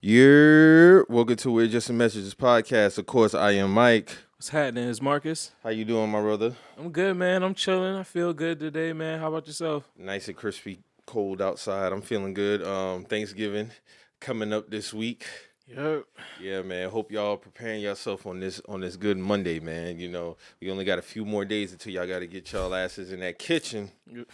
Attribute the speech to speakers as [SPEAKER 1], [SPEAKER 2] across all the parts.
[SPEAKER 1] Welcome to We're Just a Messages podcast. Of course, I am Mike.
[SPEAKER 2] What's happening? It's Marcus.
[SPEAKER 1] How you doing, my brother?
[SPEAKER 2] I'm good, man. I'm chilling. I feel good today, man. How about yourself?
[SPEAKER 1] Nice and crispy, cold outside. I'm feeling good. Thanksgiving coming up this week.
[SPEAKER 2] Yep.
[SPEAKER 1] Yeah, man. Hope y'all preparing yourself on this good Monday, man. You know, we only got a few more days until y'all got to get y'all asses in that kitchen and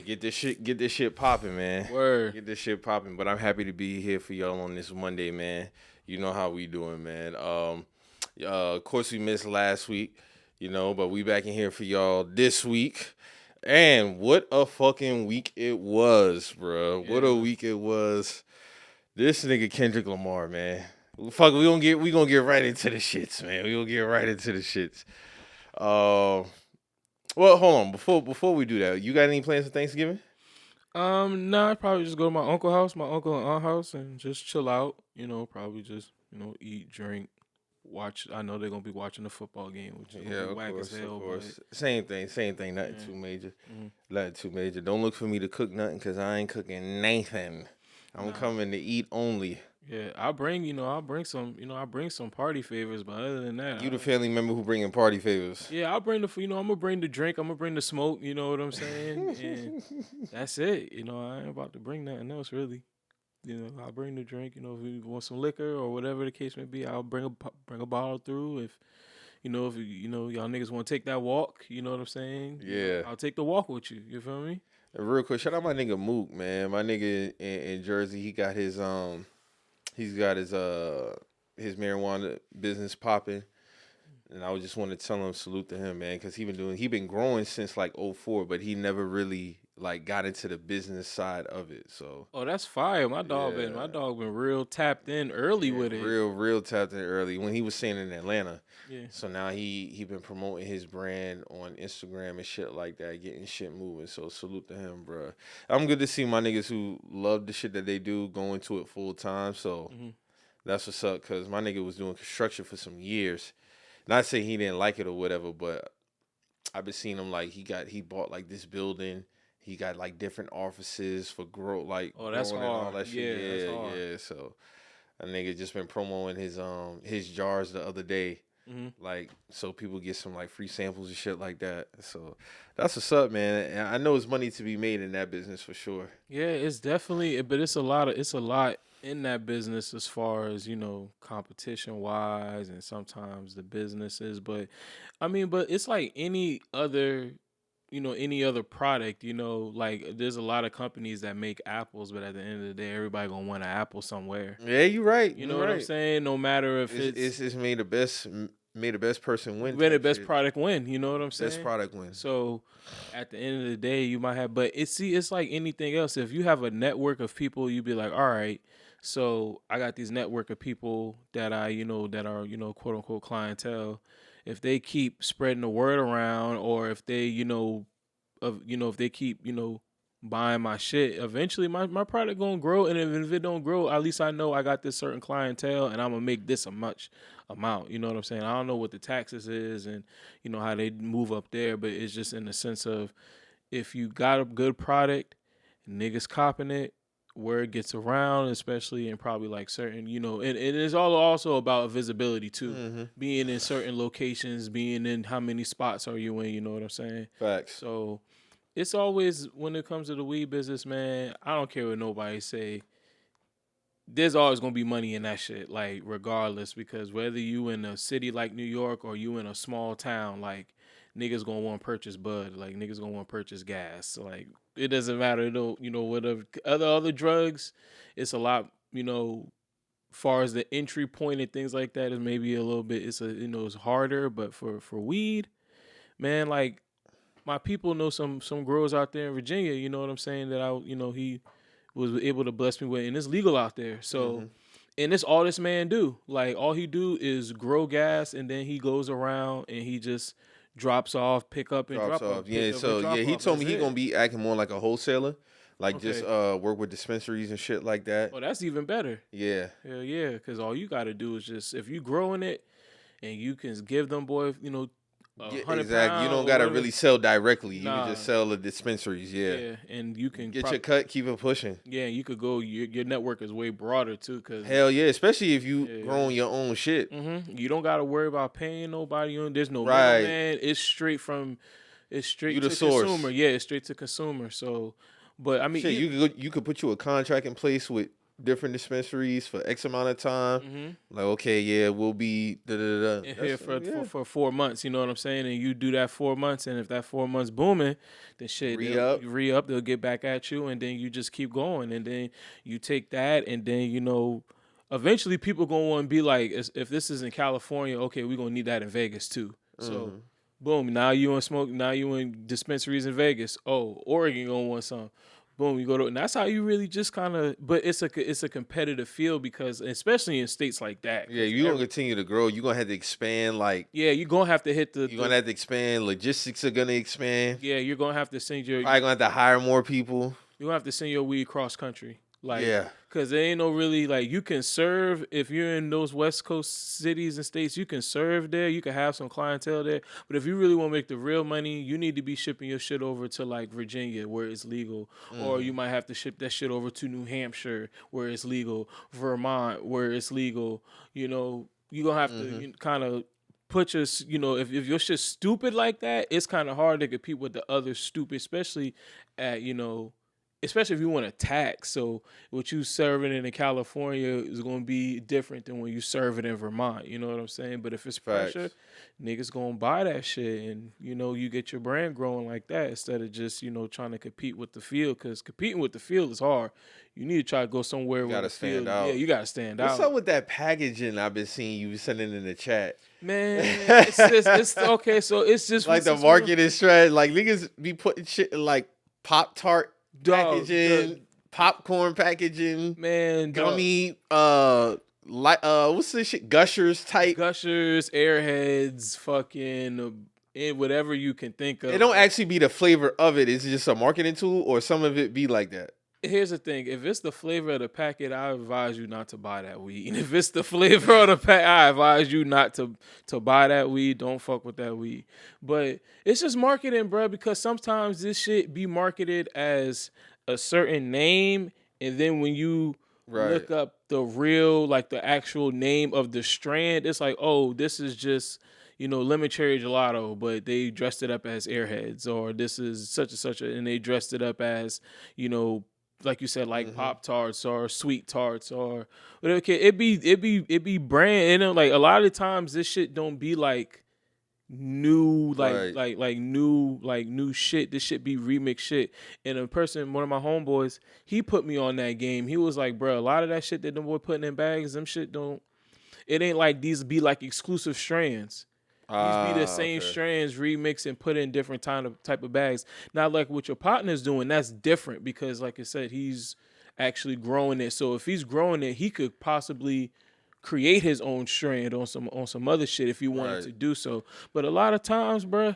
[SPEAKER 1] get this shit popping, man.
[SPEAKER 2] Word.
[SPEAKER 1] Get this shit popping. But I'm happy to be here for y'all on this Monday, man. You know how we doing, man. Of course, we missed last week, but we back in here for y'all this week. And what a fucking week it was, bro. Yeah. What a week it was. This nigga Kendrick Lamar, man. Fuck, we gonna get right into the shits, man. We gonna get right into the shits. Well, hold on. Before we do that, you got any plans for Thanksgiving?
[SPEAKER 2] No, I'd probably just go to my uncle's my uncle and aunt house, and just chill out. Probably just eat, drink, watch. I know they're gonna be watching the football game, which is gonna be whack as hell.
[SPEAKER 1] Of course. Same thing. Nothing too major. Mm-hmm. Nothing too major. Don't look for me to cook nothing, cause I ain't cooking nothing. I'm coming to eat only.
[SPEAKER 2] Yeah, I'll bring some party favors, but other than that,
[SPEAKER 1] you the family member who bringing party favors.
[SPEAKER 2] Yeah, I'll bring I'm gonna bring the drink, I'm gonna bring the smoke, you know what I'm saying? And that's it. I ain't about to bring nothing else really. I'll bring the drink, if you want some liquor or whatever the case may be, I'll bring a bottle through. If y'all niggas want to take that walk, you know what I'm saying?
[SPEAKER 1] Yeah.
[SPEAKER 2] I'll take the walk with you. You feel me?
[SPEAKER 1] Real quick, shout out my nigga Mook, man. My nigga in Jersey, he got his marijuana business popping, and I just want to tell him salute to him, man, because he been growing since like 2004, but he never really like got into the business side of it. So
[SPEAKER 2] that's fire. My dog been real tapped in early with it.
[SPEAKER 1] Real tapped in early when he was staying in Atlanta.
[SPEAKER 2] Yeah.
[SPEAKER 1] So now he been promoting his brand on Instagram and shit like that, getting shit moving. So salute to him, bro. I'm good to see my niggas who love the shit that they do go into it full time. So that's what's up, because my nigga was doing construction for some years. Not saying he didn't like it or whatever, but I've been seeing him like he bought like this building. He got like different offices for growth, like
[SPEAKER 2] that's hard.
[SPEAKER 1] All that shit.
[SPEAKER 2] Yeah, that's hard.
[SPEAKER 1] Yeah. So a nigga just been promoting his jars the other day, like so people get some like free samples and shit like that. So that's what's up, man. And I know there's money to be made in that business for sure.
[SPEAKER 2] Yeah, it's definitely, but it's a lot in that business as far as competition wise, and sometimes the businesses. But but it's like any other. Any other product, like there's a lot of companies that make apples, but at the end of the day, everybody gonna want an apple somewhere.
[SPEAKER 1] Yeah, you're right.
[SPEAKER 2] You know what I'm saying? No matter if
[SPEAKER 1] it's made the best person win.
[SPEAKER 2] Made the best product win. You know what I'm saying?
[SPEAKER 1] Best product win.
[SPEAKER 2] So at the end of the day, you might have, but it's like anything else. If you have a network of people, you be like, all right, so I got these network of people that I, that are, quote unquote clientele. If they keep spreading the word around, or if they, if they keep, buying my shit, eventually my product gonna grow. And if it don't grow, at least I know I got this certain clientele, and I'm gonna make this a much amount. You know what I'm saying? I don't know what the taxes is and how they move up there, but it's just in the sense of, if you got a good product, niggas copping it, word gets around, especially in probably like certain, and it's all also about visibility too. Being in certain locations, being in how many spots are you in, you know what I'm saying?
[SPEAKER 1] Facts.
[SPEAKER 2] So it's always, when it comes to the weed business, man, I don't care what nobody say, there's always gonna be money in that shit, like regardless, because whether you in a city like New York or you in a small town, like niggas gonna want to purchase bud, like niggas gonna want to purchase gas. So, like, it doesn't matter though, whatever other drugs, it's a lot, far as the entry point and things like that is maybe a little bit, it's harder. But for weed, man, like my people know some growers out there in Virginia, you know what I'm saying, that he was able to bless me with, and it's legal out there. So and it's all this man do. Like, all he do is grow gas, and then he goes around and he just drops off, pick up and drop off.
[SPEAKER 1] Yeah, so yeah, he told me he gonna be acting more like a wholesaler, like just work with dispensaries and shit like that.
[SPEAKER 2] Oh, that's even better.
[SPEAKER 1] Yeah.
[SPEAKER 2] Hell yeah, because all you gotta do is just, if you growing it and you can give them, boy, a hundred
[SPEAKER 1] Exactly. You
[SPEAKER 2] pound
[SPEAKER 1] don't
[SPEAKER 2] or
[SPEAKER 1] gotta
[SPEAKER 2] whatever.
[SPEAKER 1] really sell directly. You can
[SPEAKER 2] Nah,
[SPEAKER 1] just sell the dispensaries. Yeah.
[SPEAKER 2] yeah, and you can
[SPEAKER 1] Get your cut. Keep it pushing.
[SPEAKER 2] yeah, you could go. Your network is way broader too, cause
[SPEAKER 1] Hell yeah. Especially if you
[SPEAKER 2] yeah,
[SPEAKER 1] growing your own shit.
[SPEAKER 2] you don't got to worry about paying nobody. There's no
[SPEAKER 1] Right.
[SPEAKER 2] middleman. It's
[SPEAKER 1] You
[SPEAKER 2] straight
[SPEAKER 1] the
[SPEAKER 2] to consumer.
[SPEAKER 1] source.
[SPEAKER 2] Yeah, it's straight to consumer. So, but I mean,
[SPEAKER 1] Shit, you could put you a contract in place with different dispensaries for X amount of time. Like, okay, yeah, we'll be da da da.
[SPEAKER 2] in here
[SPEAKER 1] Yeah.
[SPEAKER 2] for 4 months. You know what I'm saying? And you do that 4 months, and if that 4 months booming, then shit,
[SPEAKER 1] Re
[SPEAKER 2] they'll
[SPEAKER 1] up.
[SPEAKER 2] re-up. They'll get back at you, and then you just keep going, and then you take that, and then eventually people gonna want to be like, if this is in California, okay, we're gonna need that in Vegas too. So, boom, now you in smoke. Now you in dispensaries in Vegas. Oh, Oregon gonna want some. Boom, you go to, and that's how you really just kind of. But it's a competitive field because, especially in states like that.
[SPEAKER 1] Yeah, you're gonna continue to grow. You're gonna have to expand. Like,
[SPEAKER 2] Yeah, you're gonna have to hit
[SPEAKER 1] you're gonna have to expand. Logistics are gonna expand.
[SPEAKER 2] yeah, you're gonna have to send your
[SPEAKER 1] Probably gonna have to hire more people.
[SPEAKER 2] you're gonna have to send your weed cross country. Like,
[SPEAKER 1] Yeah.
[SPEAKER 2] cause there ain't no really like you can serve if you're in those West Coast cities and states, you can serve there, you can have some clientele there. But if you really want to make the real money, you need to be shipping your shit over to like Virginia where it's legal. Or you might have to ship that shit over to New Hampshire where it's legal, Vermont where it's legal. You're gonna have to kind of put your, if your shit's stupid like that, it's kind of hard to compete with the other stupid, especially at, especially if you want to tax. So what you serving in California is going to be different than when you serve it in Vermont. You know what I'm saying? But if it's pressure,
[SPEAKER 1] Facts.
[SPEAKER 2] niggas going to buy that shit, and you get your brand growing like that instead of just trying to compete with the field, because competing with the field is hard. You need to try to go somewhere where
[SPEAKER 1] Gotta
[SPEAKER 2] the field,
[SPEAKER 1] stand out.
[SPEAKER 2] yeah, you gotta stand out.
[SPEAKER 1] What's up with that packaging I've been seeing you sending in the chat?
[SPEAKER 2] Man, it's okay. So it's just
[SPEAKER 1] Like the marketing strategy. Like niggas be putting shit in like Pop-Tart packaging, popcorn packaging,
[SPEAKER 2] man,
[SPEAKER 1] gummy, what's this shit? Gushers type.
[SPEAKER 2] Gushers, Airheads, fucking, and whatever you can think of.
[SPEAKER 1] It don't actually be the flavor of it. It's just a marketing tool, or some of it be like that.
[SPEAKER 2] Here's the thing: if it's the flavor of the packet, I advise you not to buy that weed. And if it's the flavor of the pack, I advise you not to buy that weed. Don't fuck with that weed. But it's just marketing, bro. Because sometimes this shit be marketed as a certain name, and then when you look up the real, like the actual name of the strand, it's like, oh, this is just lemon cherry gelato, but they dressed it up as Airheads, or this is such and such, and they dressed it up as like you said, like Pop-Tarts or Sweet Tarts or whatever. It be brand. Like a lot of the times, this shit don't be like new, like new shit. This shit be remix shit. And one of my homeboys, he put me on that game. He was like, bro, a lot of that shit that them boy putting in bags, them shit don't. It ain't like these be like exclusive strands. These be the same strands remixed and put in different type of bags. Now, like what your partner's doing, that's different because, like I said, he's actually growing it. So if he's growing it, he could possibly create his own strand on some other shit if he wanted to do so. But a lot of times, bruh,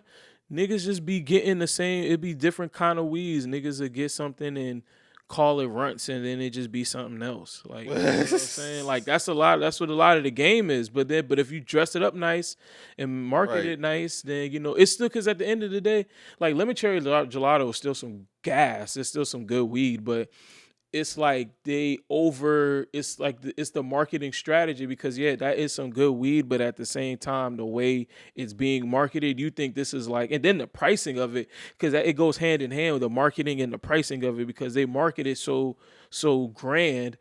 [SPEAKER 2] niggas just be getting the same. It be different kind of weeds. Niggas will get something and call it runts, and then it just be something else. Like, you know what I'm saying? Like that's what a lot of the game is. But if you dress it up nice and market it nice, then it's still, because at the end of the day, like lemon cherry gelato is still some gas. It's still some good weed, but it's like it's like it's the marketing strategy, because yeah, that is some good weed, but at the same time, the way it's being marketed, you think this is like, and then the pricing of it, because it goes hand in hand with the marketing and the pricing of it, because they market it so grand,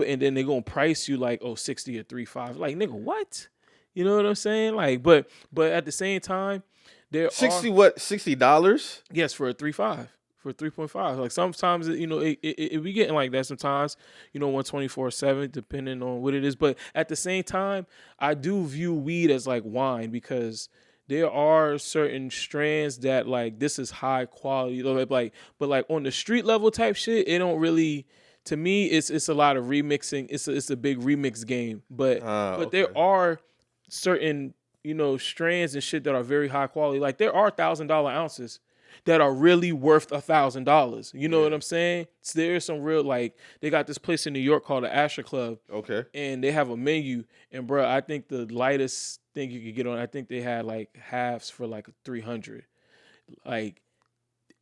[SPEAKER 2] and then they're gonna price you like 60 or 3.5, like nigga, what? You know what I'm saying? Like, but at the same time, there
[SPEAKER 1] 60 what? $60?
[SPEAKER 2] Yes, for a 3.5. For 3.5, like sometimes it be getting like that. Sometimes 124/7, depending on what it is. But at the same time, I do view weed as like wine, because there are certain strands that like this is high quality. But like on the street level type shit, it don't really. To me, it's a lot of remixing. It's a big remix game. But there are certain strands and shit that are very high quality. Like there are $1,000 ounces. that are really worth $1,000. You know what I'm saying? So there's some real, like, they got this place in New York called the Asher Club,
[SPEAKER 1] Okay.
[SPEAKER 2] and they have a menu. And bro, I think the lightest thing you could get on, I think they had like halves for like 300. Like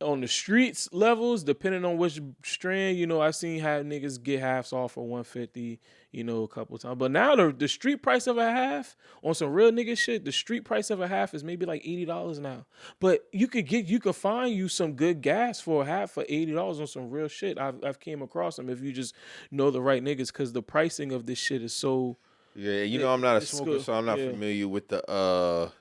[SPEAKER 2] on the streets levels, depending on which strand, I've seen how niggas get halves off for 150, a couple times. But now the street price of a half on some real nigga shit, the street price of a half is maybe like $80 now. But you could find you some good gas for a half for $80 on some real shit. I've came across them if you just know the right niggas, because the pricing of this shit is so.
[SPEAKER 1] Yeah, I'm not a
[SPEAKER 2] It's
[SPEAKER 1] smoker,
[SPEAKER 2] good.
[SPEAKER 1] so I'm not
[SPEAKER 2] Yeah.
[SPEAKER 1] familiar with the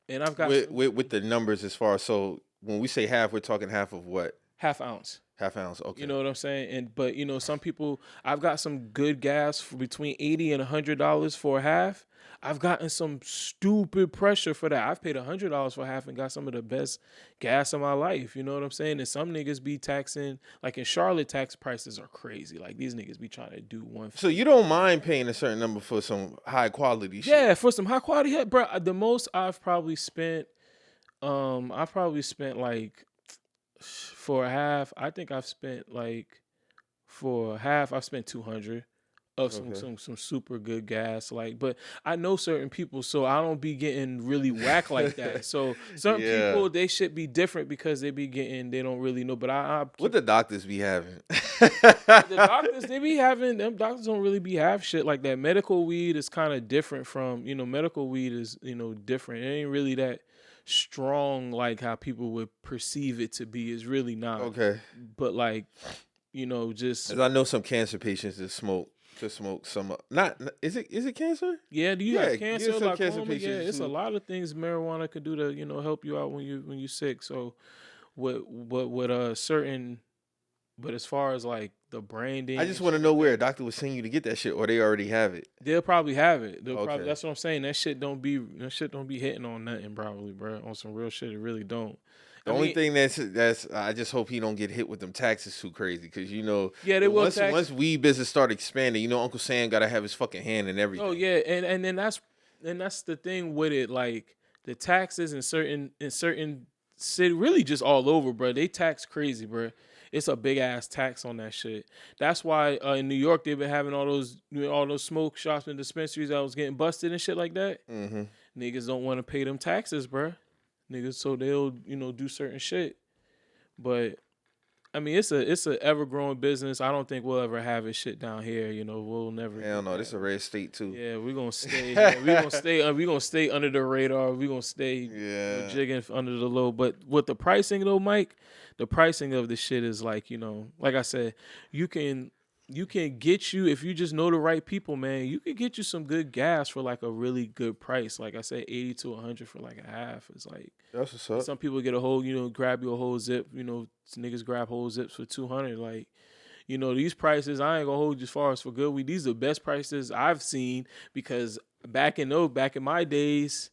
[SPEAKER 2] And I've got
[SPEAKER 1] with the numbers as far as, so when we say half, we're talking half of what?
[SPEAKER 2] half ounce.
[SPEAKER 1] Half ounce. Okay.
[SPEAKER 2] You know what I'm saying? But some people, I've got some good gas for between $80 and $100 for a half. I've gotten some stupid pressure for that. I've paid $100 for a half and got some of the best gas of my life. You know what I'm saying? And some niggas be taxing, like in Charlotte, tax prices are crazy. Like these niggas be trying to do one.
[SPEAKER 1] So you don't mind paying a certain number for some high quality shit?
[SPEAKER 2] Yeah, for some high quality hit, bro. The most I've probably spent, like, for a half, I think I've spent like, for a half, I've spent 200 of some super good gas. Like, but I know certain people, so I don't be getting really whack like that. So certain people, they should be different because they don't really know. But
[SPEAKER 1] what the doctors be having?
[SPEAKER 2] The doctors, they be having, them doctors don't really be have shit like that. Medical weed is kind of different from, medical weed is, different. It ain't really that strong like how people would perceive it to be. It's really not.
[SPEAKER 1] Okay.
[SPEAKER 2] But like, just.
[SPEAKER 1] As I know some cancer patients that smoke some. Not is it cancer?
[SPEAKER 2] Yeah, do you have cancer?
[SPEAKER 1] Some
[SPEAKER 2] Like
[SPEAKER 1] cancer
[SPEAKER 2] yeah, it's
[SPEAKER 1] who,
[SPEAKER 2] a lot of things marijuana could do to help you out when you sick. So, what certain. But as far as like the branding,
[SPEAKER 1] I just want to know where a doctor was sending you to get that shit, or they already have it.
[SPEAKER 2] They'll probably have it.
[SPEAKER 1] Okay.
[SPEAKER 2] That's what I'm saying. That shit don't be hitting on nothing probably, bro. On some real shit, it really don't.
[SPEAKER 1] The only thing that's I just hope he don't get hit with them taxes too crazy, because
[SPEAKER 2] yeah, they will tax.
[SPEAKER 1] Once weed business start expanding, Uncle Sam gotta have his fucking hand in everything.
[SPEAKER 2] Oh yeah, and then that's the thing with it, like the taxes in certain city, really just all over, bro. They tax crazy, bro. It's a big ass tax on that shit. That's why in New York they've been having all those smoke shops and dispensaries that was getting busted and shit like that.
[SPEAKER 1] Mm-hmm.
[SPEAKER 2] Niggas don't want to pay them taxes, bro. Niggas, so they'll do certain shit. But I mean, it's a ever growing business. I don't think we'll ever have it shit down here. We'll never.
[SPEAKER 1] Hell no, this is a red state too.
[SPEAKER 2] Yeah, we're gonna stay. We're gonna stay under the radar. We're gonna stay jigging under the low. But with the pricing though, Mike, the pricing of this shit is like, like I said, you can get you, if you just know the right people, man, you can get you some good gas for like a really good price. Like I said, 80 to 100 for like a half. It's like,
[SPEAKER 1] that's what's up.
[SPEAKER 2] Some people get a whole, grab you a whole zip, niggas grab whole zips for 200. Like, these prices, I ain't gonna hold you as far as for good weed. These are the best prices I've seen, because back in my days,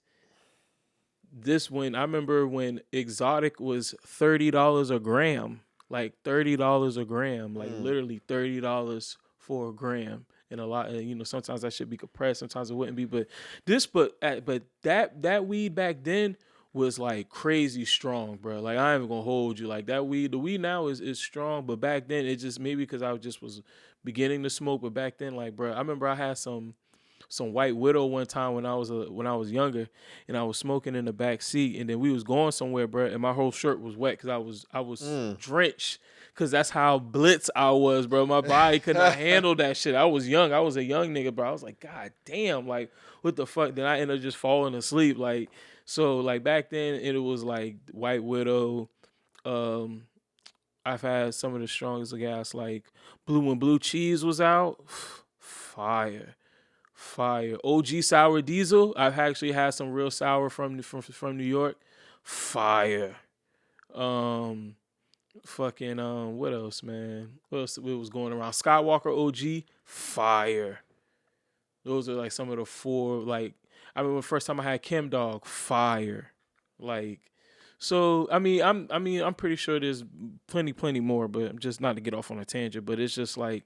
[SPEAKER 2] I remember when exotic was $30 a gram, like $30 a gram, like literally $30 for a gram. And a lot, sometimes that should be compressed, sometimes it wouldn't be. But that weed back then was like crazy strong, bro. Like I ain't even gonna hold you. Like that weed, the weed now is strong, but back then it just, maybe because I just was beginning to smoke. But back then, like, bro, I remember I had some White Widow one time when I was younger, and I was smoking in the back seat, and then we was going somewhere, bro, and my whole shirt was wet because I was drenched, because that's how blitz I was, bro. My body could not handle that shit. I was young. I was a young nigga, bro. I was like, God damn, like what the fuck? Then I ended up just falling asleep, like. So like back then it was like White Widow. I've had some of the strongest gas, like when Blue Cheese was out, fire. OG sour diesel. I've actually had some real sour from New York, fire. What else, man? What else was going around? Skywalker OG, fire. Those are like some of the four. Like I remember the first time I had Chem Dog, fire. Like, so I mean I'm pretty sure there's plenty more, but just not to get off on a tangent. But it's just like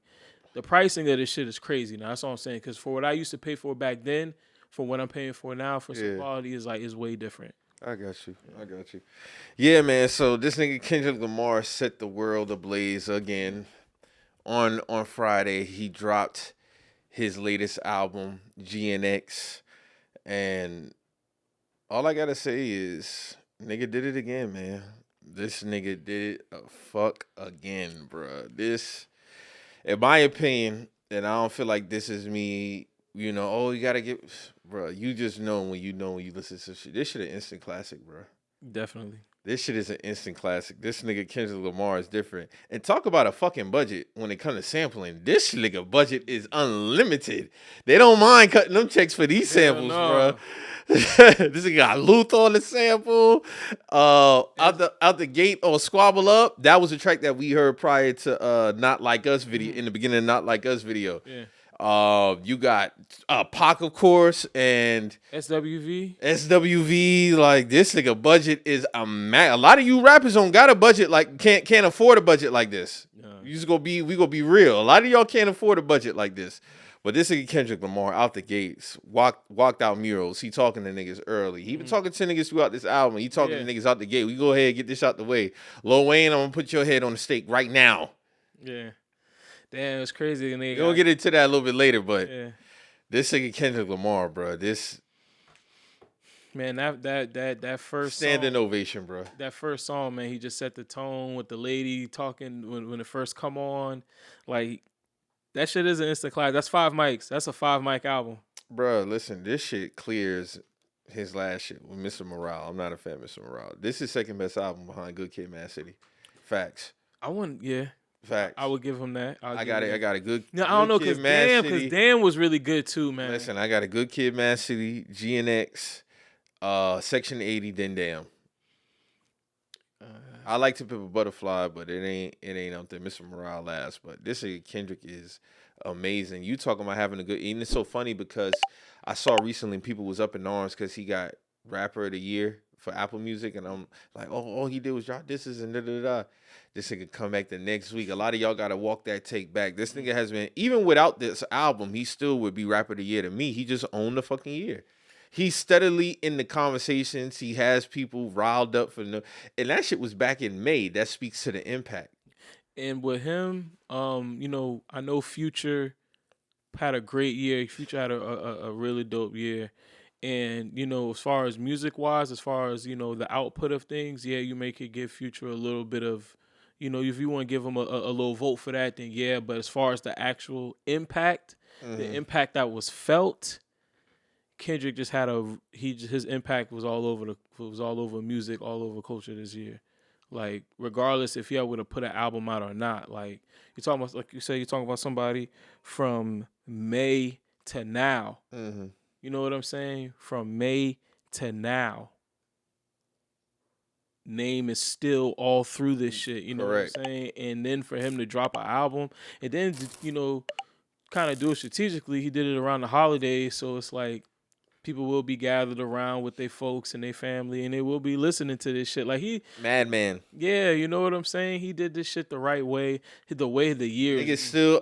[SPEAKER 2] the pricing of this shit is crazy now. That's all I'm saying. Because for what I used to pay for back then, for what I'm paying for now for some quality is way different.
[SPEAKER 1] I got you. I got you. Yeah, man. So this nigga Kendrick Lamar set the world ablaze again. On Friday, he dropped his latest album, GNX, and all I gotta say is, nigga did it again, man. This nigga did it a fuck again, bruh. This, in my opinion, and I don't feel like this is me. Oh, you gotta get, bruh. You just know when you listen to shit. This shit an instant classic, bruh.
[SPEAKER 2] Definitely.
[SPEAKER 1] This shit is an instant classic. This nigga Kendrick Lamar is different. And talk about a fucking budget when it comes to sampling. This nigga budget is unlimited. They don't mind cutting them checks for these samples, bro. This nigga got Luther on the sample. Out the gate on Squabble Up. That was a track that we heard prior to Not Like Us video, in the beginning of Not Like Us video.
[SPEAKER 2] Yeah.
[SPEAKER 1] You got Pac, of course, and
[SPEAKER 2] SWV.
[SPEAKER 1] Like, this nigga budget is a lot of you rappers don't got a budget, like can't afford a budget like this. We gonna be real. A lot of y'all can't afford a budget like this. But this nigga Kendrick Lamar out the gates walked out murals. He talking to niggas early. He been talking to niggas throughout this album. He talking to niggas out the gate. We go ahead and get this out the way. Lil Wayne, I'm gonna put your head on the stake right now.
[SPEAKER 2] Yeah. Damn, it's crazy.
[SPEAKER 1] We're gonna get into that a little bit later, but this nigga Kendrick Lamar, bro. This
[SPEAKER 2] man, that first
[SPEAKER 1] standing
[SPEAKER 2] song,
[SPEAKER 1] ovation, bro.
[SPEAKER 2] That first song, man, he just set the tone with the lady talking when it first come on. Like, that shit is an instant class. That's 5 mics. That's a 5 mic album.
[SPEAKER 1] Bro, listen, this shit clears his last shit with Mr. Morale. I'm not a fan of Mr. Morale. This is second best album behind Good Kid, Mad City. Facts.
[SPEAKER 2] Facts. I would give him that.
[SPEAKER 1] I got a good.
[SPEAKER 2] No, I don't know, because Dan was really good too, man.
[SPEAKER 1] Listen, I got a Good Kid, Mad City, GNX, Section 80, then Damn. I like To Pimp a Butterfly, but it ain't up there. Mr. Morale last, but this nigga Kendrick is amazing. You talking about having a good, and it's so funny because I saw recently people was up in arms because he got Rapper of the Year for Apple Music, and I'm like, oh, all he did was drop this and da da da. This nigga come back the next week. A lot of y'all gotta walk that take back. This nigga has been, even without this album, he still would be Rapper of the Year to me. He just owned the fucking year. He's steadily in the conversations. He has people riled up and that shit was back in May. That speaks to the impact.
[SPEAKER 2] And with him, I know Future had a great year. Future had a really dope year. And, as far as music-wise, as far as, the output of things, you may could give Future a little bit of, if you want to give him a little vote for that, then yeah. But as far as the actual impact, the impact that was felt, Kendrick just had his impact was all over music, all over culture this year. Like, regardless if he would have put an album out or not, like, you're talking about, like you say, you're talking about somebody from May to now.
[SPEAKER 1] Mm-hmm.
[SPEAKER 2] You know what I'm saying? From May to now, name is still all through this shit. You know
[SPEAKER 1] Correct.
[SPEAKER 2] what I'm saying? And then for him to drop an album, and then kind of do it strategically. He did it around the holidays, so it's like people will be gathered around with their folks and their family, and they will be listening to this shit. Like,
[SPEAKER 1] Madman.
[SPEAKER 2] Yeah, you know what I'm saying? He did this shit the right way, the way the years.
[SPEAKER 1] Nigga still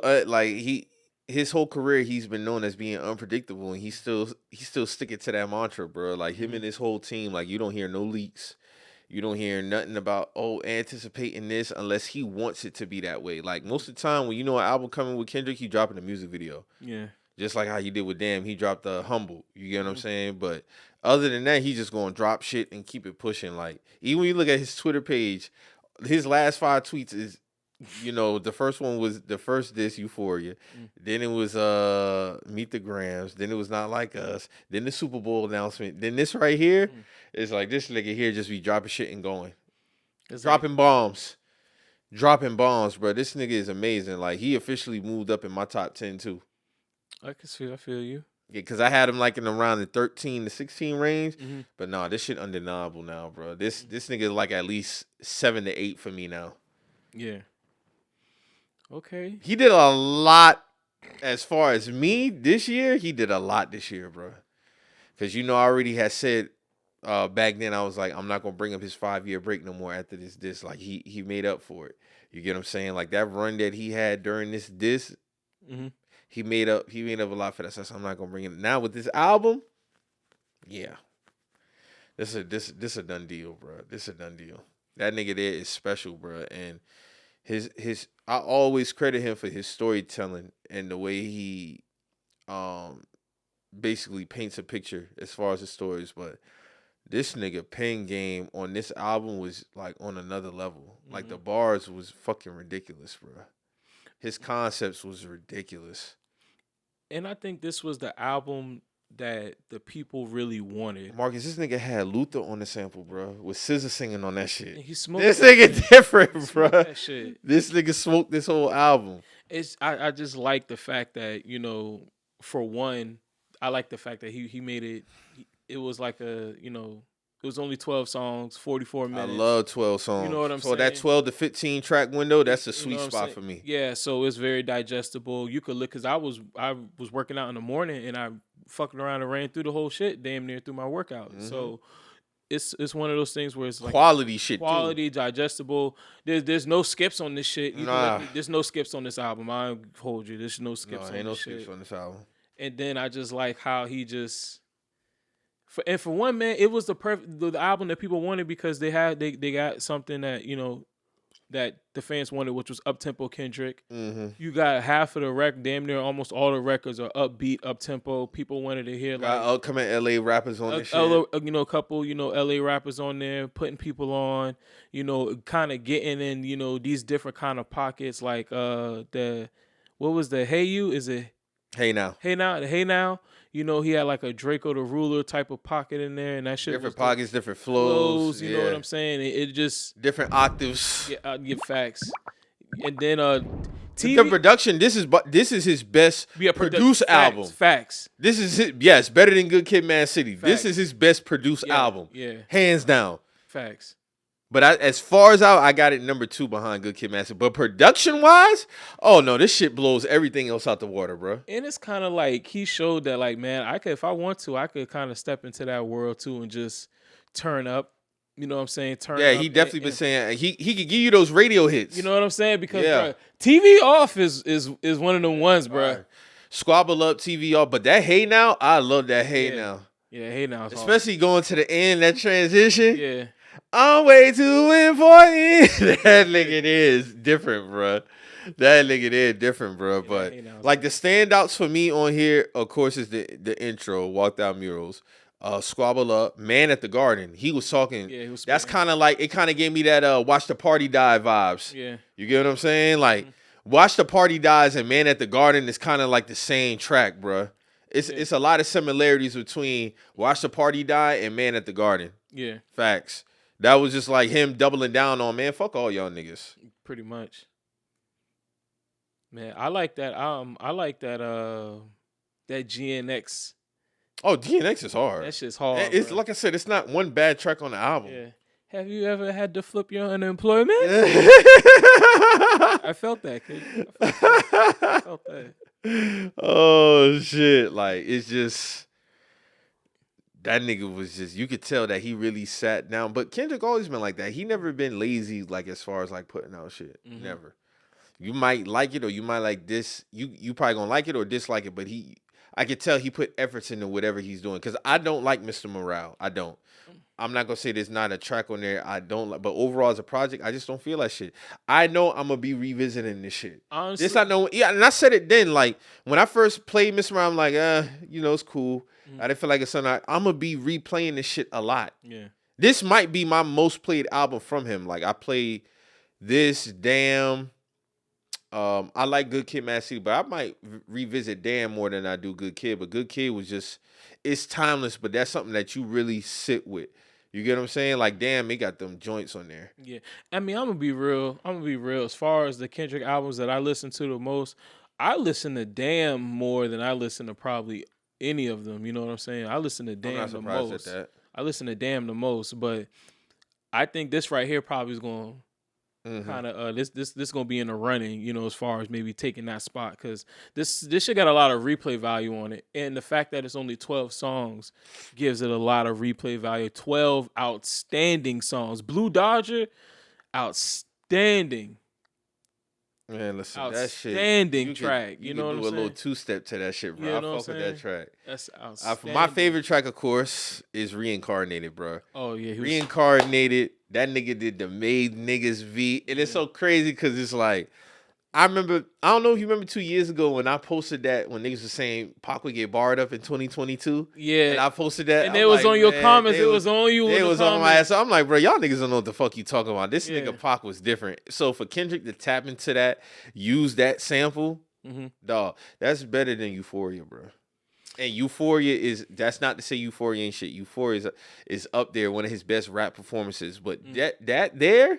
[SPEAKER 1] his whole career he's been known as being unpredictable, and he's still sticking to that mantra, bro. Like, him and his whole team, like, you don't hear no leaks. You don't hear nothing about anticipating this unless he wants it to be that way. Like, most of the time when you know an album coming with Kendrick, he dropping a music video.
[SPEAKER 2] Yeah.
[SPEAKER 1] Just like how you did with Damn, he dropped the Humble. You get what I'm saying? But other than that, he's just going to drop shit and keep it pushing. Like, even when you look at his Twitter page, his last 5 tweets is, the first one was the first diss, Euphoria. Then it was Meet the Grams. Then it was Not Like Us. Then the Super Bowl announcement. Then this right here, it's like this nigga here just be dropping shit and going. Dropping bombs, bro. This nigga is amazing. Like, he officially moved up in my top 10 too.
[SPEAKER 2] I feel you.
[SPEAKER 1] Yeah, because I had him like in around the 13 to 16 range. But nah, this shit undeniable now, bro. This nigga is like at least 7 to 8 for me now.
[SPEAKER 2] Yeah. Okay.
[SPEAKER 1] He did a lot as far as me this year. He did a lot this year, bro. Because, I already had said back then, I was like, I'm not going to bring up his 5-year break no more after this. Like, he made up for it. You get what I'm saying? Like, that run that he had during this, he made up a lot for that. So I'm not going to bring it. Now with this album, yeah. This a done deal, bro. This a done deal. That nigga there is special, bro. And his I always credit him for his storytelling and the way he um basically paints a picture as far as the stories. But this nigga pen game on this album was like on another level. Like the bars was fucking ridiculous, bro. His concepts was ridiculous.
[SPEAKER 2] And I think this was the album that the people really wanted.
[SPEAKER 1] Marcus, this nigga had Luther on the sample, bro, with SZA singing on that shit.
[SPEAKER 2] He smoked
[SPEAKER 1] This
[SPEAKER 2] that
[SPEAKER 1] nigga
[SPEAKER 2] shit.
[SPEAKER 1] different, bro.
[SPEAKER 2] That shit.
[SPEAKER 1] This nigga smoked this whole album.
[SPEAKER 2] I just like the fact that, for one, I like the fact that he made it. It was like it was only 12 songs, 44 minutes.
[SPEAKER 1] I love 12 songs.
[SPEAKER 2] You know what I'm
[SPEAKER 1] so
[SPEAKER 2] saying?
[SPEAKER 1] That 12 to 15 track window, that's a
[SPEAKER 2] You
[SPEAKER 1] sweet
[SPEAKER 2] know what I'm
[SPEAKER 1] spot
[SPEAKER 2] saying?
[SPEAKER 1] for me.
[SPEAKER 2] Yeah, so it's very digestible. You could look, because I was working out in the morning and I fucking around and ran through the whole shit damn near through my workout. So it's one of those things where it's like
[SPEAKER 1] quality shit,
[SPEAKER 2] quality, digestible. There's no skips on this shit.
[SPEAKER 1] Nah.
[SPEAKER 2] There's no skips on this album. I hold you. There's no skips on
[SPEAKER 1] ain't no
[SPEAKER 2] this
[SPEAKER 1] skips
[SPEAKER 2] shit.
[SPEAKER 1] on this album.
[SPEAKER 2] And then I just like how he just for one, man, it was the album that people wanted, because they got something that that the fans wanted, which was up-tempo Kendrick. You got half of the record, damn near almost all the records are upbeat, up-tempo. People wanted to hear
[SPEAKER 1] Got upcoming LA rappers on this shit.
[SPEAKER 2] a couple, LA rappers on there, putting people on, kind of getting in, these different kind of pockets, like what was the Hey You? Is it
[SPEAKER 1] Hey Now?
[SPEAKER 2] Hey Now. He had like a Draco the Ruler type of pocket in there, and that shit
[SPEAKER 1] Different pockets, different flows.
[SPEAKER 2] You know what I'm saying? It just
[SPEAKER 1] different octaves.
[SPEAKER 2] Yeah, I'd give facts. And then
[SPEAKER 1] TV the production. This is his best produced album.
[SPEAKER 2] Facts.
[SPEAKER 1] This is better than Good Kid, Mad City. Facts. This is his best produced album.
[SPEAKER 2] Yeah,
[SPEAKER 1] hands down.
[SPEAKER 2] Facts.
[SPEAKER 1] But as far as I got it number 2 behind Good Kid, Mad City. But production wise, oh no, this shit blows everything else out the water, bro.
[SPEAKER 2] And it's kind of like he showed that, like, man, I could, if I want to, I could kind of step into that world too and just turn up. You know what I'm saying?
[SPEAKER 1] Yeah, he definitely been saying he could give you those radio hits.
[SPEAKER 2] You know what I'm saying? Because bro, TV off is one of them ones, bro. Right.
[SPEAKER 1] Squabble up, TV off, but that Hey Now, I love that Hey Now.
[SPEAKER 2] Yeah, Hey Now,
[SPEAKER 1] especially going to the end, that transition.
[SPEAKER 2] Yeah.
[SPEAKER 1] I'm way too important. That nigga is different, bro. That nigga is different, bro. But like the standouts for me on here, of course, is the intro, Walked Out Murals. Squabble Up, Man at the Garden. He was talking. Yeah, that's kind of like, it kind of gave me that Watch the Party Die vibes.
[SPEAKER 2] Yeah.
[SPEAKER 1] You get what I'm saying? Like, Watch the Party Dies and Man at the Garden is kind of like the same track, bro. It's a lot of similarities between Watch the Party Die and Man at the Garden.
[SPEAKER 2] Yeah.
[SPEAKER 1] Facts. That was just like him doubling down on, man, fuck all y'all niggas.
[SPEAKER 2] Pretty much. Man, I like that. I like that that GNX.
[SPEAKER 1] Oh, GNX is hard.
[SPEAKER 2] That shit's hard.
[SPEAKER 1] It's like I said, it's not one bad track on the album.
[SPEAKER 2] Yeah. Have you ever had to flip your unemployment? I felt that, kid. I felt that.
[SPEAKER 1] Oh shit. Like, it's just, that nigga was just, you could tell that he really sat down. But Kendrick always been like that. He never been lazy, like, as far as like putting out shit. Never. You might like it or you might like this. You probably gonna like it or dislike it, but I could tell he put efforts into whatever he's doing. Because I don't like Mr. Morale. I don't. I'm not gonna say there's not a track on there I don't like, but overall as a project, I just don't feel that shit. I know I'm gonna be revisiting this shit.
[SPEAKER 2] Honestly,
[SPEAKER 1] this I know. Yeah, and I said it then. Like when I first played Mr. Morale, I'm like, it's cool. I didn't feel like it's something. I'm gonna be replaying this shit a lot.
[SPEAKER 2] Yeah. This
[SPEAKER 1] might be my most played album from him. Like I played this, Damn. I like Good Kid, Mad City, but I might revisit Damn more than I do Good Kid. But Good Kid was just, it's timeless, but that's something that you really sit with. You get what I'm saying? Like, Damn, he got them joints on there.
[SPEAKER 2] Yeah. I mean, I'm gonna be real. As far as the Kendrick albums that I listen to the most, I listen to Damn more than I listen to probably any of them. You know what I'm saying? I listen to Damn the most. I listen to Damn the most, but I think this right here probably is going to kind of this gonna be in the running, as far as maybe taking that spot, because this shit got a lot of replay value on it, and the fact that it's only 12 songs gives it a lot of replay value. 12 outstanding songs. Blue Dodger, outstanding.
[SPEAKER 1] Man, listen, that shit.
[SPEAKER 2] Outstanding track.
[SPEAKER 1] You
[SPEAKER 2] You know
[SPEAKER 1] could
[SPEAKER 2] what
[SPEAKER 1] do
[SPEAKER 2] I'm
[SPEAKER 1] a little
[SPEAKER 2] saying?
[SPEAKER 1] 2-step to that shit, bro.
[SPEAKER 2] You
[SPEAKER 1] I
[SPEAKER 2] know what I'm
[SPEAKER 1] fuck with that
[SPEAKER 2] saying?
[SPEAKER 1] track.
[SPEAKER 2] That's
[SPEAKER 1] My
[SPEAKER 2] outstanding.
[SPEAKER 1] favorite track, of course, is Reincarnated, bro.
[SPEAKER 2] Oh yeah, he was.
[SPEAKER 1] Reincarnated. That nigga did the Made Niggas V, and it's
[SPEAKER 2] Yeah.
[SPEAKER 1] so crazy because it's like I remember. I don't know if you remember 2 years ago when I posted that when niggas were saying Pac would get barred up in 2022,
[SPEAKER 2] Yeah.
[SPEAKER 1] and I posted that.
[SPEAKER 2] And
[SPEAKER 1] I'm
[SPEAKER 2] it was
[SPEAKER 1] like,
[SPEAKER 2] on your
[SPEAKER 1] man,
[SPEAKER 2] comments. It was on you in
[SPEAKER 1] they
[SPEAKER 2] the
[SPEAKER 1] was on my ass.
[SPEAKER 2] comments.
[SPEAKER 1] So I'm like, bro, y'all niggas don't know what the fuck you talking about. This
[SPEAKER 2] Yeah.
[SPEAKER 1] nigga Pac was different. So for Kendrick to tap into that, use that sample, dog, that's better than Euphoria, bro. And Euphoria that's not to say Euphoria ain't shit. Euphoria is up there, one of his best rap performances. But that there,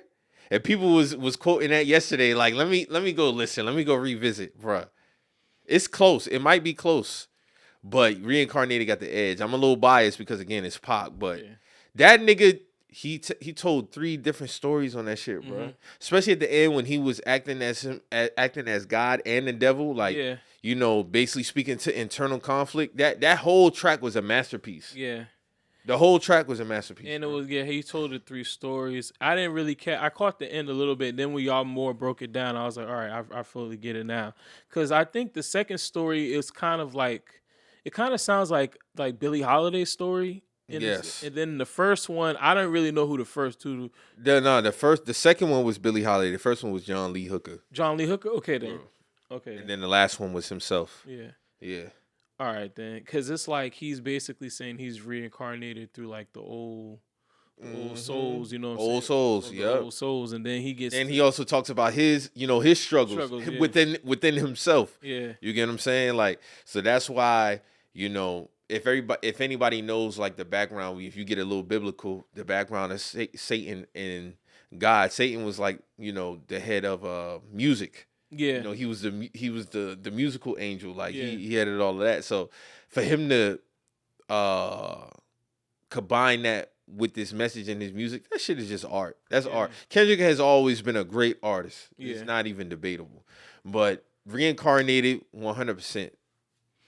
[SPEAKER 1] and people was quoting that yesterday. Like, let me go listen. Let me go revisit, bro. It's close. It might be close, but Reincarnated got the edge. I'm a little biased because again, it's Pac, but that nigga. He told 3 different stories on that shit, bro. Especially at the end when he was acting as God and the devil, like you know, basically speaking to internal conflict. That whole track was a masterpiece.
[SPEAKER 2] Yeah.
[SPEAKER 1] The whole track was a masterpiece.
[SPEAKER 2] And it was he told the 3 stories. I didn't really I caught the end a little bit. Then when y'all more broke it down, I was like, all right, I fully get it now. Because I think the second story is kind of like, it kind of sounds like Billie Holiday's story.
[SPEAKER 1] Yes.
[SPEAKER 2] And then the first one, I don't really know who the first 2.
[SPEAKER 1] The second one was Billie Holiday. The first one was John Lee Hooker.
[SPEAKER 2] John Lee Hooker. Okay then. Okay.
[SPEAKER 1] And then the last one was himself.
[SPEAKER 2] Yeah.
[SPEAKER 1] Yeah.
[SPEAKER 2] All right then, because it's like he's basically saying he's reincarnated through like the old souls, you know what I'm
[SPEAKER 1] Old
[SPEAKER 2] saying?
[SPEAKER 1] souls, yeah.
[SPEAKER 2] Old souls, and then he gets.
[SPEAKER 1] And he also talks about his struggles
[SPEAKER 2] yeah.
[SPEAKER 1] within himself.
[SPEAKER 2] Yeah.
[SPEAKER 1] You get what I'm saying? Like, so that's why, if anybody knows like the background, if you get a little biblical, the background of Satan and God. Satan was like, the head of music.
[SPEAKER 2] Yeah.
[SPEAKER 1] He was the musical angel. Like he had it all of that. So for him to combine that with this message in his music, that shit is just art. That's art. Kendrick has always been a great artist. It's not even debatable. But Reincarnated, 100%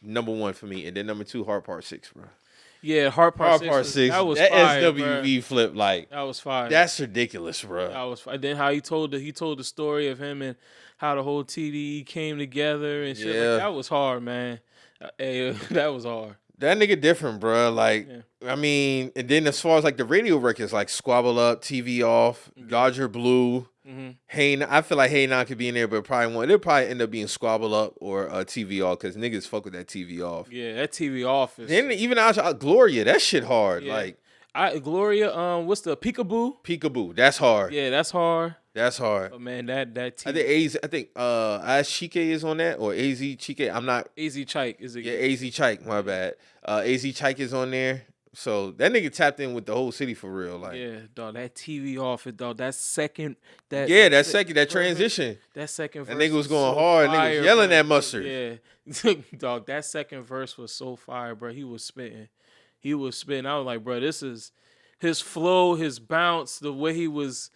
[SPEAKER 1] number 1 for me, and then number 2, Heart Part 6, bro.
[SPEAKER 2] Yeah, Heart Part 6. That was fire,
[SPEAKER 1] SWV
[SPEAKER 2] bro.
[SPEAKER 1] flip, like
[SPEAKER 2] that was fire.
[SPEAKER 1] That's ridiculous, bro.
[SPEAKER 2] That was fire. Then how he told the story of him and how the whole TDE came together and shit. Like, that was hard, man. Hey, that was hard.
[SPEAKER 1] That nigga different, bro. Like, I mean, and then as far as like the radio records, like Squabble Up, TV Off, Dodger Blue, Hey, I feel like Hey Now could be in there, but it'll probably end up being Squabble Up or TV Off because niggas fuck with that TV Off.
[SPEAKER 2] Yeah, that TV Off is.
[SPEAKER 1] Then even out Gloria, that shit hard. Yeah. Like,
[SPEAKER 2] Gloria, what's the Peekaboo?
[SPEAKER 1] Peekaboo, that's hard.
[SPEAKER 2] Yeah, that's hard.
[SPEAKER 1] That's hard.
[SPEAKER 2] But man, that
[SPEAKER 1] TV. I think As Chike is on that or AZ Chike. I'm not.
[SPEAKER 2] AZ Chike is it?
[SPEAKER 1] Yeah, AZ Chike. My bad. AZ Chike is on there. So that nigga tapped in with the whole city for real. Like,
[SPEAKER 2] yeah, dog. That TV Off it, dog. That
[SPEAKER 1] transition.
[SPEAKER 2] That second verse.
[SPEAKER 1] That nigga was going hard. Nigga was yelling at Mustard.
[SPEAKER 2] Yeah, dog. That second verse was so fire, bro. He was spitting. I was like, bro, this is his flow, his bounce, the way he was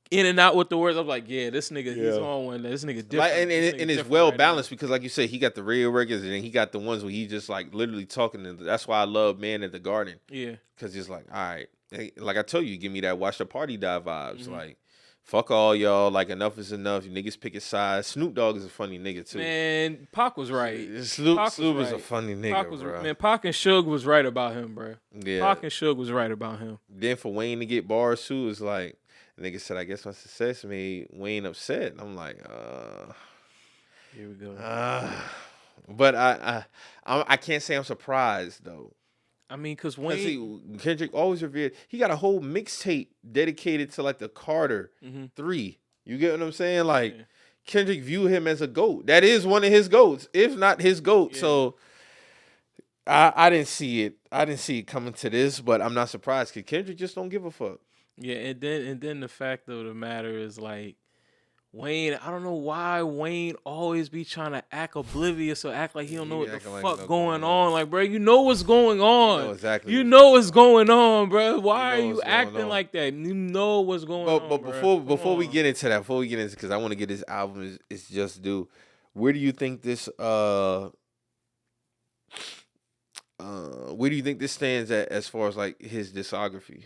[SPEAKER 2] in and out with the words. I'm like, yeah, this nigga, he's on one. This nigga different.
[SPEAKER 1] Like, and it's well balanced because, like you said, he got the radio records and then he got the ones where he just like literally talking. That's why I love Man at the Garden.
[SPEAKER 2] Yeah,
[SPEAKER 1] because it's like, all right, like I told you, give me that Watch the Party Die vibes. Like, fuck all y'all. Like, enough is enough. You niggas pick a side. Snoop Dogg is a funny nigga too.
[SPEAKER 2] Man, Pac was right.
[SPEAKER 1] Snoop is a funny nigga, bro.
[SPEAKER 2] Man, Pac and Suge was right about him, bro.
[SPEAKER 1] Yeah,
[SPEAKER 2] Pac and Suge was right about him.
[SPEAKER 1] Then for Wayne to get bars too is like. Nigga said, I guess my success made Wayne upset. I'm like,
[SPEAKER 2] here we go.
[SPEAKER 1] But I can't say I'm surprised though.
[SPEAKER 2] I mean, cause Wayne
[SPEAKER 1] Kendrick always revered he got a whole mixtape dedicated to like the Carter 3. You get what I'm saying? Like Kendrick view him as a GOAT. That is one of his GOATs, if not his GOAT. Yeah. So I didn't see it. I didn't see it coming to this, but I'm not surprised because Kendrick just don't give a fuck.
[SPEAKER 2] Yeah, and then the fact of the matter is like Wayne, I don't know why Wayne always be trying to act oblivious or act like he don't know what the fuck going on. Like, bro, you know what's going on.
[SPEAKER 1] You know exactly.
[SPEAKER 2] You know what's going on, bro. Why are you acting like that? You know what's going on.
[SPEAKER 1] But before we get into that, because I want to get this album is just due. Where do you think this stands at as far as like his discography?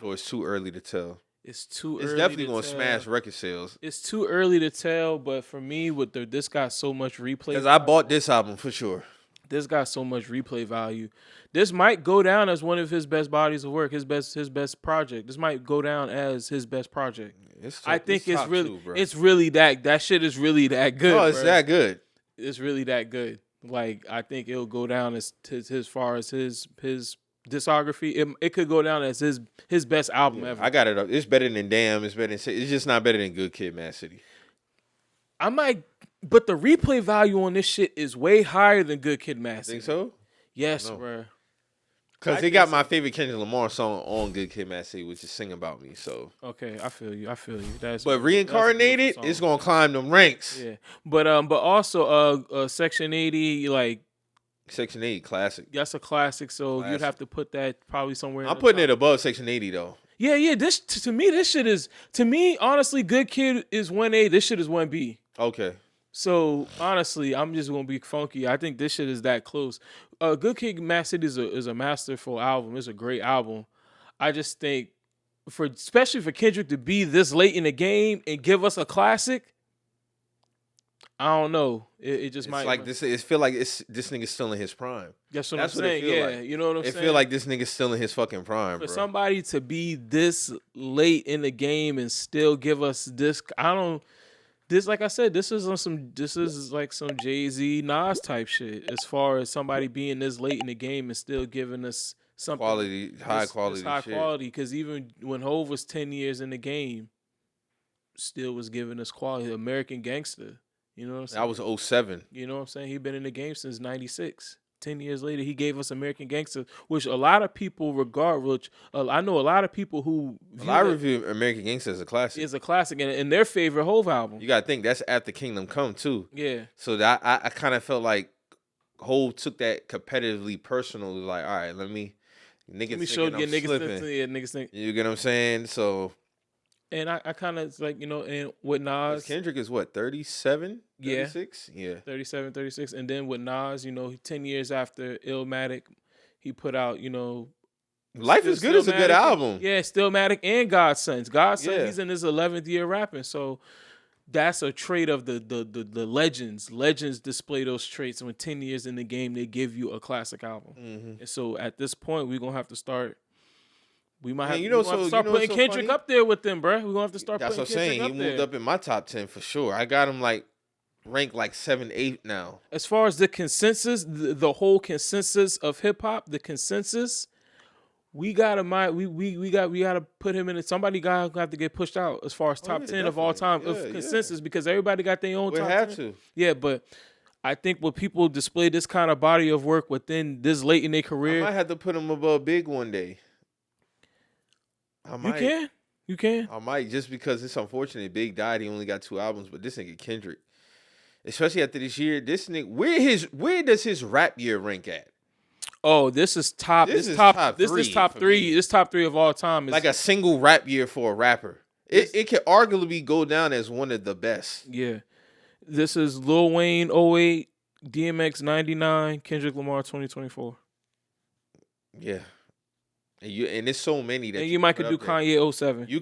[SPEAKER 1] Or it's too early to tell.
[SPEAKER 2] It's too
[SPEAKER 1] It's
[SPEAKER 2] early
[SPEAKER 1] definitely
[SPEAKER 2] to
[SPEAKER 1] gonna
[SPEAKER 2] tell.
[SPEAKER 1] smash record sales.
[SPEAKER 2] It's too early to tell, but for me, this got so much replay.
[SPEAKER 1] Because I bought this album for sure.
[SPEAKER 2] This got so much replay value. This might go down as one of his best bodies of work, his best project. This might go down as his best project. I think it's really
[SPEAKER 1] two, bro.
[SPEAKER 2] it's really that shit is really that good.
[SPEAKER 1] Oh, it's
[SPEAKER 2] bro.
[SPEAKER 1] that good.
[SPEAKER 2] It's really that good. Like I think it'll go down as far as his discography. It could go down as his best album ever.
[SPEAKER 1] I got it up. It's better than Damn. It's better than. It's just not better than Good Kid, Mad City.
[SPEAKER 2] But the replay value on this shit is way higher than Good Kid, Mad City.
[SPEAKER 1] Think so?
[SPEAKER 2] Yes, bro.
[SPEAKER 1] Because they got my favorite Kendrick Lamar song on Good Kid, Mad City, which is "Sing About Me." So
[SPEAKER 2] okay, I feel you.
[SPEAKER 1] But Reincarnated, it's gonna climb them ranks.
[SPEAKER 2] Yeah, but also Section 80, like
[SPEAKER 1] Section 80, classic.
[SPEAKER 2] That's a classic. So you'd have to put that probably somewhere.
[SPEAKER 1] I'm putting it above Section 80 though.
[SPEAKER 2] Yeah. This to me, this shit is honestly, Good Kid is 1A. This shit is 1B.
[SPEAKER 1] Okay.
[SPEAKER 2] So honestly, I'm just gonna be funky. I think this shit is that close. Good Kid, Mad City is a masterful album. It's a great album. I just think especially for Kendrick to be this late in the game and give us a classic, I don't know. It just might
[SPEAKER 1] like this. It feel like this nigga's still in his prime.
[SPEAKER 2] That's what I'm saying. Yeah, like. You know what I'm saying.
[SPEAKER 1] It feel like this nigga's still in his fucking prime.
[SPEAKER 2] For
[SPEAKER 1] bro.
[SPEAKER 2] somebody to be this late in the game and still give us this, This, like I said, this is like some Jay-Z, Nas type shit. As far as somebody being this late in the game and still giving us something
[SPEAKER 1] high quality.
[SPEAKER 2] Because even when Hov was 10 years in the game, still was giving us quality. American Gangster, you know what I'm saying?
[SPEAKER 1] That was 07.
[SPEAKER 2] You know what I'm saying? He been in the game since 96. 10 years later, he gave us American Gangster, which a lot of people regard. Which I know a lot of people who
[SPEAKER 1] review American Gangster as a classic.
[SPEAKER 2] It's a classic, and their favorite Hov album.
[SPEAKER 1] You gotta think that's after Kingdom Come too.
[SPEAKER 2] Yeah.
[SPEAKER 1] So that I kind of felt like Hov took that competitively personal. Like, all right, let me
[SPEAKER 2] niggas think.
[SPEAKER 1] You get what I'm saying? So.
[SPEAKER 2] And I kind of like, and with Nas.
[SPEAKER 1] Kendrick is what, 37? 36?
[SPEAKER 2] Yeah. 37, 36. And then with Nas, 10 years after Illmatic, he put out,
[SPEAKER 1] Life is Good is a good album.
[SPEAKER 2] Yeah, Stillmatic and Godsons. He's in his 11th year rapping. So that's a trait of the legends. Legends display those traits. And with 10 years in the game, they give you a classic album. Mm-hmm. And so at this point, we're going to have to start. We might have, to start putting Kendrick up there with them, bro. We're going to have to start putting Kendrick up there. That's what I'm saying.
[SPEAKER 1] He moved up in my top 10 for sure. I got him ranked 7, 8 now.
[SPEAKER 2] As far as the consensus, the whole consensus of hip hop, the consensus, we gotta put him in it. Somebody got to get pushed out as far as top 10 definitely. Of all time of consensus because everybody got their own top 10. We have to. Yeah, but I think when people display this kind of body of work within this late in their career,
[SPEAKER 1] I might have to put him above Big one day.
[SPEAKER 2] You can.
[SPEAKER 1] I might, just because it's unfortunate. Big died. He only got 2 albums, but this nigga Kendrick, especially after this year, this nigga, where does his rap year rank at?
[SPEAKER 2] Oh, this is top. This is top 3. This is top 3 of all time.
[SPEAKER 1] Like a single rap year for a rapper. It could arguably go down as one of the best.
[SPEAKER 2] Yeah. This is Lil Wayne 08, DMX 99, Kendrick Lamar 2024.
[SPEAKER 1] Yeah. And there's so many that
[SPEAKER 2] you might could do Kanye 07.
[SPEAKER 1] You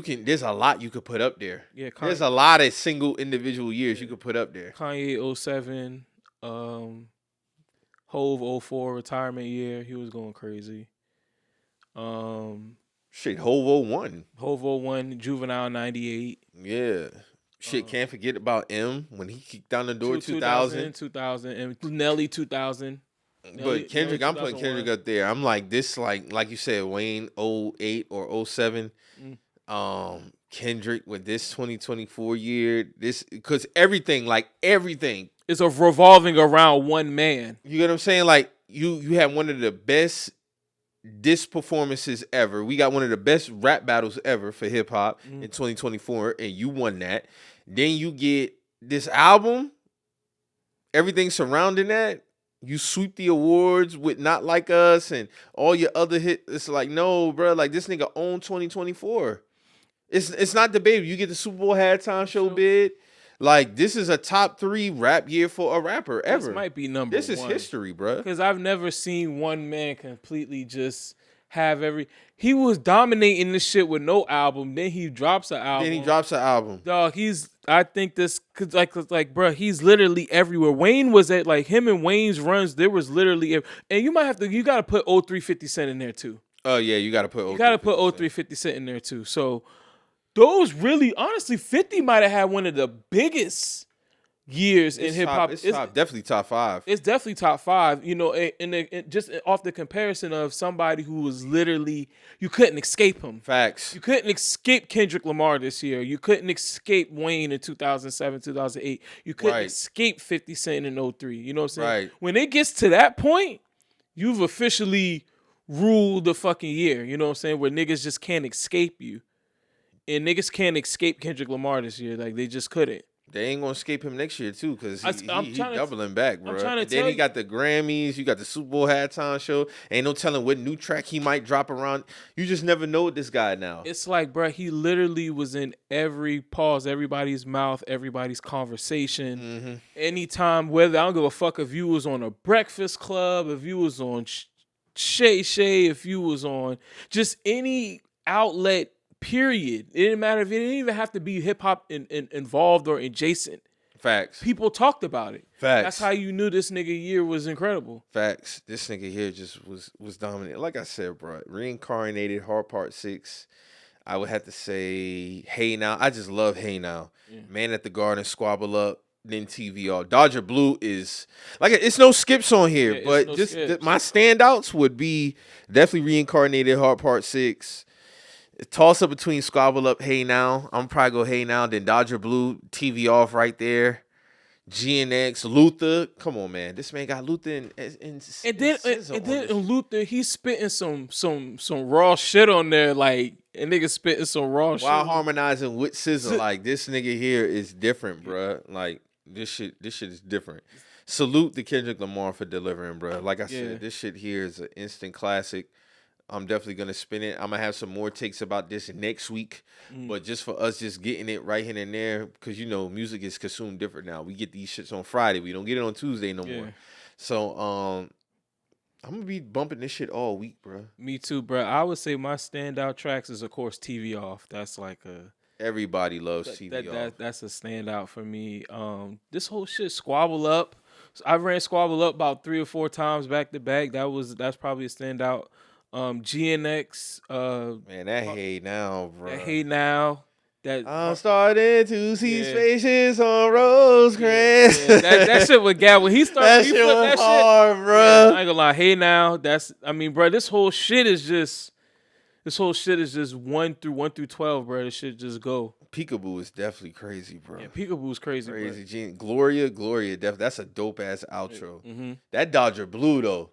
[SPEAKER 1] can there's a lot you could put up there.
[SPEAKER 2] Yeah,
[SPEAKER 1] there's a lot of single individual years you could put up there.
[SPEAKER 2] Kanye 07, Hov 04 retirement year, he was going crazy.
[SPEAKER 1] Shit, Hov 01.
[SPEAKER 2] Hov 01, Juvenile 98.
[SPEAKER 1] Yeah. Shit, can't forget about M when he kicked down the door 2000,
[SPEAKER 2] and Nelly 2000.
[SPEAKER 1] But Kendrick, I'm putting Kendrick up there. I'm like this, like you said, Wayne 08 or 07. Kendrick with this 2024 year, this because everything
[SPEAKER 2] is revolving around one man.
[SPEAKER 1] You get what I'm saying? Like you had one of the best diss performances ever. We got one of the best rap battles ever for hip hop in 2024, and you won that. Then you get this album, everything surrounding that. You sweep the awards with Not Like Us and all your other hits. It's like, no, bro. Like, this nigga owned 2024. It's not debatable. You get the Super Bowl halftime show bid. Like, this is a top 3 rap year for a rapper ever.
[SPEAKER 2] This might be number 1.
[SPEAKER 1] This is history, bro.
[SPEAKER 2] Because I've never seen one man completely just He was dominating this shit with no album. Then he drops an album.
[SPEAKER 1] Then he drops an album.
[SPEAKER 2] Dog, I think this, cause like, bro, he's literally everywhere. Wayne was at, like, him and Wayne's runs, there was literally, and you gotta put 03 50 Cent in there too.
[SPEAKER 1] Oh, yeah, you gotta put 03
[SPEAKER 2] You gotta put 03 50 Cent in there too. So, those really, honestly, 50 might have had one of the biggest years in hip hop.
[SPEAKER 1] It's definitely top 5.
[SPEAKER 2] It's definitely top 5, you know, and just off the comparison of somebody who was literally, you couldn't escape him.
[SPEAKER 1] Facts.
[SPEAKER 2] You couldn't escape Kendrick Lamar this year. You couldn't escape Wayne in 2007, 2008. You couldn't escape 50 Cent in 03. You know what I'm saying?
[SPEAKER 1] Right.
[SPEAKER 2] When it gets to that point, you've officially ruled the fucking year. You know what I'm saying? Where niggas just can't escape you. And niggas can't escape Kendrick Lamar this year. Like, they just couldn't.
[SPEAKER 1] They ain't gonna escape him next year too, cause he doubling back, bro.
[SPEAKER 2] Then
[SPEAKER 1] he got the Grammys, you got the Super Bowl halftime show. Ain't no telling what new track he might drop around. You just never know with this guy now.
[SPEAKER 2] It's like, bro, he literally was in every pause, everybody's mouth, everybody's conversation.
[SPEAKER 1] Mm-hmm.
[SPEAKER 2] Anytime, whether I don't give a fuck if you was on a Breakfast Club, if you was on Shay Shay, if you was on just any outlet. Period. It didn't matter if it didn't even have to be hip hop involved or adjacent.
[SPEAKER 1] Facts.
[SPEAKER 2] People talked about it.
[SPEAKER 1] Facts.
[SPEAKER 2] That's how you knew this nigga year was incredible.
[SPEAKER 1] Facts. This nigga here just was dominant. Like I said, bro, Reincarnated, Hard Part 6. I would have to say Hey Now. I just love Hey Now. Yeah. Man at the Garden, Squabble Up, then TVR. Dodger Blue is like it's no skips on here, but no just my standouts would be definitely Reincarnated, Hard Part 6. Toss up between Squabble Up, Hey Now. I'm probably go Hey Now, then Dodger Blue, TV Off right there. GNX, Luther. Come on, man. This man got Luther and
[SPEAKER 2] then Luther, he's spitting some raw shit on there, like, and nigga spitting some raw shit.
[SPEAKER 1] While harmonizing with SZA, like, this nigga here is different, bro. Like, this shit is different. Salute to Kendrick Lamar for delivering, bro. Like I said, this shit here is an instant classic. I'm definitely going to spin it. I'm going to have some more takes about this next week. But just for us just getting it right here and there, because, you know, music is consumed different now. We get these shits on Friday. We don't get it on Tuesday no more. So I'm going to be bumping this shit all week, bro.
[SPEAKER 2] Me too, bro. I would say my standout tracks is, of course, TV Off. That's like a...
[SPEAKER 1] Everybody loves TV Off.
[SPEAKER 2] That's a standout for me. This whole shit, Squabble Up. I ran Squabble Up about 3 or 4 times back to back. That's probably a standout. GNX,
[SPEAKER 1] man, that Hey Now, bro.
[SPEAKER 2] That Hey Now. That
[SPEAKER 1] I'm starting to see spaces on Rosecrans.
[SPEAKER 2] That shit with Gab when he started.
[SPEAKER 1] That shit was hard, bro.
[SPEAKER 2] Yeah, I ain't gonna lie. Hey Now, bro. This whole shit is just 1 through 12, bro. This shit just go.
[SPEAKER 1] Peekaboo is definitely crazy, bro.
[SPEAKER 2] Yeah, Peekaboo is crazy.
[SPEAKER 1] Gloria, definitely. That's a dope ass outro. Mm-hmm. That Dodger Blue though.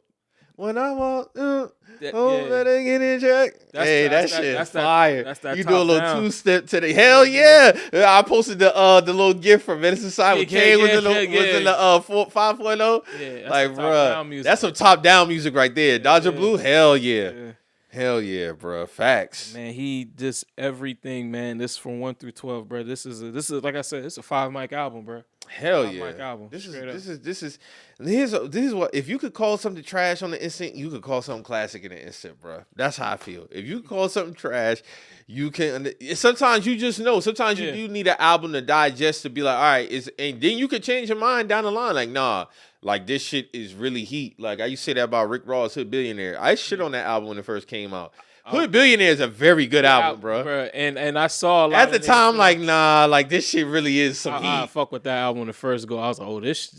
[SPEAKER 1] When I walk, better get in check. That shit fire. You do a little 2-step to the hell yeah. I posted the little gift from Medicine Side with K was in the 5.0.
[SPEAKER 2] Yeah,
[SPEAKER 1] like, bro, that's some top down music right there. Dodger Blue, hell yeah. Hell yeah, bro. Facts.
[SPEAKER 2] Man, he just everything, man. This from 1 through 12, bro. This is like I said, it's a 5-mic album, bro.
[SPEAKER 1] Hell yeah.
[SPEAKER 2] 5-mic album.
[SPEAKER 1] This is what, if you could call something trash on the instant, you could call something classic in the instant, bro. That's how I feel. If you call something trash, you can. Sometimes you just know. Sometimes you do need an album to digest to be like, all right, and then you could change your mind down the line. Like, nah, like this shit is really heat. Like I used to say that about Rick Ross, Hood Billionaire. I shit on that album when it first came out. Hood Billionaire is a very good album, bro.
[SPEAKER 2] And I saw a lot
[SPEAKER 1] at the time, like, nah, like this shit really is some heat.
[SPEAKER 2] I fuck with that album when it first go. I was like, oh, this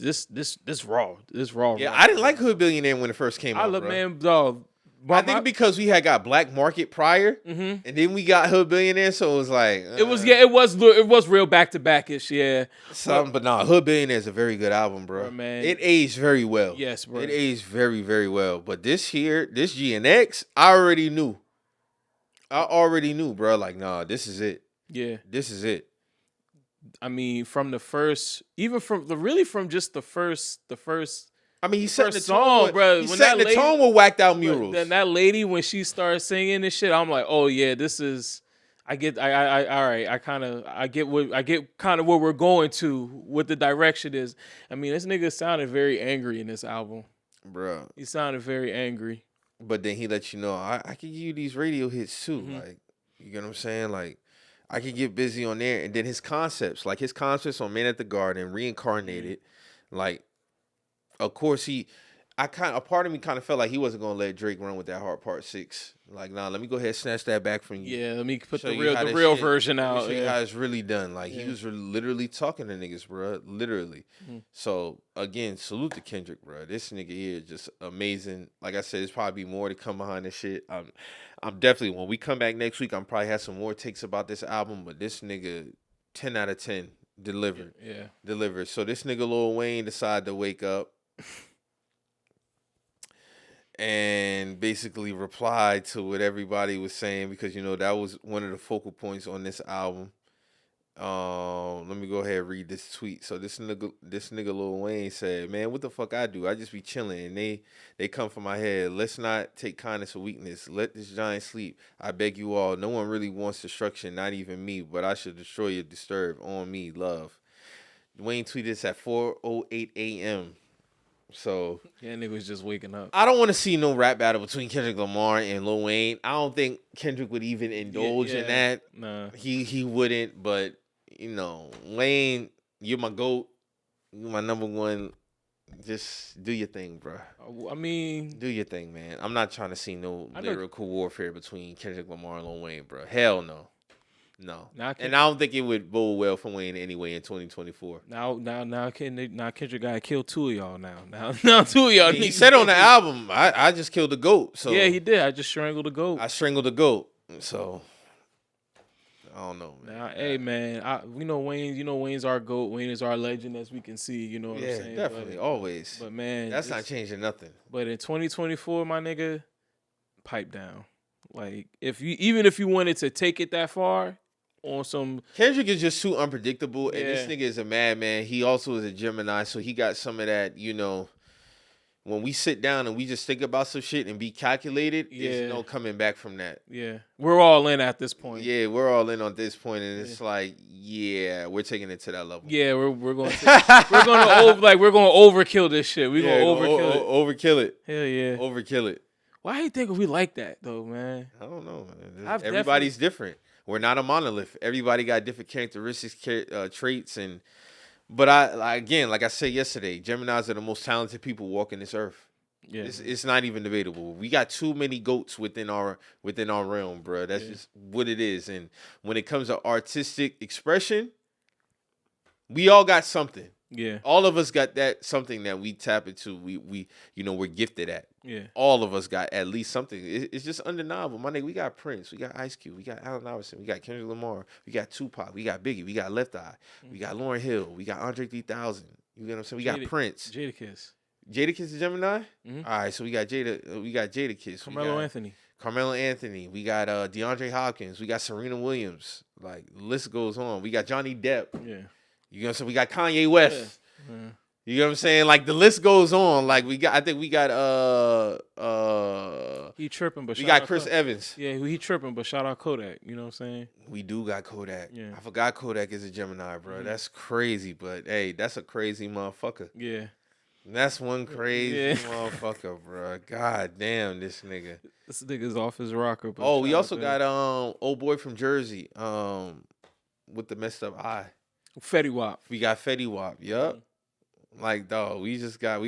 [SPEAKER 2] raw. This raw.
[SPEAKER 1] Yeah, I didn't like Hood Billionaire when it first came out.
[SPEAKER 2] Man, dog.
[SPEAKER 1] I think because we had got Black Market prior, and then we got Hood Billionaire, so it was like
[SPEAKER 2] it was real back to backish, yeah.
[SPEAKER 1] But nah, Hood Billionaire is a very good album, bro. Man. It aged very well.
[SPEAKER 2] Yes, bro.
[SPEAKER 1] It aged very, very well. But this GNX, I already knew, bro. Like, nah, this is it.
[SPEAKER 2] Yeah,
[SPEAKER 1] this is it.
[SPEAKER 2] I mean, from the first, from just the first.
[SPEAKER 1] I mean, he's setting the tone, bro. He's setting the tone with whacked out murals.
[SPEAKER 2] Then that lady, when she started singing this shit, I'm like, oh yeah, this is. I get kind of where we're going to, what the direction is. I mean, this nigga sounded very angry in this album,
[SPEAKER 1] bro.
[SPEAKER 2] He sounded very angry.
[SPEAKER 1] but then he let you know I can give you these radio hits too.
[SPEAKER 2] Mm-hmm.
[SPEAKER 1] Like, you get what I'm saying? Like, I can get busy on there, and then his concepts on Man at the Garden, Reincarnated, like, of course a part of me kind of felt like he wasn't gonna let Drake run with that Heart Part 6. Like, nah, let me go ahead and snatch that back from you.
[SPEAKER 2] Yeah, let me put
[SPEAKER 1] Show
[SPEAKER 2] the
[SPEAKER 1] you how
[SPEAKER 2] real
[SPEAKER 1] this shit-
[SPEAKER 2] version
[SPEAKER 1] Let me
[SPEAKER 2] out.
[SPEAKER 1] show you
[SPEAKER 2] Yeah.
[SPEAKER 1] how it's really done. Like, he
[SPEAKER 2] Yeah.
[SPEAKER 1] was literally talking to niggas, bro. Literally.
[SPEAKER 2] Mhm.
[SPEAKER 1] So again, salute to Kendrick, bro. This nigga here just amazing. Like I said, there's probably more to come behind this shit. I'm definitely, when we come back next week, I'm probably have some more takes about this album. But this nigga, 10 out of 10, delivered.
[SPEAKER 2] Yeah.
[SPEAKER 1] Delivered. So this nigga Lil Wayne decided to wake up and basically replied to what everybody was saying, because that was one of the focal points on this album. Let me go ahead and read this tweet. So this nigga Lil Wayne said, "Man, what the fuck I do? I just be chilling, and they come for my head. Let's not take kindness or weakness. Let this giant sleep. I beg you all. No one really wants destruction, not even me. But I should destroy you, disturb on me, love." Wayne tweeted this at 4:08 a.m. So
[SPEAKER 2] Yeah, nigga was just waking up.
[SPEAKER 1] I don't want to see no rap battle between Kendrick Lamar and Lil Wayne. I don't think Kendrick would even indulge in that.
[SPEAKER 2] Nah.
[SPEAKER 1] He wouldn't, but Wayne, you're my GOAT. You're my number one. Just do your thing, bro.
[SPEAKER 2] I mean,
[SPEAKER 1] Do your thing, man. I'm not trying to see no
[SPEAKER 2] I know-
[SPEAKER 1] lyrical warfare between Kendrick Lamar and Lil Wayne, bro. Hell no. No.
[SPEAKER 2] Now
[SPEAKER 1] And I don't think it would bode well for Wayne anyway in 2024.
[SPEAKER 2] now Kendrick got to kill two of y'all now two of y'all.
[SPEAKER 1] I mean, he
[SPEAKER 2] niggas-
[SPEAKER 1] said on the album, I just killed the GOAT. So
[SPEAKER 2] yeah, he did. I just strangled the goat.
[SPEAKER 1] I strangled the GOAT. So I don't know, man.
[SPEAKER 2] Now, hey man, we know Wayne. Wayne's our goat. Wayne is our legend, as we can see. You know what I'm
[SPEAKER 1] Yeah,
[SPEAKER 2] saying?
[SPEAKER 1] definitely, always.
[SPEAKER 2] But man,
[SPEAKER 1] That's not changing nothing.
[SPEAKER 2] But in 2024, my nigga, pipe down. Like even if you wanted to take it that far on some,
[SPEAKER 1] Kendrick is just too unpredictable, and this
[SPEAKER 2] Yeah.
[SPEAKER 1] nigga is a madman. He also is a Gemini, so he got some of that. When we sit down and we just think about some shit and be calculated,
[SPEAKER 2] Yeah.
[SPEAKER 1] there's no coming back from that.
[SPEAKER 2] yeah, we're all in at this point.
[SPEAKER 1] Yeah, we're all in on this point, and it's like, yeah, we're taking it to that level.
[SPEAKER 2] Yeah, we're going to we're going to overkill this shit. We're going to overkill it.
[SPEAKER 1] Overkill it.
[SPEAKER 2] Hell yeah.
[SPEAKER 1] Overkill it.
[SPEAKER 2] Why do you think we like that though, man?
[SPEAKER 1] I don't know, man.
[SPEAKER 2] I've
[SPEAKER 1] Everybody's different. We're not a monolith. Everybody got different characteristics, traits, but like I said yesterday, Geminis are the most talented people walking this earth.
[SPEAKER 2] Yeah.
[SPEAKER 1] It's not even debatable. We got too many goats within our realm, bro. That's just what it is. And when it comes to artistic expression, we all got something.
[SPEAKER 2] Yeah.
[SPEAKER 1] All of us got that something that we tap into. We're gifted at.
[SPEAKER 2] Yeah.
[SPEAKER 1] All of us got at least something. It's just undeniable. My nigga, we got Prince, we got Ice Cube, we got Allen Iverson, we got Kendrick Lamar, we got Tupac, we got Biggie, we got Left Eye, we got Lauryn Hill, we got Andre 3000. You get what I'm saying? We got Prince.
[SPEAKER 2] Jadakiss.
[SPEAKER 1] Jadakiss is Gemini?
[SPEAKER 2] Mhm.
[SPEAKER 1] All right, so we got Jadakiss.
[SPEAKER 2] Carmelo Anthony.
[SPEAKER 1] Anthony. We got DeAndre Hopkins. We got Serena Williams. Like, the list goes on. We got Johnny Depp.
[SPEAKER 2] Yeah.
[SPEAKER 1] You know what I'm saying? We got Kanye West.
[SPEAKER 2] Yeah.
[SPEAKER 1] You know what I'm saying? Like, the list goes on. Like, I think we got
[SPEAKER 2] He tripping, but
[SPEAKER 1] we
[SPEAKER 2] shout
[SPEAKER 1] got
[SPEAKER 2] out
[SPEAKER 1] Chris
[SPEAKER 2] Kodak.
[SPEAKER 1] Evans.
[SPEAKER 2] Yeah, he tripping, but shout out Kodak. You know what I'm saying?
[SPEAKER 1] We do got Kodak.
[SPEAKER 2] Yeah.
[SPEAKER 1] I forgot Kodak is a Gemini, bro. That's crazy, but hey, that's a crazy motherfucker.
[SPEAKER 2] Yeah.
[SPEAKER 1] That's one crazy motherfucker, bro. God damn, this nigga.
[SPEAKER 2] This nigga's off his rocker. But
[SPEAKER 1] Oh, we
[SPEAKER 2] shout
[SPEAKER 1] also
[SPEAKER 2] out
[SPEAKER 1] got old boy from Jersey, with the messed up eye.
[SPEAKER 2] Fetty Wap.
[SPEAKER 1] We got Fetty Wap. Yup. Like, dog, we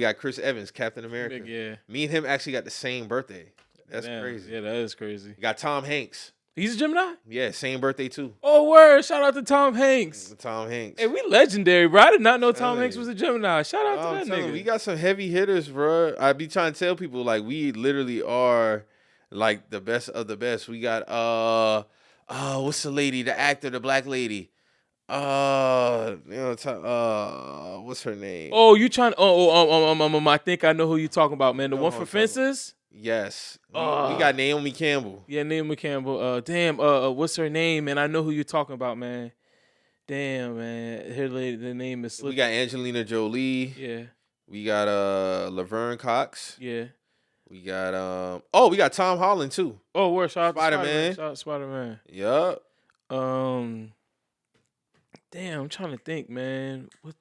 [SPEAKER 1] got Chris Evans, Captain America.
[SPEAKER 2] Big, yeah.
[SPEAKER 1] Me and him actually got the same birthday. That's
[SPEAKER 2] Damn.
[SPEAKER 1] crazy.
[SPEAKER 2] Yeah, that is crazy.
[SPEAKER 1] We got Tom Hanks.
[SPEAKER 2] He's a Gemini?
[SPEAKER 1] Yeah, same birthday too.
[SPEAKER 2] Oh, word. Shout out to Tom Hanks.
[SPEAKER 1] Tom Hanks.
[SPEAKER 2] Hey, we legendary, bro. I did not know Tom
[SPEAKER 1] Telling
[SPEAKER 2] Hanks
[SPEAKER 1] you.
[SPEAKER 2] was a Gemini. Shout out to
[SPEAKER 1] I'm
[SPEAKER 2] that
[SPEAKER 1] telling you,
[SPEAKER 2] nigga.
[SPEAKER 1] we got some heavy hitters, bro. I be trying to tell people, like, we literally are like the best of the best. We got what's the lady, the actor, the black lady? What's her name?
[SPEAKER 2] Oh, you trying? I think I know who you talking about, man. The one for Fences.
[SPEAKER 1] Yes, we got Naomi Campbell.
[SPEAKER 2] Yeah, Naomi Campbell. Damn. What's her name? And I know who you're talking about, man. Damn, man. Her lady, the name is.
[SPEAKER 1] We got Angelina Jolie.
[SPEAKER 2] Yeah.
[SPEAKER 1] We got Laverne Cox.
[SPEAKER 2] Yeah.
[SPEAKER 1] We got we got Tom Holland too.
[SPEAKER 2] Oh, where shout out to
[SPEAKER 1] Spider-Man.
[SPEAKER 2] Shout out to Spider-Man.
[SPEAKER 1] Yup.
[SPEAKER 2] Damn, I'm trying to think, man. What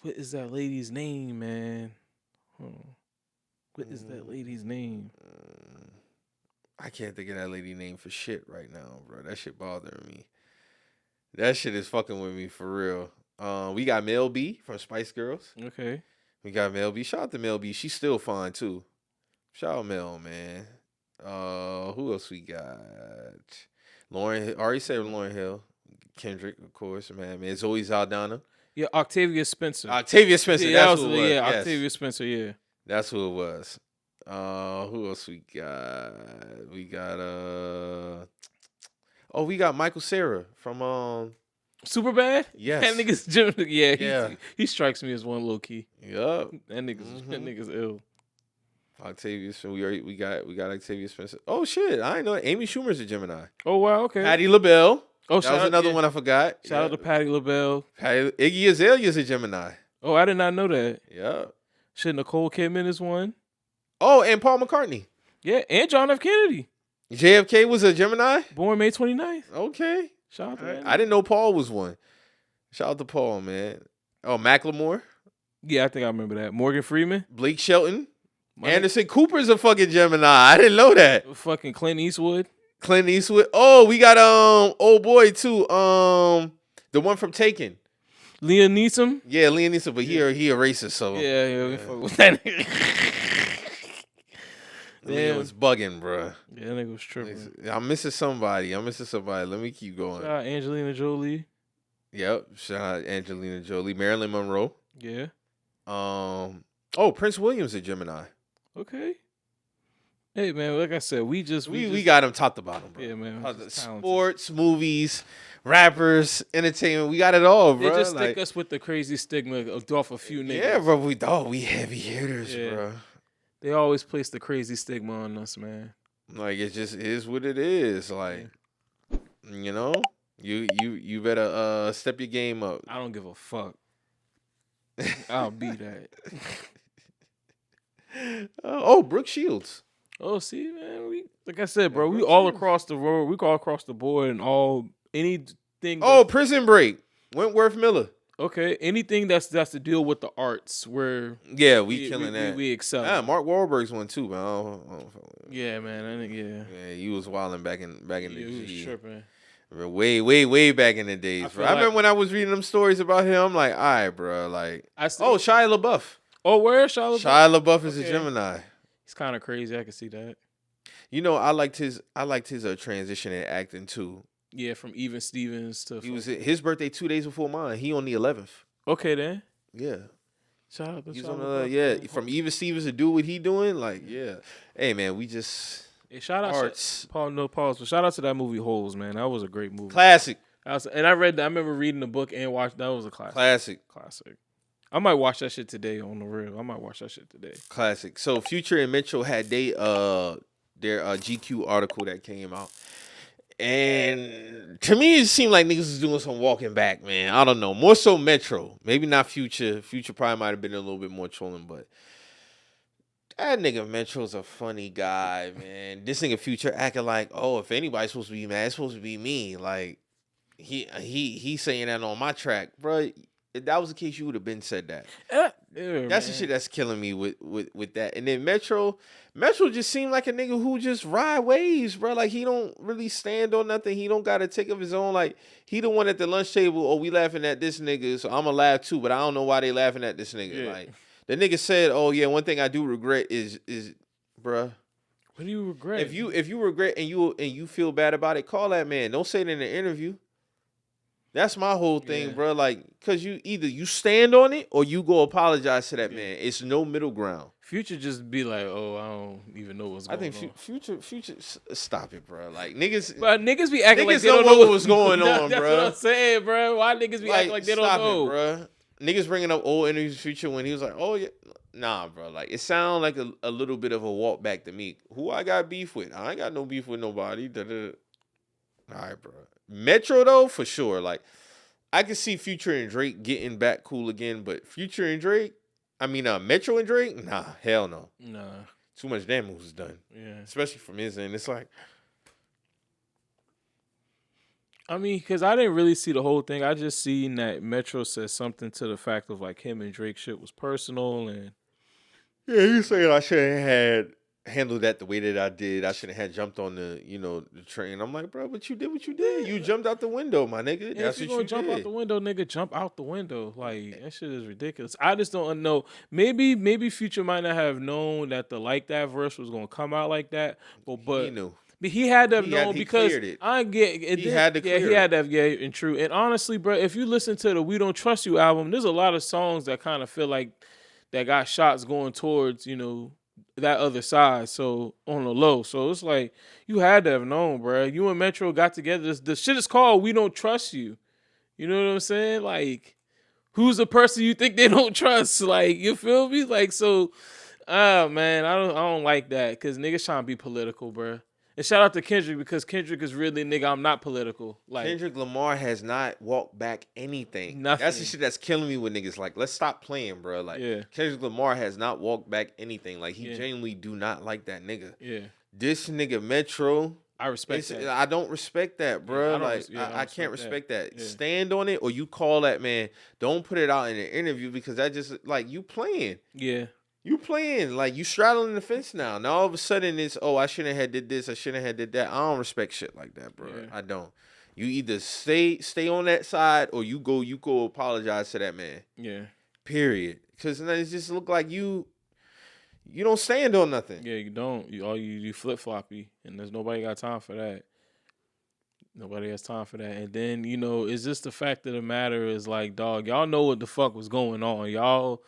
[SPEAKER 2] is that lady's name, man? Hold on. What is that lady's name?
[SPEAKER 1] I can't think of that lady name for shit right now, bro. That shit bothering me. That shit is fucking with me for real. We got Mel B from Spice Girls.
[SPEAKER 2] Okay.
[SPEAKER 1] We got Mel B. Shout out to Mel B. She's still fine too. Shout out Mel, man. Who else we got? Lauren. Already said Lauren Hill. Kendrick, of course, man. It's always Aldana.
[SPEAKER 2] Yeah, Octavia Spencer.
[SPEAKER 1] Octavia Spencer.
[SPEAKER 2] Yeah,
[SPEAKER 1] That's who it was.
[SPEAKER 2] yeah,
[SPEAKER 1] Yes.
[SPEAKER 2] Octavia Spencer. Yeah.
[SPEAKER 1] That's who it was. Who else we got? We got we got Michael Cera from
[SPEAKER 2] Superbad.
[SPEAKER 1] Yes.
[SPEAKER 2] That nigga's Jim. Yeah,
[SPEAKER 1] Yeah.
[SPEAKER 2] He strikes me as one low key.
[SPEAKER 1] Yup.
[SPEAKER 2] That nigga's ill.
[SPEAKER 1] Octavia Spencer. We got Octavia Spencer. Oh shit! I didn't know Amy Schumer's a Gemini.
[SPEAKER 2] Oh wow. Okay.
[SPEAKER 1] Patti LaBelle.
[SPEAKER 2] Oh,
[SPEAKER 1] that was another one I forgot.
[SPEAKER 2] Shout out to Patti LaBelle.
[SPEAKER 1] Iggy Azalea's a Gemini.
[SPEAKER 2] Oh, I did not know that.
[SPEAKER 1] Yeah.
[SPEAKER 2] Shit, Nicole Kidman is one.
[SPEAKER 1] Oh, and Paul McCartney.
[SPEAKER 2] Yeah, and John F. Kennedy.
[SPEAKER 1] JFK was a Gemini?
[SPEAKER 2] Born May 29th.
[SPEAKER 1] Okay.
[SPEAKER 2] Shout out to that.
[SPEAKER 1] I didn't know Paul was one. Shout out to Paul, man. Oh, Macklemore.
[SPEAKER 2] Yeah, I think I remember that. Morgan Freeman.
[SPEAKER 1] Blake Shelton. Anderson Cooper's a fucking Gemini. I didn't know that.
[SPEAKER 2] Fucking Clint Eastwood.
[SPEAKER 1] Clint Eastwood. Oh, we got old boy too. The one from Taken.
[SPEAKER 2] Liam Neeson.
[SPEAKER 1] Yeah, Liam Neeson, but he a racist, so
[SPEAKER 2] Yeah, we fuck with that nigga.
[SPEAKER 1] Liam was bugging, bro.
[SPEAKER 2] Yeah, that nigga was tripping.
[SPEAKER 1] I'm missing somebody. Let me keep going.
[SPEAKER 2] Shout out Angelina Jolie.
[SPEAKER 1] Yep. Shout out Angelina Jolie. Marilyn Monroe.
[SPEAKER 2] Yeah.
[SPEAKER 1] Prince William's a Gemini.
[SPEAKER 2] Okay. Hey man, like I said, we
[SPEAKER 1] got him top to bottom, bro.
[SPEAKER 2] Yeah, man.
[SPEAKER 1] Sports, movies, rappers, entertainment, we got it all, bro.
[SPEAKER 2] They just stick us with the crazy stigma off a few niggas.
[SPEAKER 1] Yeah, bro. We heavy hitters, bro.
[SPEAKER 2] They always place the crazy stigma on us, man.
[SPEAKER 1] Like it just is what it is. Like, you know, you better step your game up.
[SPEAKER 2] I don't give a fuck. I'll be that.
[SPEAKER 1] Brooke Shields.
[SPEAKER 2] Oh, see, man, like I said, bro, we all across the road, we all across the board, and anything.
[SPEAKER 1] Prison Break, Wentworth Miller.
[SPEAKER 2] Okay, anything that's to deal with the arts, where
[SPEAKER 1] we killing that.
[SPEAKER 2] We excel.
[SPEAKER 1] Yeah, Mark Wahlberg's one too, man.
[SPEAKER 2] Yeah, man,
[SPEAKER 1] yeah, he was wilding back in the
[SPEAKER 2] he was tripping.
[SPEAKER 1] Way back in the days, bro. I remember when I was reading them stories about him. I'm like, all right, bro. Like, Shia LaBeouf.
[SPEAKER 2] Oh, where Shia LaBeouf?
[SPEAKER 1] Shia LaBeouf is a Gemini.
[SPEAKER 2] He's kind of crazy. I can see that.
[SPEAKER 1] You know, I liked his transition in acting too.
[SPEAKER 2] Yeah, from Even Stevens to
[SPEAKER 1] his birthday 2 days before mine. He on the 11th.
[SPEAKER 2] Okay, then.
[SPEAKER 1] Yeah.
[SPEAKER 2] Shout out to
[SPEAKER 1] He's on from Even Stevens to do what he doing. Like, yeah. Hey, man, we just
[SPEAKER 2] shout out
[SPEAKER 1] arts.
[SPEAKER 2] But shout out to that movie Holes, man. That was a great movie.
[SPEAKER 1] Classic.
[SPEAKER 2] I remember reading the book and watched. That was a classic. Classic. I might watch that shit today on the real. I might watch that shit today.
[SPEAKER 1] Classic. So Future and Metro had their GQ article that came out. And to me, it seemed like niggas was doing some walking back, man. I don't know. More so Metro. Maybe not Future. Future probably might have been a little bit more trolling, but that nigga Metro's a funny guy, man. This nigga Future acting like, if anybody's supposed to be mad, it's supposed to be me. Like, he saying that on my track, bro. If that was the case, you would have been said that. That's the shit that's killing me with that. And then Metro just seemed like a nigga who just ride waves, bro. Like, he don't really stand on nothing. He don't got a take of his own. Like, he the one at the lunch table, we laughing at this nigga, so I'm going to laugh too, but I don't know why they laughing at this nigga. Yeah. Like, the nigga said, one thing I do regret is bruh.
[SPEAKER 2] What do you regret?
[SPEAKER 1] If you regret and you feel bad about it, call that man. Don't say it in an interview. That's my whole thing, bro. Like, cause you stand on it or you go apologize to that man. It's no middle ground.
[SPEAKER 2] Future just be like, I don't even know what's going on. I think
[SPEAKER 1] Future, stop it, bro. Like niggas,
[SPEAKER 2] but niggas be acting like they
[SPEAKER 1] don't know what's going on,
[SPEAKER 2] that's
[SPEAKER 1] bro.
[SPEAKER 2] That's what I'm saying, bro. Why niggas be acting like they don't know,
[SPEAKER 1] bro? Niggas bringing up old interviews Future when he was like, nah, bro. Like, it sounded like a little bit of a walk back to me. Who I got beef with? I ain't got no beef with nobody. All right, bro. Metro though, for sure. Like, I can see Future and Drake getting back cool again, but Future and Drake, Metro and Drake, nah, hell no.
[SPEAKER 2] Nah.
[SPEAKER 1] Too much damage was done.
[SPEAKER 2] Yeah.
[SPEAKER 1] Especially from his end. It's like,
[SPEAKER 2] because I didn't really see the whole thing. I just seen that Metro said something to the fact of like him and Drake shit was personal, and
[SPEAKER 1] Yeah, you saying I shouldn't have had handled that the way that I did. I shouldn't have jumped on the train. I'm like, bro, but you did what you did. You jumped out the window, my nigga.
[SPEAKER 2] And if
[SPEAKER 1] That's
[SPEAKER 2] you're
[SPEAKER 1] what
[SPEAKER 2] gonna
[SPEAKER 1] you
[SPEAKER 2] jump out
[SPEAKER 1] did.
[SPEAKER 2] the window, nigga, jump out the window. Like that shit is ridiculous. I just don't know. Maybe Future might not have known that the like that verse was gonna come out like that,
[SPEAKER 1] He
[SPEAKER 2] but
[SPEAKER 1] knew.
[SPEAKER 2] he had to have known
[SPEAKER 1] He
[SPEAKER 2] because
[SPEAKER 1] cleared it.
[SPEAKER 2] I get it.
[SPEAKER 1] He had to
[SPEAKER 2] Yeah, he
[SPEAKER 1] clear
[SPEAKER 2] had
[SPEAKER 1] it.
[SPEAKER 2] to have, yeah, and true. And honestly, bro, if you listen to the "We Don't Trust You" album, there's a lot of songs that kind of feel like that got shots going towards that other side. So on the low, so it's like you had to have known, bro. You and Metro got together. The shit is called "We Don't Trust You." You know what I'm saying? Like, who's the person you think they don't trust? Like, you feel me? Like, so, man, I don't like that because niggas trying to be political, bro. And shout out to Kendrick because Kendrick is really nigga. I'm not political. Like
[SPEAKER 1] Kendrick Lamar has not walked back anything. That's the
[SPEAKER 2] nothing.
[SPEAKER 1] shit that's killing me with niggas. Like, let's stop playing, bro. Like,
[SPEAKER 2] Yeah,
[SPEAKER 1] Kendrick Lamar has not walked back anything. Like, he
[SPEAKER 2] yeah,
[SPEAKER 1] genuinely do not like that nigga.
[SPEAKER 2] yeah.
[SPEAKER 1] This nigga Metro,
[SPEAKER 2] I respect that.
[SPEAKER 1] I don't respect that,
[SPEAKER 2] Yeah,
[SPEAKER 1] bro.
[SPEAKER 2] I don't.
[SPEAKER 1] Like,
[SPEAKER 2] Yeah, I don't
[SPEAKER 1] I can't
[SPEAKER 2] respect
[SPEAKER 1] respect that.
[SPEAKER 2] Yeah.
[SPEAKER 1] Stand on it, or you call that man. Don't put it out in an interview because that just like you playing.
[SPEAKER 2] Yeah.
[SPEAKER 1] You playing like you straddling the fence now. Now all of a sudden it's I shouldn't have did this. I shouldn't have did that. I don't respect shit like that, bro.
[SPEAKER 2] Yeah.
[SPEAKER 1] I don't. You either stay on that side or you go apologize to that man.
[SPEAKER 2] Yeah.
[SPEAKER 1] Period. Because it just look like you don't stand on nothing.
[SPEAKER 2] Yeah, you don't. You flip floppy, and there's nobody got time for that. Nobody has time for that. And then it's just the fact of the matter is like, dog, y'all know what the fuck was going on.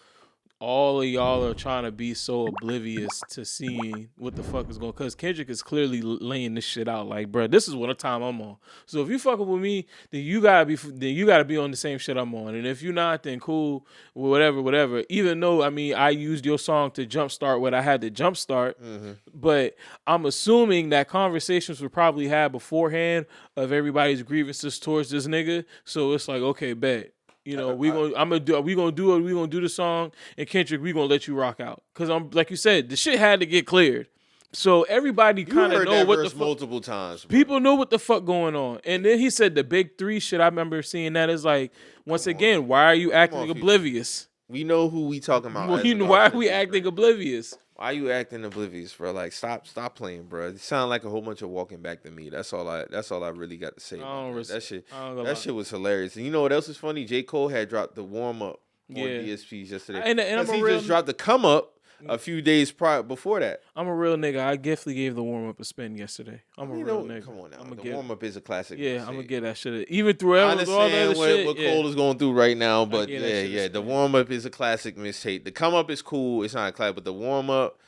[SPEAKER 2] All of y'all are trying to be so oblivious to seeing what the fuck is going. Because Kendrick is clearly laying this shit out. Like, bro, this is what time I'm on. So if you fucking with me, then you gotta be on the same shit I'm on. And if you're not, then cool, whatever. Even though I used your song to jumpstart what I had to jumpstart, but I'm assuming that conversations were probably had beforehand of everybody's grievances towards this nigga. So it's like, okay, bet. We gonna do the song, and Kendrick, we gonna let you rock out. Cause I'm like you said, the shit had to get cleared. So everybody kind of know what the fuck.
[SPEAKER 1] Multiple times. Bro.
[SPEAKER 2] People know what the fuck going on. And then he said the big three shit. I remember seeing that is like, once again, why are you acting oblivious?
[SPEAKER 1] We know who we talking about.
[SPEAKER 2] Why are we acting oblivious?
[SPEAKER 1] Why you acting oblivious, bro? Like stop playing, bro. It sound like a whole bunch of walking back to me. That's all I really got to say. That shit was hilarious. And you know what else is funny? J. Cole had dropped the warm up on DSPs yesterday. And he just dropped the come up a few days before that.
[SPEAKER 2] I'm a real nigga. I definitely gave the warm up a spin yesterday. I'm a real nigga.
[SPEAKER 1] Come on now. The warm up is a classic.
[SPEAKER 2] Yeah, I'm gonna get that shit. Even through all the other shit.
[SPEAKER 1] What Cole is going through right now, but yeah. The warm up is a classic mixtape. The come up is cool. It's not a classic, but the warm up.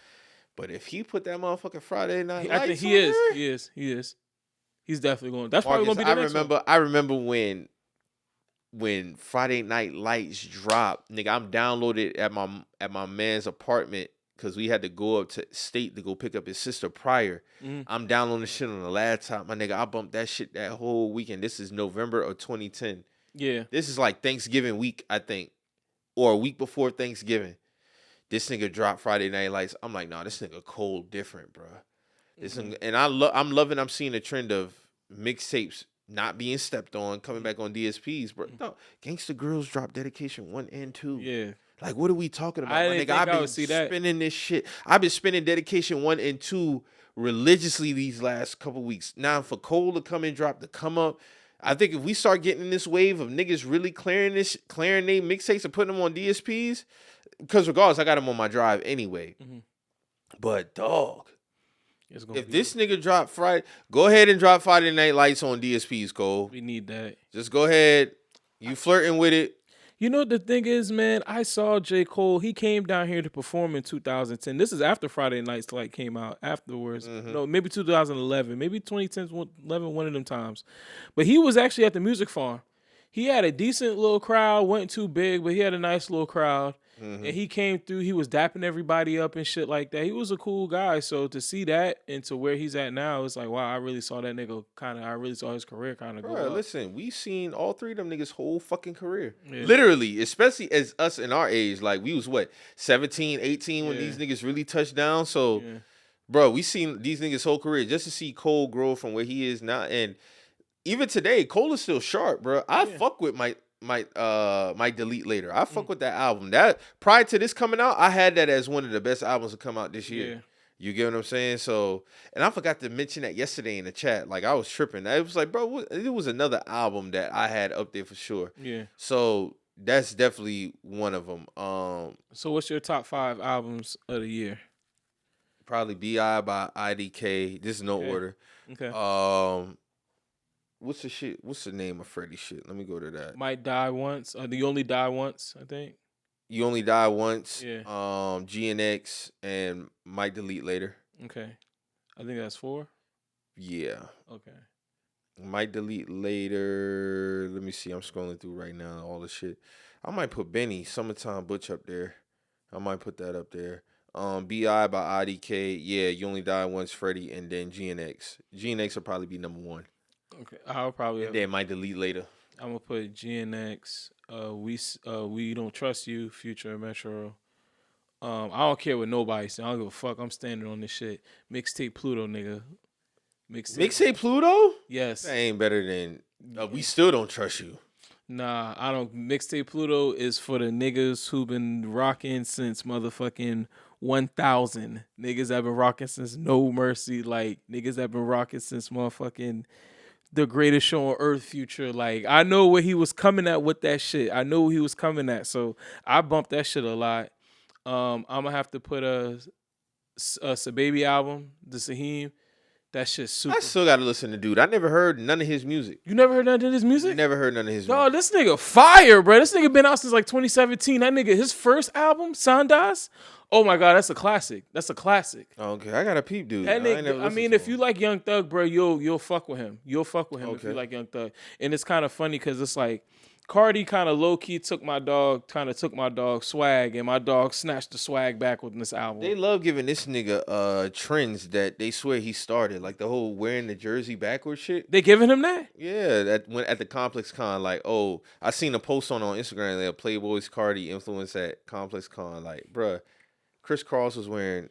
[SPEAKER 1] But if he put that motherfucking Friday night,
[SPEAKER 2] I think he is. He's definitely going. That's probably gonna be the next one.
[SPEAKER 1] I remember when Friday Night Lights dropped, nigga, I'm downloaded at my man's apartment because we had to go up to state to go pick up his sister prior. I'm downloading shit on the laptop, my nigga. I bumped that shit that whole weekend. This is November of 2010.
[SPEAKER 2] Yeah,
[SPEAKER 1] this is like Thanksgiving week, I think, or a week before Thanksgiving. This nigga dropped Friday Night Lights. I'm like, nah, this nigga cold different, bro. And I'm seeing a trend of mixtapes not being stepped on, coming back on DSPs, bro. No, Gangsta Girls dropped Dedication 1 and 2.
[SPEAKER 2] Yeah.
[SPEAKER 1] Like, what are we talking about?
[SPEAKER 2] I've been
[SPEAKER 1] spinning this shit. I've been spinning Dedication 1 and 2 religiously these last couple weeks. Now, for Cole to come and drop the come up, I think if we start getting in this wave of niggas really clearing their mixtapes and putting them on DSPs, because regardless, I got them on my drive anyway. But, dog, if this nigga drop Friday, go ahead and drop Friday Night Lights on DSPs, Cole.
[SPEAKER 2] We need that.
[SPEAKER 1] Just go ahead. You flirting with it.
[SPEAKER 2] You know what the thing is, man? I saw J. Cole. He came down here to perform in 2010. This is after Friday Night's Light came out afterwards. No, maybe 2011. Maybe 2010, 11, one of them times. But he was actually at the Music Farm. He had a decent little crowd. Wasn't too big, but he had a nice little crowd. And he came through. He was dapping everybody up and shit like that. He was a cool guy. So to see that and to where he's at now, it's like, wow, I really saw that nigga I really saw his career kind of go up.
[SPEAKER 1] Listen, we seen all three of them niggas' whole fucking career. Yeah. Literally, especially as us in our age. Like, we was, 17, 18 when these niggas really touched down. So, bro, we seen these niggas' whole career. Just to see Cole grow from where he is now. And even today, Cole is still sharp, bro. I fuck with might delete later. I fuck with that album. That prior to this coming out, I had that as one of the best albums to come out this year.
[SPEAKER 2] Yeah.
[SPEAKER 1] You get what I'm saying? So, and I forgot to mention that yesterday in the chat. Like I was tripping. It was like, bro, it was another album that I had up there for sure.
[SPEAKER 2] Yeah.
[SPEAKER 1] So that's definitely one of them.
[SPEAKER 2] So what's your top 5 albums of the year?
[SPEAKER 1] Probably Bi by IDK. This is no order.
[SPEAKER 2] Okay.
[SPEAKER 1] What's the shit? What's the name of Freddie's shit? Let me go to that.
[SPEAKER 2] Might Die Once. You Only Die Once, I think.
[SPEAKER 1] You Only Die Once.
[SPEAKER 2] Yeah.
[SPEAKER 1] GNX and Might Delete Later.
[SPEAKER 2] Okay. I think that's 4.
[SPEAKER 1] Yeah.
[SPEAKER 2] Okay.
[SPEAKER 1] Might Delete Later. Let me see. I'm scrolling through right now. All the shit. I might put Benny Summertime Butch up there. I might put that up there. BI by IDK. Yeah, You Only Die Once, Freddie, and then GNX. GNX will probably be number 1.
[SPEAKER 2] Okay. I'll probably.
[SPEAKER 1] And then Might Delete Later.
[SPEAKER 2] I'm gonna put GNX. We Don't Trust You, Future and Metro. I don't care what nobody says. I don't give a fuck. I'm standing on this shit. Mixtape Pluto, nigga.
[SPEAKER 1] Mixtape Pluto?
[SPEAKER 2] Yes.
[SPEAKER 1] That ain't better than We Still Don't Trust You.
[SPEAKER 2] Nah, I don't. Mixtape Pluto is for the niggas who been rocking since motherfucking 1000. Niggas that been rocking since No Mercy. Like, niggas that been rocking since motherfucking The Greatest Show on Earth, Future. Like, I know where he was coming at with that shit. I know where he was coming at. So I bumped that shit a lot. I'm gonna have to put a Baby album, the Saheem. That shit's super.
[SPEAKER 1] I still gotta listen to dude. I never heard none of his music.
[SPEAKER 2] You never heard none of his music?
[SPEAKER 1] Never heard none of his music.
[SPEAKER 2] No, this nigga fire, bro. This nigga been out since like 2017. That nigga, his first album, Sandas. Oh my god, that's a classic. That's a classic.
[SPEAKER 1] Okay, I got a peep, dude.
[SPEAKER 2] That nigga, I mean, if you like Young Thug, bro, you'll fuck with him. You'll fuck with him if you like Young Thug. And it's kind of funny because it's like Cardi kind of low key took my dog swag, and my dog snatched the swag back with this album.
[SPEAKER 1] They love giving this nigga trends that they swear he started, like the whole wearing the jersey backwards shit.
[SPEAKER 2] They giving him that?
[SPEAKER 1] Yeah, that went at the Complex Con. Like, oh, I seen a post on Instagram that Playboy's Cardi influence at Complex Con. Like, bruh, Chris Cross was wearing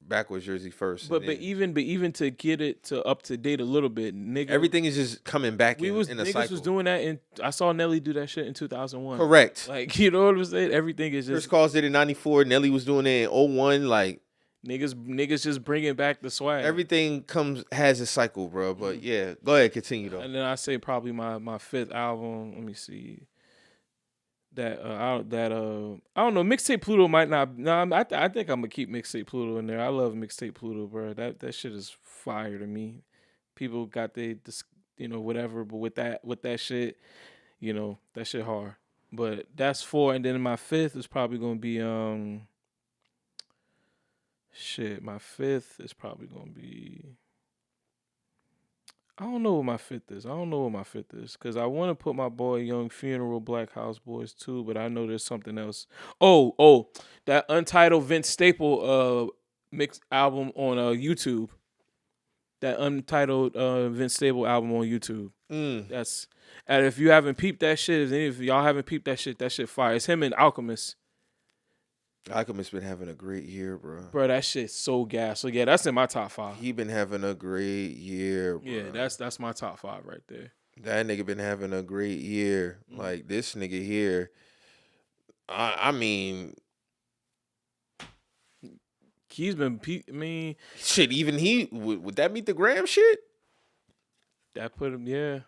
[SPEAKER 1] backwards jersey first.
[SPEAKER 2] But even to get it to up to date a little bit, nigga,
[SPEAKER 1] everything is just coming back in a cycle.
[SPEAKER 2] Niggas was doing that, and I saw Nelly do that shit in 2001.
[SPEAKER 1] Correct.
[SPEAKER 2] Like, you know what I'm saying? Everything is just.
[SPEAKER 1] Chris Cross did it in 94. Nelly was doing it in 01. Like,
[SPEAKER 2] niggas just bringing back the swag.
[SPEAKER 1] Everything has a cycle, bro. But yeah, go ahead, continue though.
[SPEAKER 2] And then I say probably my 5th album. Let me see. I don't know. Mixtape Pluto might not. No, I think I'm gonna keep Mixtape Pluto in there. I love Mixtape Pluto, bro. That shit is fire to me. People got whatever, but with that shit, that shit hard. But that's 4, and then my 5th is probably gonna be My 5th is probably gonna be. I don't know what my 5th is. Because I want to put my boy Young Funeral, Black House Boys too, but I know there's something else. Oh, that Untitled Vince Staple mixed album on YouTube. That Untitled Vince Staple album on YouTube. That's, and if you haven't peeped that shit, if any of y'all haven't peeped that shit fire. It's him and Alchemist.
[SPEAKER 1] Alchemist been having a great year, bro.
[SPEAKER 2] Bro, that shit's so gas. So yeah, that's in my top 5.
[SPEAKER 1] He been having a great year, bro.
[SPEAKER 2] Yeah, that's my top 5 right there.
[SPEAKER 1] That nigga been having a great year. Like this nigga here. I mean,
[SPEAKER 2] he's been. I mean,
[SPEAKER 1] shit. Even he would that meet the gram shit?
[SPEAKER 2] That put him, yeah,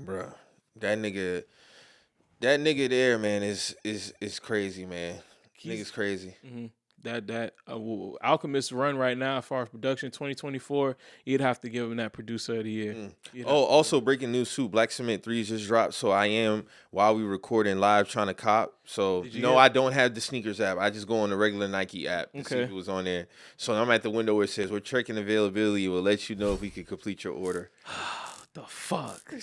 [SPEAKER 1] bro. That nigga there, man, is crazy, man. Nigga's crazy.
[SPEAKER 2] Mm-hmm. That Alchemist run right now as far as production 2024, you'd have to give him that producer of the year.
[SPEAKER 1] Also breaking news too, Black Cement 3 just dropped, so I am, while we recording live, trying to cop. So I don't have the sneakers app. I just go on the regular Nike app to see if it was on there. So I'm at the window where it says we're checking availability. We'll let you know if we can complete your order.
[SPEAKER 2] What the fuck?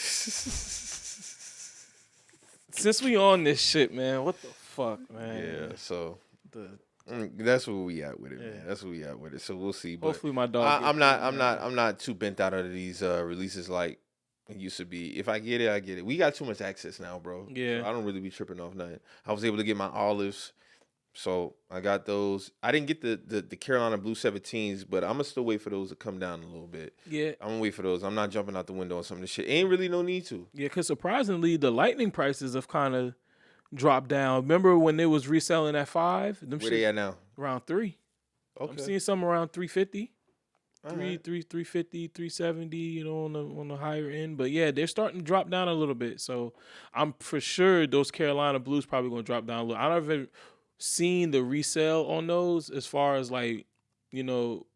[SPEAKER 2] Since we on this shit, man, what the fuck, man?
[SPEAKER 1] Yeah, so that's where we at with it, man. That's where we at with it. So we'll see. But
[SPEAKER 2] hopefully, my dog.
[SPEAKER 1] I'm not too bent out of these releases like it used to be. If I get it, I get it. We got too much access now, bro.
[SPEAKER 2] Yeah,
[SPEAKER 1] so I don't really be tripping off nothing. I was able to get my olives So I got those. I didn't get the Carolina Blue 17s, but I'm gonna still wait for those to come down a little bit.
[SPEAKER 2] Yeah.
[SPEAKER 1] I'm gonna wait for those. I'm not jumping out the window on some of this shit. Ain't really no need to.
[SPEAKER 2] Yeah, because surprisingly, the Lightning prices have kind of dropped down. Remember when they was reselling at 5? Them
[SPEAKER 1] Where
[SPEAKER 2] shit
[SPEAKER 1] they at now?
[SPEAKER 2] around 3.
[SPEAKER 1] Okay.
[SPEAKER 2] I'm seeing some around 350.
[SPEAKER 1] All
[SPEAKER 2] 350, 370, you know, on the higher end. But yeah, they're starting to drop down a little bit. So I'm for sure those Carolina Blues probably gonna drop down a little. I don't even seen the resale on those as far as like, you know,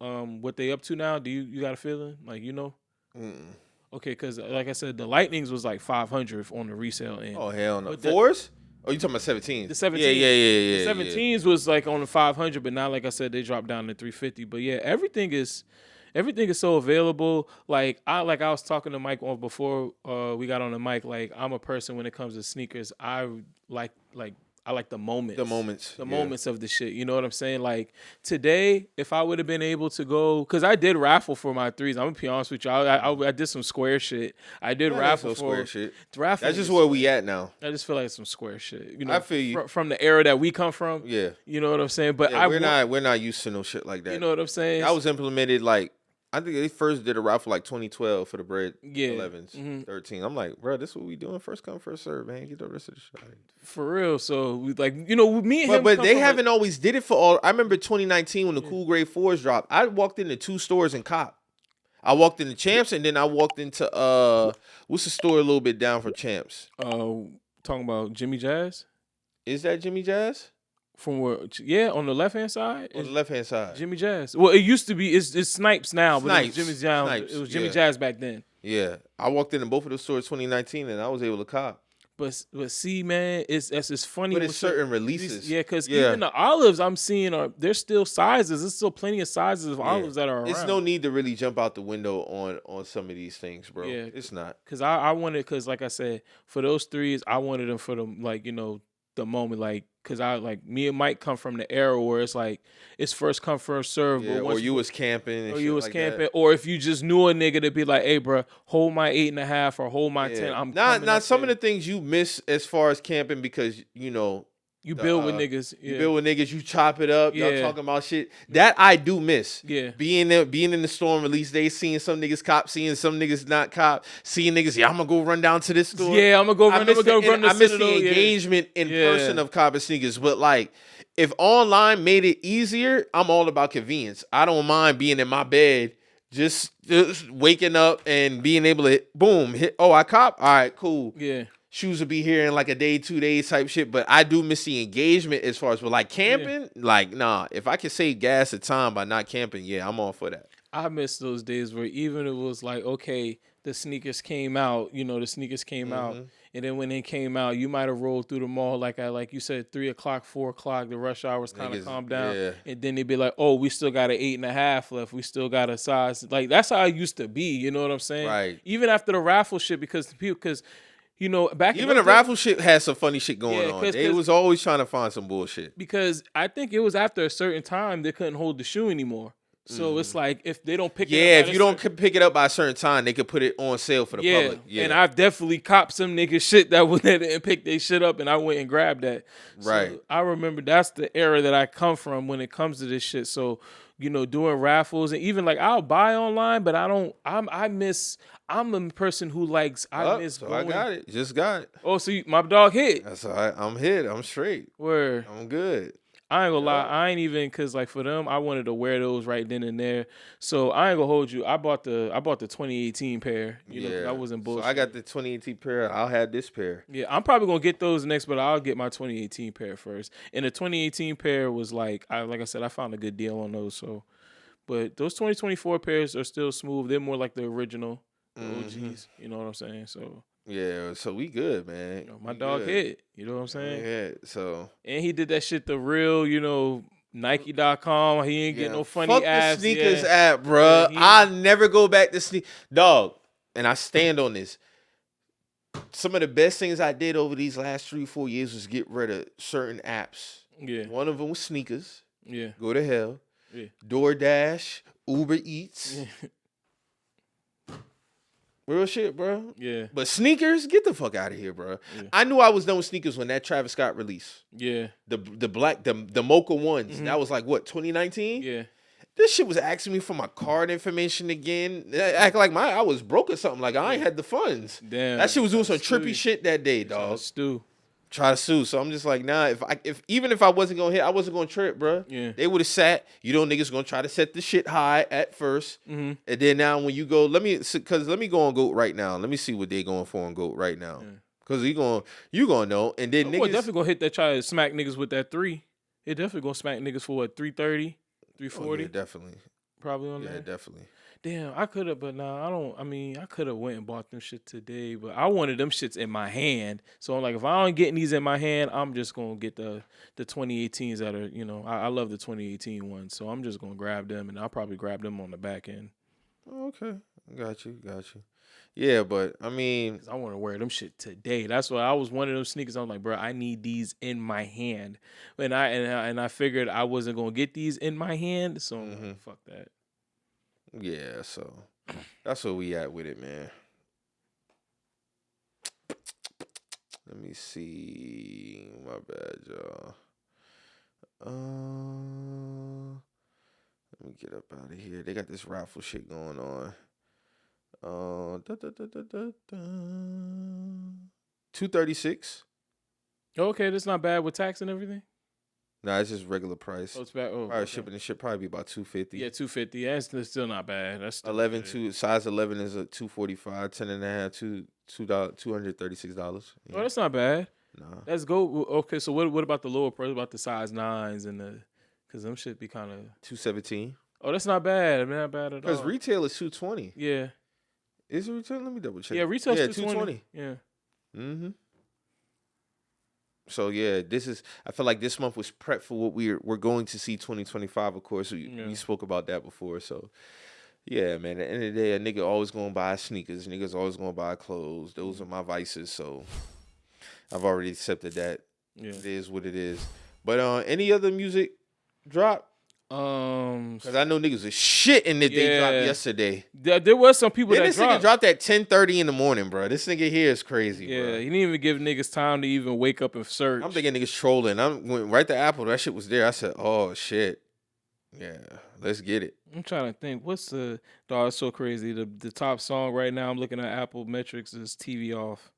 [SPEAKER 2] what they up to now. Do you got a feeling? Like, you know?
[SPEAKER 1] Mm-mm.
[SPEAKER 2] Okay, because like I said, the Lightnings was like 500 on the resale end.
[SPEAKER 1] Oh hell no.
[SPEAKER 2] But
[SPEAKER 1] Fours? Oh, you talking about 17s?
[SPEAKER 2] The 17s.
[SPEAKER 1] Yeah.
[SPEAKER 2] The 17s was like on the 500, but now, like I said, they dropped down to 350. But yeah, everything is so available. Like I was talking to Mike on before we got on the mic. Like I'm a person when it comes to sneakers, I like the moments.
[SPEAKER 1] The
[SPEAKER 2] moments of the shit. You know what I'm saying? Like today, if I would have been able to go, because I did raffle for my threes. I'm gonna be honest with you. I did some square shit. I did raffle for
[SPEAKER 1] square shit.
[SPEAKER 2] Raffle.
[SPEAKER 1] That's just where we at now.
[SPEAKER 2] I just feel like it's some square shit. You know,
[SPEAKER 1] I feel you.
[SPEAKER 2] From the era that we come from.
[SPEAKER 1] Yeah.
[SPEAKER 2] You know what I'm saying? But
[SPEAKER 1] yeah, we're not used to no shit like that.
[SPEAKER 2] You know what I'm saying?
[SPEAKER 1] That was implemented like I think they first did a raffle like 2012 for the bread 11s, 13. I'm like, bro, this is what we doing. First come, first serve, man. Get the rest of the shit.
[SPEAKER 2] For real. So we like, you know, me and him.
[SPEAKER 1] But they haven't always did it for all. I remember 2019 when the Cool Grade 4s dropped. I walked into 2 stores in Cop. I walked into Champs and then I walked into what's the store a little bit down from Champs?
[SPEAKER 2] Talking about Jimmy Jazz.
[SPEAKER 1] Is that Jimmy Jazz?
[SPEAKER 2] From where? Yeah, on the left hand side.
[SPEAKER 1] On the left hand side,
[SPEAKER 2] Jimmy Jazz. Well, it used to be. It's Snipes now, but it was Jimmy Jazz.
[SPEAKER 1] Snipes,
[SPEAKER 2] it was Jimmy Jazz back then.
[SPEAKER 1] Yeah, I walked into both of those stores 2019, and I was able to cop.
[SPEAKER 2] But see, man, it's funny.
[SPEAKER 1] But it's certain releases.
[SPEAKER 2] Yeah, because even the olives I'm seeing there's still sizes. There's still plenty of sizes of olives that are around.
[SPEAKER 1] It's no need to really jump out the window on some of these things, bro.
[SPEAKER 2] Yeah,
[SPEAKER 1] it's not.
[SPEAKER 2] Because I wanted, because like I said, for those threes, I wanted them for the, like, you know, the moment, like, because I like me and Mike come from the era where it's like it's first come first serve.
[SPEAKER 1] Yeah, or you was camping,
[SPEAKER 2] or if you just knew a nigga to be like, hey, bro, hold my 8.5 or hold my 10. I'm
[SPEAKER 1] not some of the things you miss as far as camping because you know.
[SPEAKER 2] You build with niggas. Yeah.
[SPEAKER 1] You build with niggas. You chop it up. Y'all talking about shit that I do miss.
[SPEAKER 2] Yeah,
[SPEAKER 1] being in the storm release day, seeing some niggas cop, seeing some niggas not cop, seeing niggas. Yeah, I'm gonna go run down to this store.
[SPEAKER 2] Yeah, I'm gonna go run.
[SPEAKER 1] I miss the engagement in person of copping sneakers. But like, if online made it easier, I'm all about convenience. I don't mind being in my bed, just waking up and being able to boom hit. Oh, I cop. All right, cool.
[SPEAKER 2] Yeah.
[SPEAKER 1] Shoes will be here in like a day, 2 days type shit. But I do miss the engagement as far as, but like camping, like, nah. If I could save gas and time by not camping, yeah, I'm all for that.
[SPEAKER 2] I miss those days where even it was like, okay, the sneakers came out, you know, out. And then when they came out, you might have rolled through the mall like you said, 3 o'clock, 4 o'clock, the rush hours kind of calmed down.
[SPEAKER 1] Yeah.
[SPEAKER 2] And then they'd be like, oh, we still got an 8.5 left. We still got a size. Like, that's how it used to be. You know what I'm saying?
[SPEAKER 1] Right.
[SPEAKER 2] Even after the raffle shit, because you know, back
[SPEAKER 1] even the raffle shit had some funny shit going on. They was always trying to find some bullshit.
[SPEAKER 2] Because I think it was after a certain time they couldn't hold the shoe anymore. So it's like if they don't pick it up.
[SPEAKER 1] If you don't pick it up by a certain time, they could put it on sale for the public. Yeah.
[SPEAKER 2] And I've definitely copped some niggas shit that didn't pick their shit up, and I went and grabbed that.
[SPEAKER 1] Right.
[SPEAKER 2] So I remember that's the era that I come from when it comes to this shit. So, you know, doing raffles and even like I'll buy online, but I'm a person who likes miss
[SPEAKER 1] so
[SPEAKER 2] going.
[SPEAKER 1] I got it. Just got it.
[SPEAKER 2] Oh, so my dog hit.
[SPEAKER 1] That's all right. I'm hit. I'm straight.
[SPEAKER 2] Where
[SPEAKER 1] I'm good.
[SPEAKER 2] I ain't gonna lie. I ain't even, because like for them, I wanted to wear those right then and there. So I ain't gonna hold you. I bought the 2018 pair. You know, I wasn't bullshit.
[SPEAKER 1] So I got the 2018 pair. I'll have this pair.
[SPEAKER 2] Yeah, I'm probably gonna get those next, but I'll get my 2018 pair first. And the 2018 pair was like I said, I found a good deal on those. So, but those 2024 pairs are still smooth. They're more like the original OGs. You know what I'm saying? So.
[SPEAKER 1] Yeah, so we good, man.
[SPEAKER 2] You know, my dog hit. You know what I'm saying?
[SPEAKER 1] Yeah, so.
[SPEAKER 2] And he did that shit the real, you know, Nike.com. He ain't getting no funny
[SPEAKER 1] fuck
[SPEAKER 2] ads.
[SPEAKER 1] The sneakers app, bro. I never go back to sneak. Dog, and I stand on this. Some of the best things I did over these last 3-4 years was get rid of certain apps.
[SPEAKER 2] Yeah.
[SPEAKER 1] One of them was sneakers.
[SPEAKER 2] Yeah.
[SPEAKER 1] Go to hell.
[SPEAKER 2] Yeah.
[SPEAKER 1] DoorDash, Uber Eats.
[SPEAKER 2] Yeah.
[SPEAKER 1] Real shit, bro.
[SPEAKER 2] Yeah.
[SPEAKER 1] But sneakers, get the fuck out of here, bro.
[SPEAKER 2] Yeah.
[SPEAKER 1] I knew I was done with sneakers when that Travis Scott release.
[SPEAKER 2] Yeah.
[SPEAKER 1] The black, the mocha ones.
[SPEAKER 2] Mhm.
[SPEAKER 1] That was like, what, 2019?
[SPEAKER 2] Yeah.
[SPEAKER 1] This shit was asking me for my card information again. Act like I was broke or something. Like I ain't had the funds.
[SPEAKER 2] Damn.
[SPEAKER 1] That shit was doing some trippy
[SPEAKER 2] Stewie.
[SPEAKER 1] shit that day, dog.
[SPEAKER 2] Stu.
[SPEAKER 1] Try to sue. So I'm just like, nah. Even if I wasn't gonna hit, I wasn't gonna trip, bro.
[SPEAKER 2] Yeah.
[SPEAKER 1] They would have sat. You know, niggas gonna try to set the shit high at first,
[SPEAKER 2] Mm-hmm.
[SPEAKER 1] and then now when you go, let me go on GOAT right now. Let me see what they going for on GOAT right now, because you gonna know. And then
[SPEAKER 2] Boy,
[SPEAKER 1] niggas
[SPEAKER 2] definitely gonna hit that. Try to smack niggas with that 3. It definitely gonna smack niggas for what 330, 340.
[SPEAKER 1] Oh, yeah, definitely.
[SPEAKER 2] Probably on
[SPEAKER 1] Yeah,
[SPEAKER 2] that.
[SPEAKER 1] definitely.
[SPEAKER 2] Damn, I could have, but nah, I don't. I mean, I could have went and bought them shit today, but I wanted them shits in my hand. So I'm like, if I don't get these in my hand, I'm just gonna get the 2018s that are, you know, I love the 2018 ones. So I'm just gonna grab them, and I'll probably grab them on the back end.
[SPEAKER 1] Okay, got you. Yeah, but I mean,
[SPEAKER 2] 'Cause I want to wear them shit today. That's why I was one of those sneakers. I'm like, bro, I need these in my hand, and I figured I wasn't gonna get these in my hand, so I'm like, fuck that.
[SPEAKER 1] yeah. So that's where we at with it, man. Let me see. My bad, y'all. Let me get up out of here. They got this raffle shit going on. 236.
[SPEAKER 2] Okay, that's not bad with tax and everything.
[SPEAKER 1] Nah, it's just regular price.
[SPEAKER 2] Oh, it's bad. Oh,
[SPEAKER 1] Probably
[SPEAKER 2] okay.
[SPEAKER 1] shipping and shit probably be about 250.
[SPEAKER 2] Yeah, 250. Yeah, it's still not bad. That's still
[SPEAKER 1] 11
[SPEAKER 2] good.
[SPEAKER 1] to size 11 is a 245, 10 and a half, $236. Yeah.
[SPEAKER 2] Oh, that's not bad.
[SPEAKER 1] Nah.
[SPEAKER 2] Let's go. Okay, so what about the lower price? What about the size 9s and the? Because them shit be kind of.
[SPEAKER 1] 217.
[SPEAKER 2] Oh, that's not bad. Not bad at all.
[SPEAKER 1] Because retail is 220.
[SPEAKER 2] Yeah.
[SPEAKER 1] Is it retail? Let me double check.
[SPEAKER 2] Yeah, retail's
[SPEAKER 1] yeah,
[SPEAKER 2] 220. Yeah.
[SPEAKER 1] Mm-hmm. So yeah, I feel like this month was prep for what we're going to see 2025. Of course, we spoke about that before. So yeah, man. At the end of the day, a nigga always gonna buy sneakers. Niggas always gonna buy clothes. Those are my vices. So I've already accepted that.
[SPEAKER 2] Yeah.
[SPEAKER 1] It is what it is. But any other music drop? Because I know niggas was shitting that they dropped yesterday.
[SPEAKER 2] There was some people that
[SPEAKER 1] this nigga dropped at 10:30 in the morning, bro. This nigga here is crazy, bro.
[SPEAKER 2] Yeah, he didn't even give niggas time to even wake up and search.
[SPEAKER 1] I'm thinking niggas trolling. I went right to Apple. That shit was there. I said, oh, shit. Yeah, let's get it.
[SPEAKER 2] I'm trying to think. What's the... Dog, it's so crazy. The top song right now, I'm looking at Apple metrics, is TV Off.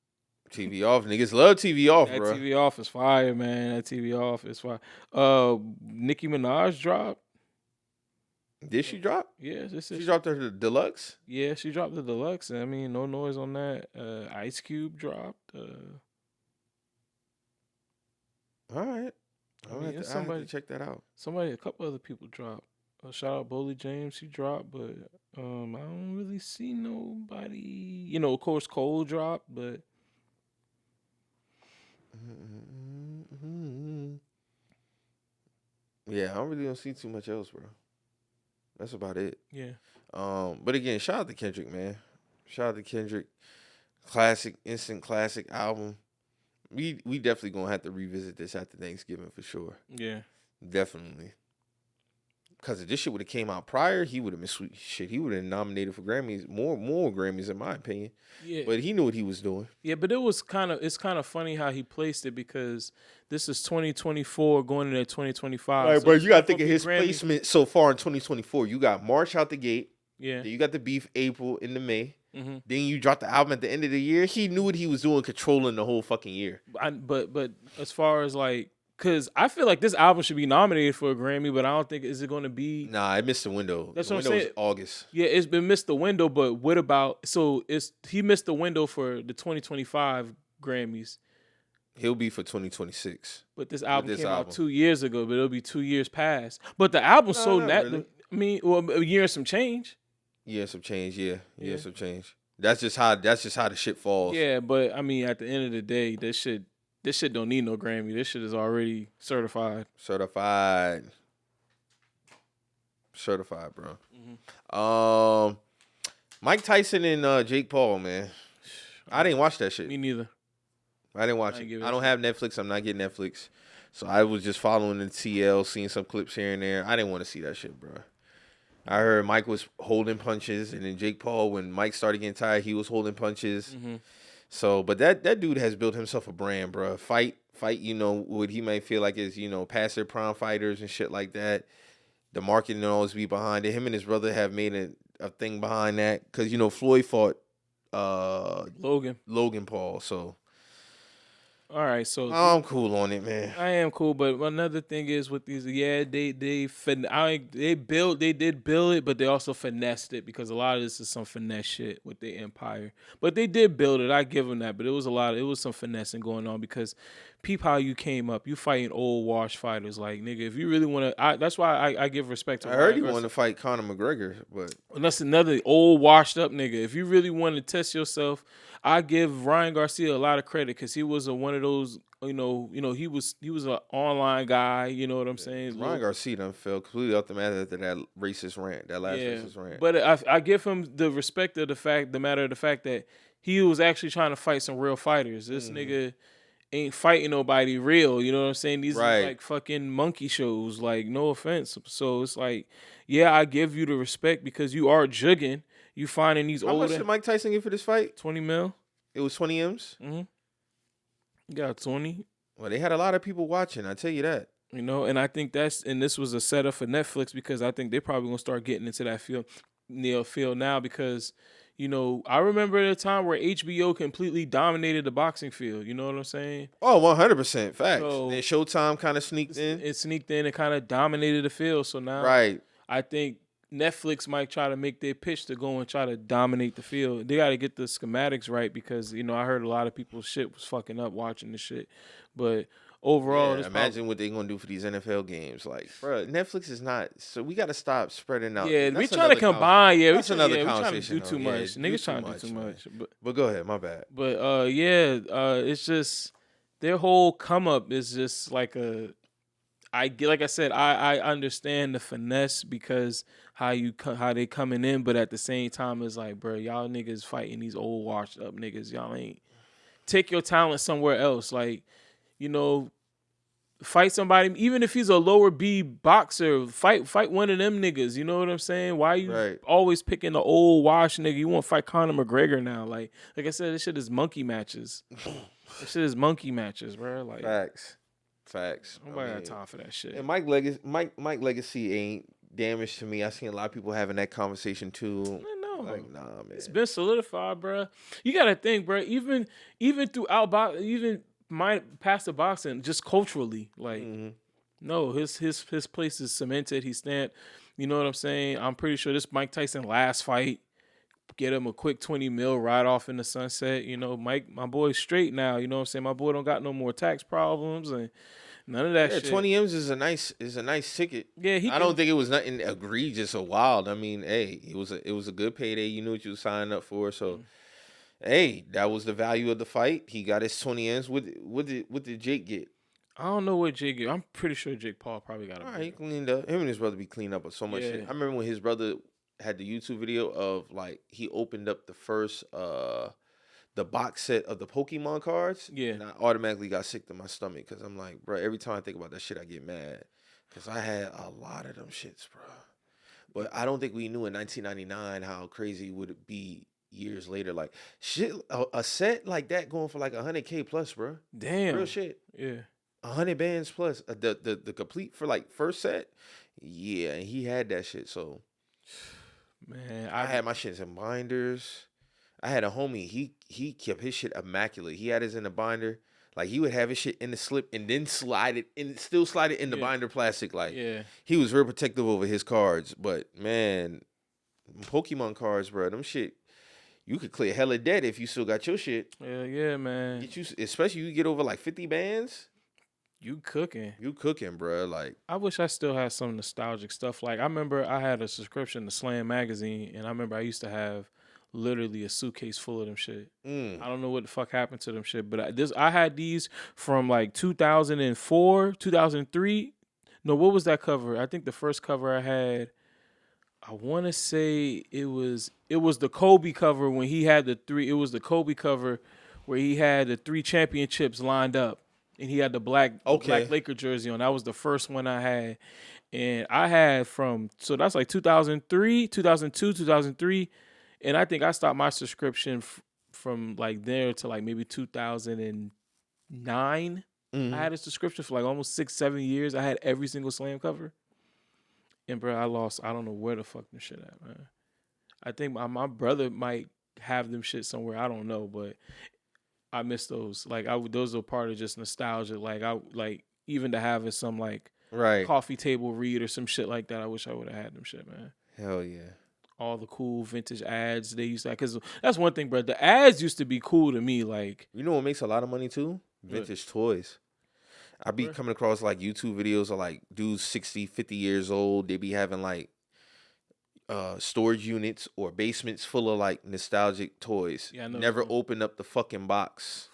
[SPEAKER 1] TV Off. Niggas love TV Off,
[SPEAKER 2] that
[SPEAKER 1] bro.
[SPEAKER 2] That TV Off is fire, man. That TV Off is fire. Nicki Minaj dropped.
[SPEAKER 1] Did she drop?
[SPEAKER 2] Yeah,
[SPEAKER 1] she dropped her deluxe.
[SPEAKER 2] Yeah, she dropped the deluxe. I mean, no noise on that. Ice Cube dropped.
[SPEAKER 1] All right, I have to check that out.
[SPEAKER 2] A couple other people dropped. Shout out Boley James, he dropped, but I don't really see nobody. You know, of course, Cole dropped, but.
[SPEAKER 1] Yeah, I really don't see too much else, bro. That's about it.
[SPEAKER 2] Yeah.
[SPEAKER 1] But again, shout out to Kendrick, man. Shout out to Kendrick. Classic, instant classic album. We definitely gonna have to revisit this after Thanksgiving for sure.
[SPEAKER 2] Yeah.
[SPEAKER 1] Definitely. Because if this shit would have came out prior, he would have been sweet shit. He would have nominated for Grammys, more Grammys in my opinion.
[SPEAKER 2] Yeah.
[SPEAKER 1] But he knew what he was doing.
[SPEAKER 2] Yeah, but it's kind of funny how he placed it, because this is 2024 going into 2025.
[SPEAKER 1] All right,
[SPEAKER 2] so
[SPEAKER 1] bro, you got to think of his placement so far in 2024. You got March out the gate.
[SPEAKER 2] Yeah.
[SPEAKER 1] Then you got the beef April into May.
[SPEAKER 2] Mm-hmm.
[SPEAKER 1] Then you dropped the album at the end of the year. He knew what he was doing, controlling the whole fucking year.
[SPEAKER 2] But as far as like, because I feel like this album should be nominated for a Grammy, but I don't think is it going to be.
[SPEAKER 1] Nah, it missed the window.
[SPEAKER 2] That's
[SPEAKER 1] the
[SPEAKER 2] what
[SPEAKER 1] window
[SPEAKER 2] I'm saying.
[SPEAKER 1] was August.
[SPEAKER 2] Yeah, it's been missed the window, but what about he missed the window for the 2025 Grammys.
[SPEAKER 1] He'll be for 2026.
[SPEAKER 2] But this album came out 2 years ago, but it'll be 2 years past. But the album sold that. Really. I mean, well, a year and some change.
[SPEAKER 1] Yeah, some change. Yeah, some change. That's just how the shit falls.
[SPEAKER 2] Yeah, but I mean, at the end of the day, this shit don't need no Grammy. This shit is already certified.
[SPEAKER 1] Certified, bro.
[SPEAKER 2] Mm-hmm.
[SPEAKER 1] Mike Tyson and Jake Paul, man. I didn't watch that shit.
[SPEAKER 2] Me neither.
[SPEAKER 1] I didn't watch it. I don't have Netflix. I'm not getting Netflix. So I was just following the TL, seeing some clips here and there. I didn't want to see that shit, bro. I heard Mike was holding punches, and then Jake Paul, when Mike started getting tired, he was holding punches.
[SPEAKER 2] Mm-hmm.
[SPEAKER 1] So, but that dude has built himself a brand, bro. Fight. You know what he might feel like is past their prime fighters and shit like that. The marketing will always be behind it. Him and his brother have made a thing behind that because Floyd fought Logan Paul. So
[SPEAKER 2] All right, so
[SPEAKER 1] I'm cool on it, man.
[SPEAKER 2] I am cool, but another thing is with these, they did build it, but they also finessed it because a lot of this is some finesse shit with the Empire. But they did build it. I give them that, but it was some finessing going on because peep how you came up. You fighting old wash fighters, like nigga. If you really want to, that's why I give respect to.
[SPEAKER 1] I heard he wanted to fight Conor McGregor, but
[SPEAKER 2] that's another old washed up nigga. If you really want to test yourself, I give Ryan Garcia a lot of credit because he was one of those. He was an online guy. You know what I'm saying?
[SPEAKER 1] Ryan Garcia done fell completely off the mat after that racist rant, that last racist rant.
[SPEAKER 2] But I give him the respect of the matter of the fact that he was actually trying to fight some real fighters. This nigga ain't fighting nobody real. You know what I'm saying? These are like fucking monkey shows. Like, no offense. So it's like, yeah, I give you the respect because you are jugging. You finding these
[SPEAKER 1] How much did Mike Tyson get for this fight?
[SPEAKER 2] 20 mil.
[SPEAKER 1] It was 20 M's?
[SPEAKER 2] Mm-hmm. You got 20.
[SPEAKER 1] Well, they had a lot of people watching, I tell you that.
[SPEAKER 2] And I think this was a setup for Netflix because I think they're probably gonna start getting into that field now because, I remember the time where HBO completely dominated the boxing field. You know what I'm saying?
[SPEAKER 1] Oh, 100% facts. So, then Showtime kind of sneaked in.
[SPEAKER 2] It sneaked in and kind of dominated the field. So now, I think Netflix might try to make their pitch to go and try to dominate the field. They got to get the schematics right because, I heard a lot of people's shit was fucking up watching the shit. But overall,
[SPEAKER 1] imagine what they're going to do for these NFL games. Like, bro, Netflix is not, so we got to stop spreading out.
[SPEAKER 2] Yeah, we trying to combine.
[SPEAKER 1] That's another conversation.
[SPEAKER 2] We trying to do too much. Niggas trying to do too much.
[SPEAKER 1] But go ahead, my bad.
[SPEAKER 2] But, it's just, their whole come up is just like like I said, I understand the finesse because how they coming in, but at the same time, it's like, bro, y'all niggas fighting these old washed up niggas. Y'all ain't take your talent somewhere else. Like, fight somebody, even if he's a lower B boxer, fight one of them niggas. You know what I'm saying? Why you always picking the old wash nigga? You want to fight Conor McGregor now? Like I said, this shit is monkey matches. This shit is monkey matches, bro. Like
[SPEAKER 1] Facts.
[SPEAKER 2] Nobody got time for that shit.
[SPEAKER 1] And Mike Legacy ain't damaged to me. I seen a lot of people having that conversation too.
[SPEAKER 2] No,
[SPEAKER 1] like, nah, man.
[SPEAKER 2] It's been solidified, bro. You gotta think, bro. Even throughout past the boxing, just culturally, like, no, his place is cemented. He's stamped. You know what I'm saying? I'm pretty sure this Mike Tyson last fight, get him a quick 20 mil right off in the sunset. Mike, my boy's straight now. You know what I'm saying? My boy don't got no more tax problems and none of that shit.
[SPEAKER 1] 20 M's is a nice ticket. Yeah, I don't think it was nothing egregious or wild. I mean, hey, it was a good payday. You knew what you were signing up for. So, hey, that was the value of the fight. He got his 20 M's. What did Jake get?
[SPEAKER 2] I don't know what Jake get. I'm pretty sure Jake Paul probably got it.
[SPEAKER 1] All right, he cleaned up. Him and his brother be cleaned up with so much shit. I remember when his brother had the YouTube video of like he opened up the first the box set of the Pokemon cards. Yeah. And I automatically got sick to my stomach because I'm like, bro, every time I think about that shit, I get mad. Because I had a lot of them shits, bro. But I don't think we knew in 1999 how crazy would it be years later. Like, shit, a set like that going for like $100K plus, bro.
[SPEAKER 2] Damn.
[SPEAKER 1] Real shit.
[SPEAKER 2] Yeah.
[SPEAKER 1] 100 bands plus. The complete for like first set. Yeah, and he had that shit, so. Man, I had my shits in binders. I had a homie. He kept his shit immaculate. He had his in the binder. Like he would have his shit in the slip and then slide it in the binder plastic. Like he was very protective over his cards. But man, Pokemon cards, bro, them shit, you could clear hella debt if you still got your shit.
[SPEAKER 2] Yeah, man.
[SPEAKER 1] Especially you get over like 50 bands.
[SPEAKER 2] You cooking,
[SPEAKER 1] bro. Like
[SPEAKER 2] I wish I still had some nostalgic stuff. Like I remember I had a subscription to Slam magazine, and I remember I used to have literally a suitcase full of them shit. I don't know what the fuck happened to them shit, but I had these from like 2004, 2003. No, what was that cover? I think the first cover I had, I want to say it was the Kobe cover when he had the three. It was the Kobe cover where he had the 3 championships lined up. and he had the black Laker jersey on. That was the first one I had. And I had so that's like 2003, 2002, 2003. And I think I stopped my subscription from like there to like maybe 2009. I had a subscription for like almost 6-7 years. I had every single Slam cover. And bro, I don't know where the fuck them shit at, man. I think my brother might have them shit somewhere. I don't know, but I miss those. Like those are part of just nostalgia. Like even to have it some like coffee table read or some shit like that. I wish I would have had them shit, man.
[SPEAKER 1] Hell yeah.
[SPEAKER 2] All the cool vintage ads they used to have. Because that's one thing, bro. The ads used to be cool to me. Like,
[SPEAKER 1] you know what makes a lot of money too? Vintage toys. I be coming across like YouTube videos of like dudes 60, 50 years old. They be having like storage units or basements full of like nostalgic toys. Yeah, never opened up the fucking box.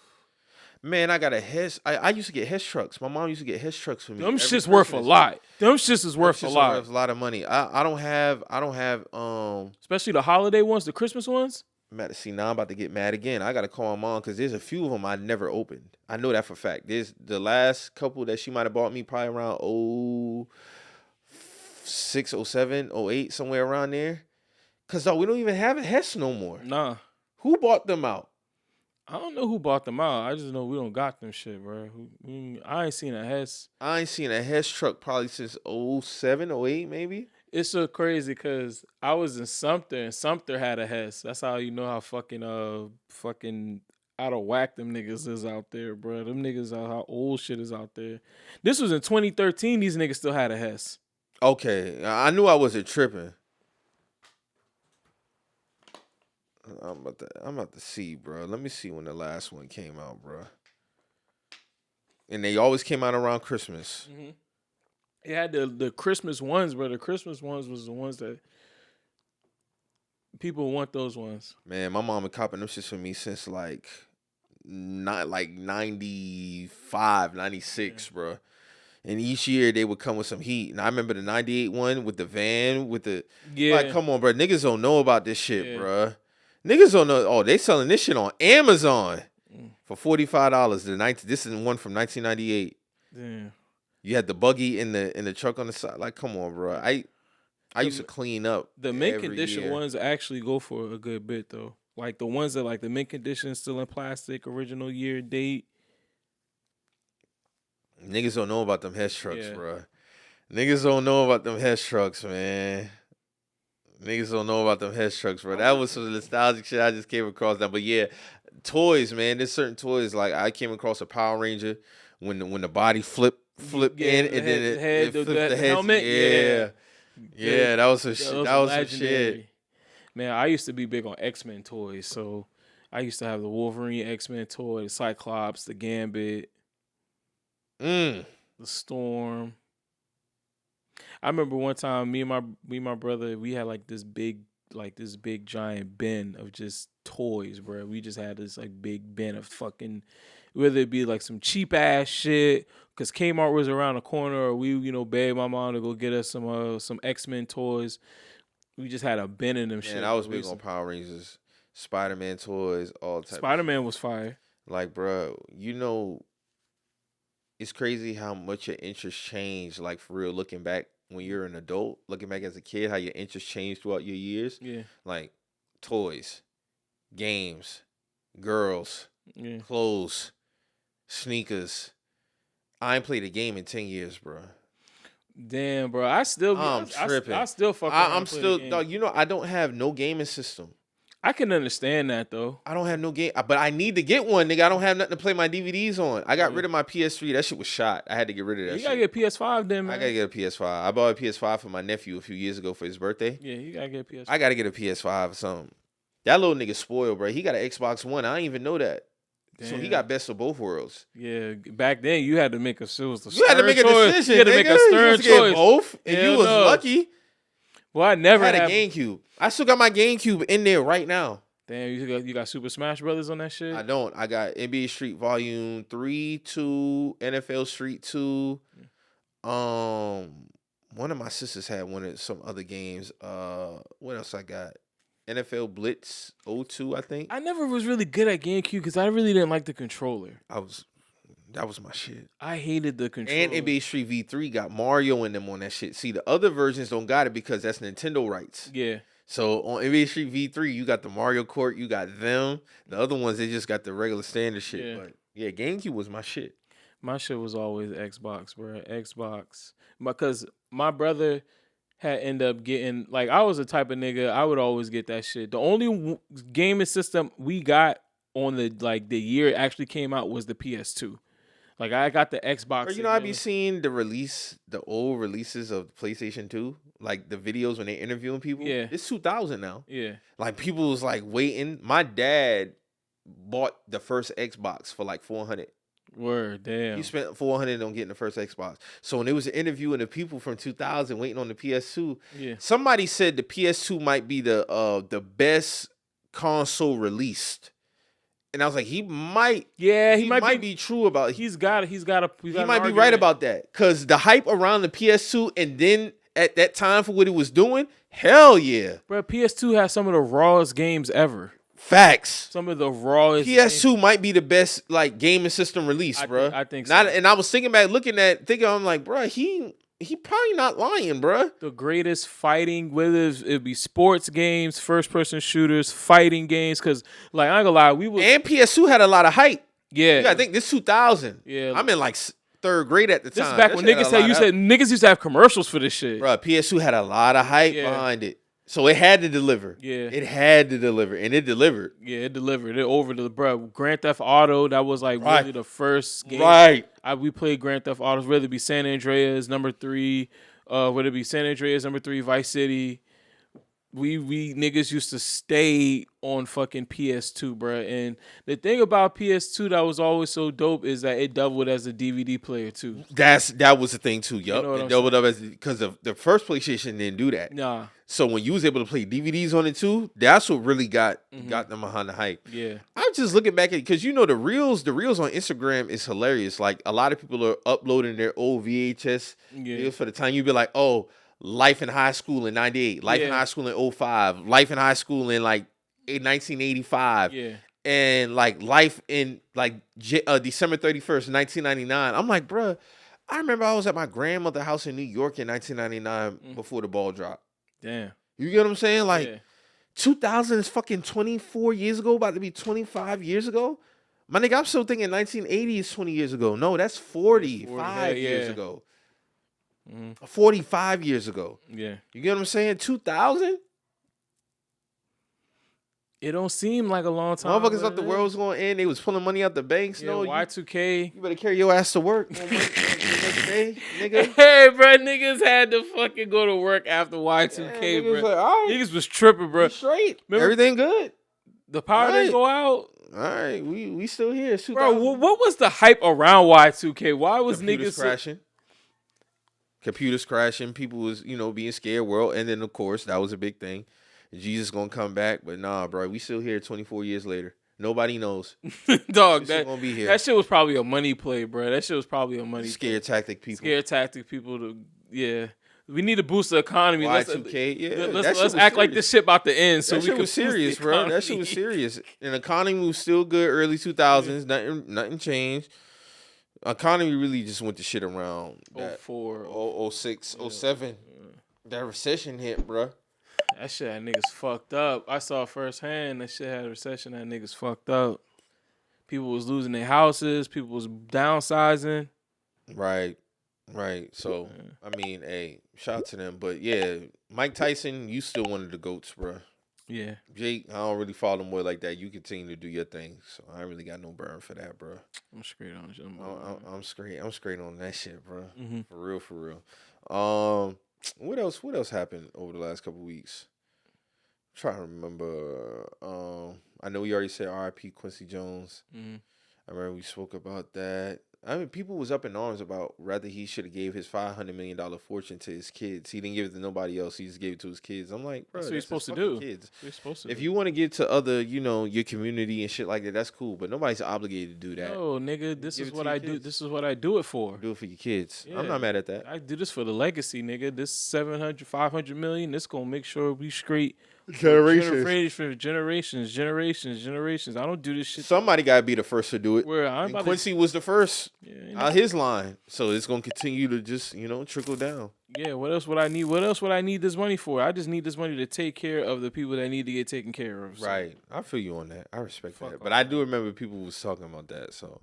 [SPEAKER 1] Man, I got a Hess. I used to get Hess trucks. My mom used to get Hess trucks for me.
[SPEAKER 2] Them shit's worth a lot. Them shits is worth a lot.
[SPEAKER 1] Worth a lot of money. I don't have
[SPEAKER 2] especially the holiday ones, the Christmas ones.
[SPEAKER 1] Now I'm about to get mad again. I gotta call my mom because there's a few of them I never opened. I know that for a fact. There's the last couple that she might have bought me probably around 06, 07, 08, somewhere around there. Cause we don't even have a Hess no more.
[SPEAKER 2] Nah.
[SPEAKER 1] Who bought them out?
[SPEAKER 2] I don't know who bought them out. I just know we don't got them shit, bro. I ain't seen a Hess.
[SPEAKER 1] I ain't seen a Hess truck probably since 07, 08 maybe.
[SPEAKER 2] It's so crazy because I was in Sumter and Sumter had a Hess. That's how you know how fucking out of whack them niggas is out there, bro. Them niggas how old shit is out there. This was in 2013. These niggas still had a Hess.
[SPEAKER 1] Okay, I knew I wasn't tripping. I'm about to see, bro. Let me see when the last one came out, bro. And they always came out around Christmas.
[SPEAKER 2] Mm-hmm. It had the Christmas ones, bro. The Christmas ones was the ones that people want. Those ones.
[SPEAKER 1] Man, my mom been copping them shits for me since like not like 95, 96, bro. And each year they would come with some heat. And I remember the 98 one with the van with the like, come on, bro. Niggas don't know about this shit, bro. Niggas don't know. Oh, they selling this shit on Amazon for $45. This is one from 1998. Damn. You had the buggy in the truck on the side. Like, come on, bro. I used to clean up.
[SPEAKER 2] The mint condition ones actually go for a good bit though. Like the ones that like the mint condition still in plastic, original year date.
[SPEAKER 1] Niggas don't know about them Hess trucks, bro. Niggas don't know about them Hess trucks, man. Niggas don't know about them Hess trucks, bro. That was some nostalgic shit I just came across that. But yeah, toys, man. There's certain toys. Like I came across a Power Ranger when the body flipped in and then it flipped the helmet. Yeah, that was some shit.
[SPEAKER 2] Man, I used to be big on X-Men toys, so I used to have the Wolverine X-Men toy, the Cyclops, the Gambit, the Storm. I remember one time me and my brother, we had this big giant bin of just toys, bro. We just had this like big bin of fucking, whether it be like some cheap ass shit, cause Kmart was around the corner, or we begged my mom to go get us some X-Men toys. We just had a bin in them shit.
[SPEAKER 1] And I was big on Power Rangers, Spider-Man toys, all types.
[SPEAKER 2] Spider-Man was fire.
[SPEAKER 1] Like, bro, it's crazy how much your interests change. Like for real, looking back. When you're an adult, looking back as a kid, how your interests change throughout your years. Yeah. Like toys, games, girls, clothes, sneakers. I ain't played a game in 10 years, bro.
[SPEAKER 2] Damn, bro. I'm tripping. I still fuck around.
[SPEAKER 1] I'm still, dog, I don't have no gaming system.
[SPEAKER 2] I can understand that though.
[SPEAKER 1] I don't have no game, but I need to get one, nigga. I don't have nothing to play my DVDs on. I got rid of my PS3. That shit was shot. I had to get rid of that shit.
[SPEAKER 2] You gotta get PS5 then, man.
[SPEAKER 1] I gotta get a PS5. I bought a PS5 for my nephew a few years ago for his birthday.
[SPEAKER 2] Yeah, you gotta get a PS5.
[SPEAKER 1] I gotta get a PS5 or something. That little nigga spoiled, bro. He got an Xbox One. I didn't even know that. Damn. So he got best of both worlds.
[SPEAKER 2] Yeah, back then you had to make a decision.
[SPEAKER 1] You had to make a decision.
[SPEAKER 2] You had to make a stern choice.
[SPEAKER 1] Both, and you was lucky.
[SPEAKER 2] Well, I never
[SPEAKER 1] had a GameCube. I still got my GameCube in there right now.
[SPEAKER 2] Damn, you got Super Smash Brothers on that shit?
[SPEAKER 1] I don't. I got NBA Street Volume 3, 2, NFL Street 2. One of my sisters had one of some other games. What else I got? NFL Blitz 02, I think.
[SPEAKER 2] I never was really good at GameCube because I really didn't like the controller.
[SPEAKER 1] That was my shit.
[SPEAKER 2] I hated the controller.
[SPEAKER 1] And NBA Street V3 got Mario in them on that shit. See, the other versions don't got it because that's Nintendo rights.
[SPEAKER 2] Yeah.
[SPEAKER 1] So on NBA Street V3, you got the Mario Kart, you got them. The other ones, they just got the regular standard shit.
[SPEAKER 2] Yeah.
[SPEAKER 1] But yeah, GameCube was my shit.
[SPEAKER 2] My shit was always Xbox, bro. Xbox. Because my brother had ended up getting, like, I was the type of nigga, I would always get that shit. The only gaming system we got on the year it actually came out was the PS2. Like, I got the Xbox.
[SPEAKER 1] Or, you know, I be seeing the old releases of PlayStation 2, like the videos when they interviewing people.
[SPEAKER 2] Yeah.
[SPEAKER 1] It's 2000 now.
[SPEAKER 2] Yeah.
[SPEAKER 1] Like, people was like waiting. My dad bought the first Xbox for like $400.
[SPEAKER 2] Word, damn.
[SPEAKER 1] He spent $400 on getting the first Xbox. So when there was an interview and the people from 2000 waiting on the PS2,
[SPEAKER 2] Yeah.
[SPEAKER 1] somebody said the PS2 might be the best console released. And I was like, he might be true about.
[SPEAKER 2] He might
[SPEAKER 1] be right about that, because the hype around the PS2 and then at that time for what it was doing, hell yeah,
[SPEAKER 2] bro. PS2 has some of the rawest games ever.
[SPEAKER 1] Facts.
[SPEAKER 2] Some of the rawest.
[SPEAKER 1] PS2 might be the best like gaming system release, bro.
[SPEAKER 2] I think so.
[SPEAKER 1] And I was thinking back, I'm like, bro, he probably not lying, bro.
[SPEAKER 2] The greatest fighting, whether it be sports games, first person shooters, fighting games, because like I ain't gonna lie,
[SPEAKER 1] and PS2 had a lot of hype.
[SPEAKER 2] Yeah,
[SPEAKER 1] I think this 2000.
[SPEAKER 2] Yeah,
[SPEAKER 1] I'm in like third grade at the time.
[SPEAKER 2] This is back when niggas used to have commercials for this shit.
[SPEAKER 1] Bro, PS2 had a lot of hype behind it. So it had to deliver.
[SPEAKER 2] Yeah.
[SPEAKER 1] It had to deliver. And it delivered.
[SPEAKER 2] Yeah, it delivered. It over to the bro. Grand Theft Auto, that was like really the first game.
[SPEAKER 1] Right.
[SPEAKER 2] We played Grand Theft Auto, whether it be San Andreas, number 3, whether it be San Andreas, number 3, Vice City. We niggas used to stay on fucking PS2, bro. And the thing about PS2 that was always so dope is that it doubled as a DVD player too.
[SPEAKER 1] That was the thing too. Yup.
[SPEAKER 2] You know
[SPEAKER 1] it doubled up because the first PlayStation didn't do that.
[SPEAKER 2] Nah.
[SPEAKER 1] So when you was able to play DVDs on it too, that's what really got them behind the hype.
[SPEAKER 2] Yeah.
[SPEAKER 1] I'm just looking back at it because you know the reels on Instagram is hilarious. Like a lot of people are uploading their old VHS videos for the time. You'd be like, oh, Life in High School in 98, Life in High School in 05, Life in High School in like 1985.
[SPEAKER 2] Yeah.
[SPEAKER 1] And like Life in like December 31st, 1999. I'm like, bruh, I remember I was at my grandmother's house in New York in 1999 before the ball dropped.
[SPEAKER 2] Damn.
[SPEAKER 1] You get what I'm saying? Like 2000 is fucking 24 years ago, about to be 25 years ago. My nigga, I'm still thinking 1980 is 20 years ago. No, that's 45 years ago. 45 years ago.
[SPEAKER 2] Yeah.
[SPEAKER 1] You get what I'm saying? 2000?
[SPEAKER 2] It don't seem like a long time.
[SPEAKER 1] Motherfuckers thought the world was going to end. They was pulling money out the banks.
[SPEAKER 2] Yeah,
[SPEAKER 1] no,
[SPEAKER 2] Y2K.
[SPEAKER 1] You better carry your ass to work. Nigga.
[SPEAKER 2] Hey, bro, niggas had to fucking go to work after Y2K, bro.
[SPEAKER 1] Like, all right.
[SPEAKER 2] Niggas was tripping, bro.
[SPEAKER 1] Straight. Remember? Everything good.
[SPEAKER 2] The power didn't go out.
[SPEAKER 1] All right, we still here.
[SPEAKER 2] Bro, what was the hype around Y2K? Why was
[SPEAKER 1] Computers
[SPEAKER 2] niggas
[SPEAKER 1] crashing? Computers crashing. People was, being scared. World, and then of course that was a big thing. Jesus gonna come back, but nah, bro, we still here 24 years later. Nobody knows.
[SPEAKER 2] Dog,
[SPEAKER 1] gonna be here.
[SPEAKER 2] That shit was probably a money play, bro. That shit was probably a money
[SPEAKER 1] scare tactic people.
[SPEAKER 2] Scare tactic people to We need to boost the economy.
[SPEAKER 1] Y2K,
[SPEAKER 2] let's act like this shit about to end. So
[SPEAKER 1] that shit was serious, bro. That shit was serious. And the economy was still good early 2000s. Nothing changed. Economy really just went to shit around
[SPEAKER 2] 04,
[SPEAKER 1] 06, 07. That recession hit, bro.
[SPEAKER 2] That shit had niggas fucked up. I saw firsthand that shit had a recession that niggas fucked up. People was losing their houses. People was downsizing.
[SPEAKER 1] Right. So, I mean, hey, shout out to them. But, yeah, Mike Tyson, you still one of the GOATs, bro.
[SPEAKER 2] Yeah.
[SPEAKER 1] Jake, I don't really follow more like that. You continue to do your thing. So, I ain't really got no burn for that, bro.
[SPEAKER 2] I'm straight on it.
[SPEAKER 1] I'm straight on that shit, bro. Mm-hmm. For real. What else happened over the last couple weeks? I'm trying to remember. I know we already said R.I.P. Quincy Jones. Mm-hmm. I remember we spoke about that. I mean, people was up in arms about whether he should have gave his $500 million fortune to his kids. He didn't give it to nobody else. He just gave it to his kids. I'm like, bro,
[SPEAKER 2] that's what you're supposed to do.
[SPEAKER 1] Kids. If you want to give to other, your community and shit like that, that's cool. But nobody's obligated to do that.
[SPEAKER 2] No, nigga, this is what I do. This is what I do it for.
[SPEAKER 1] Do it for your kids.
[SPEAKER 2] Yeah.
[SPEAKER 1] I'm not mad at that.
[SPEAKER 2] I do this for the legacy, nigga. This 700, 500 million, this gonna make sure we straight. For generations. I don't do this shit.
[SPEAKER 1] Somebody gotta be the first to do it. Quincy was the first.
[SPEAKER 2] Yeah,
[SPEAKER 1] his line. So it's gonna continue to just trickle down.
[SPEAKER 2] yeah. What else would I need? What else would I need this money for? I just need this money to take care of the people that need to get taken care of. So.
[SPEAKER 1] Right. I feel you on that. I respect
[SPEAKER 2] Fuck
[SPEAKER 1] that.
[SPEAKER 2] all
[SPEAKER 1] But I do remember people was talking about that. So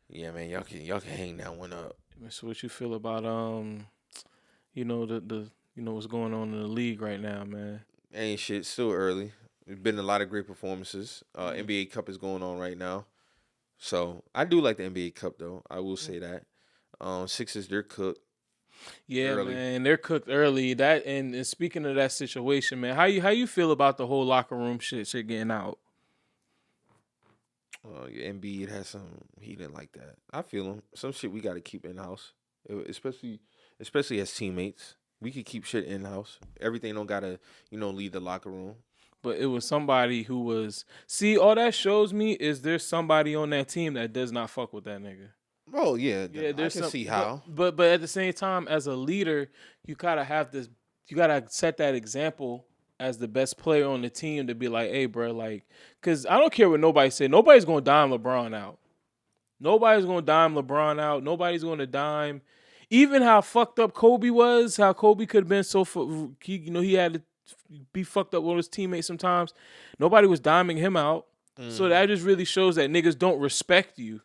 [SPEAKER 1] yeah, man, y'all can hang that one up.
[SPEAKER 2] So what you feel about the what's going on in the league right now, man?
[SPEAKER 1] Ain't shit. Still early. There's been a lot of great performances. NBA Cup is going on right now. So I do like the NBA Cup though. I will say that. Sixers, they're cooked.
[SPEAKER 2] Yeah,
[SPEAKER 1] early.
[SPEAKER 2] man, they're cooked early. That and speaking of that situation, man, how you feel about the whole locker room shit getting out?
[SPEAKER 1] Yeah, Embiid has some. He didn't like that. I feel him. Some shit we got to keep in house, especially as teammates. We could keep shit in house. Everything don't gotta leave the locker room.
[SPEAKER 2] But it was somebody who was. See, all that shows me is there's somebody on that team that does not fuck with that nigga.
[SPEAKER 1] Oh yeah,
[SPEAKER 2] Yeah,
[SPEAKER 1] I can see how.
[SPEAKER 2] But at the same time, as a leader, you gotta have this. You gotta set that example as the best player on the team to be like, hey, bro, like, because I don't care what nobody say. Nobody's gonna dime LeBron out. Nobody's gonna dime LeBron out. Nobody's gonna dime. Even how fucked up Kobe was, how Kobe could have been so, he had to be fucked up with his teammates sometimes. Nobody was diming him out. So that just really shows that niggas don't respect you.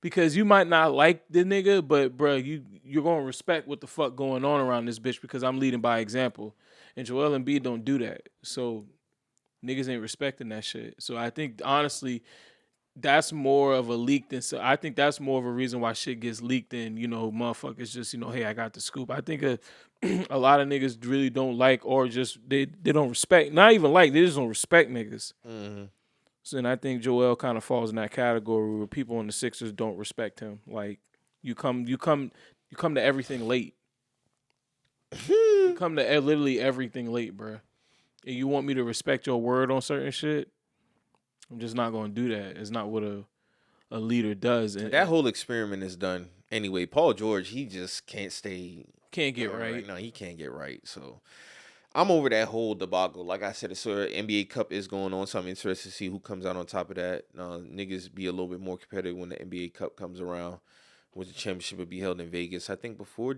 [SPEAKER 2] Because you might not like the nigga, but bro, you're gonna respect what the fuck going on around this bitch because I'm leading by example. And Joel Embiid don't do that. So niggas ain't respecting that shit. So I think honestly, that's more of a leak than I think that's more of a reason why shit gets leaked than, motherfuckers just, hey, I got the scoop. I think a lot of niggas really don't like or just they don't respect, not even like, they just don't respect niggas.
[SPEAKER 1] Mm-hmm.
[SPEAKER 2] So, and I think Joel kind of falls in that category where people in the Sixers don't respect him. Like you come to everything late. You come to literally everything late, bro. And you want me to respect your word on certain shit? I'm just not going to do that. It's not what a leader does. And
[SPEAKER 1] that whole experiment is done anyway. Paul George, he just can't
[SPEAKER 2] get right.
[SPEAKER 1] No, he can't get right. So I'm over that whole debacle. Like I said, the NBA Cup is going on, so I'm interested to see who comes out on top of that. Niggas be a little bit more competitive when the NBA Cup comes around, which the championship will be held in Vegas. I think before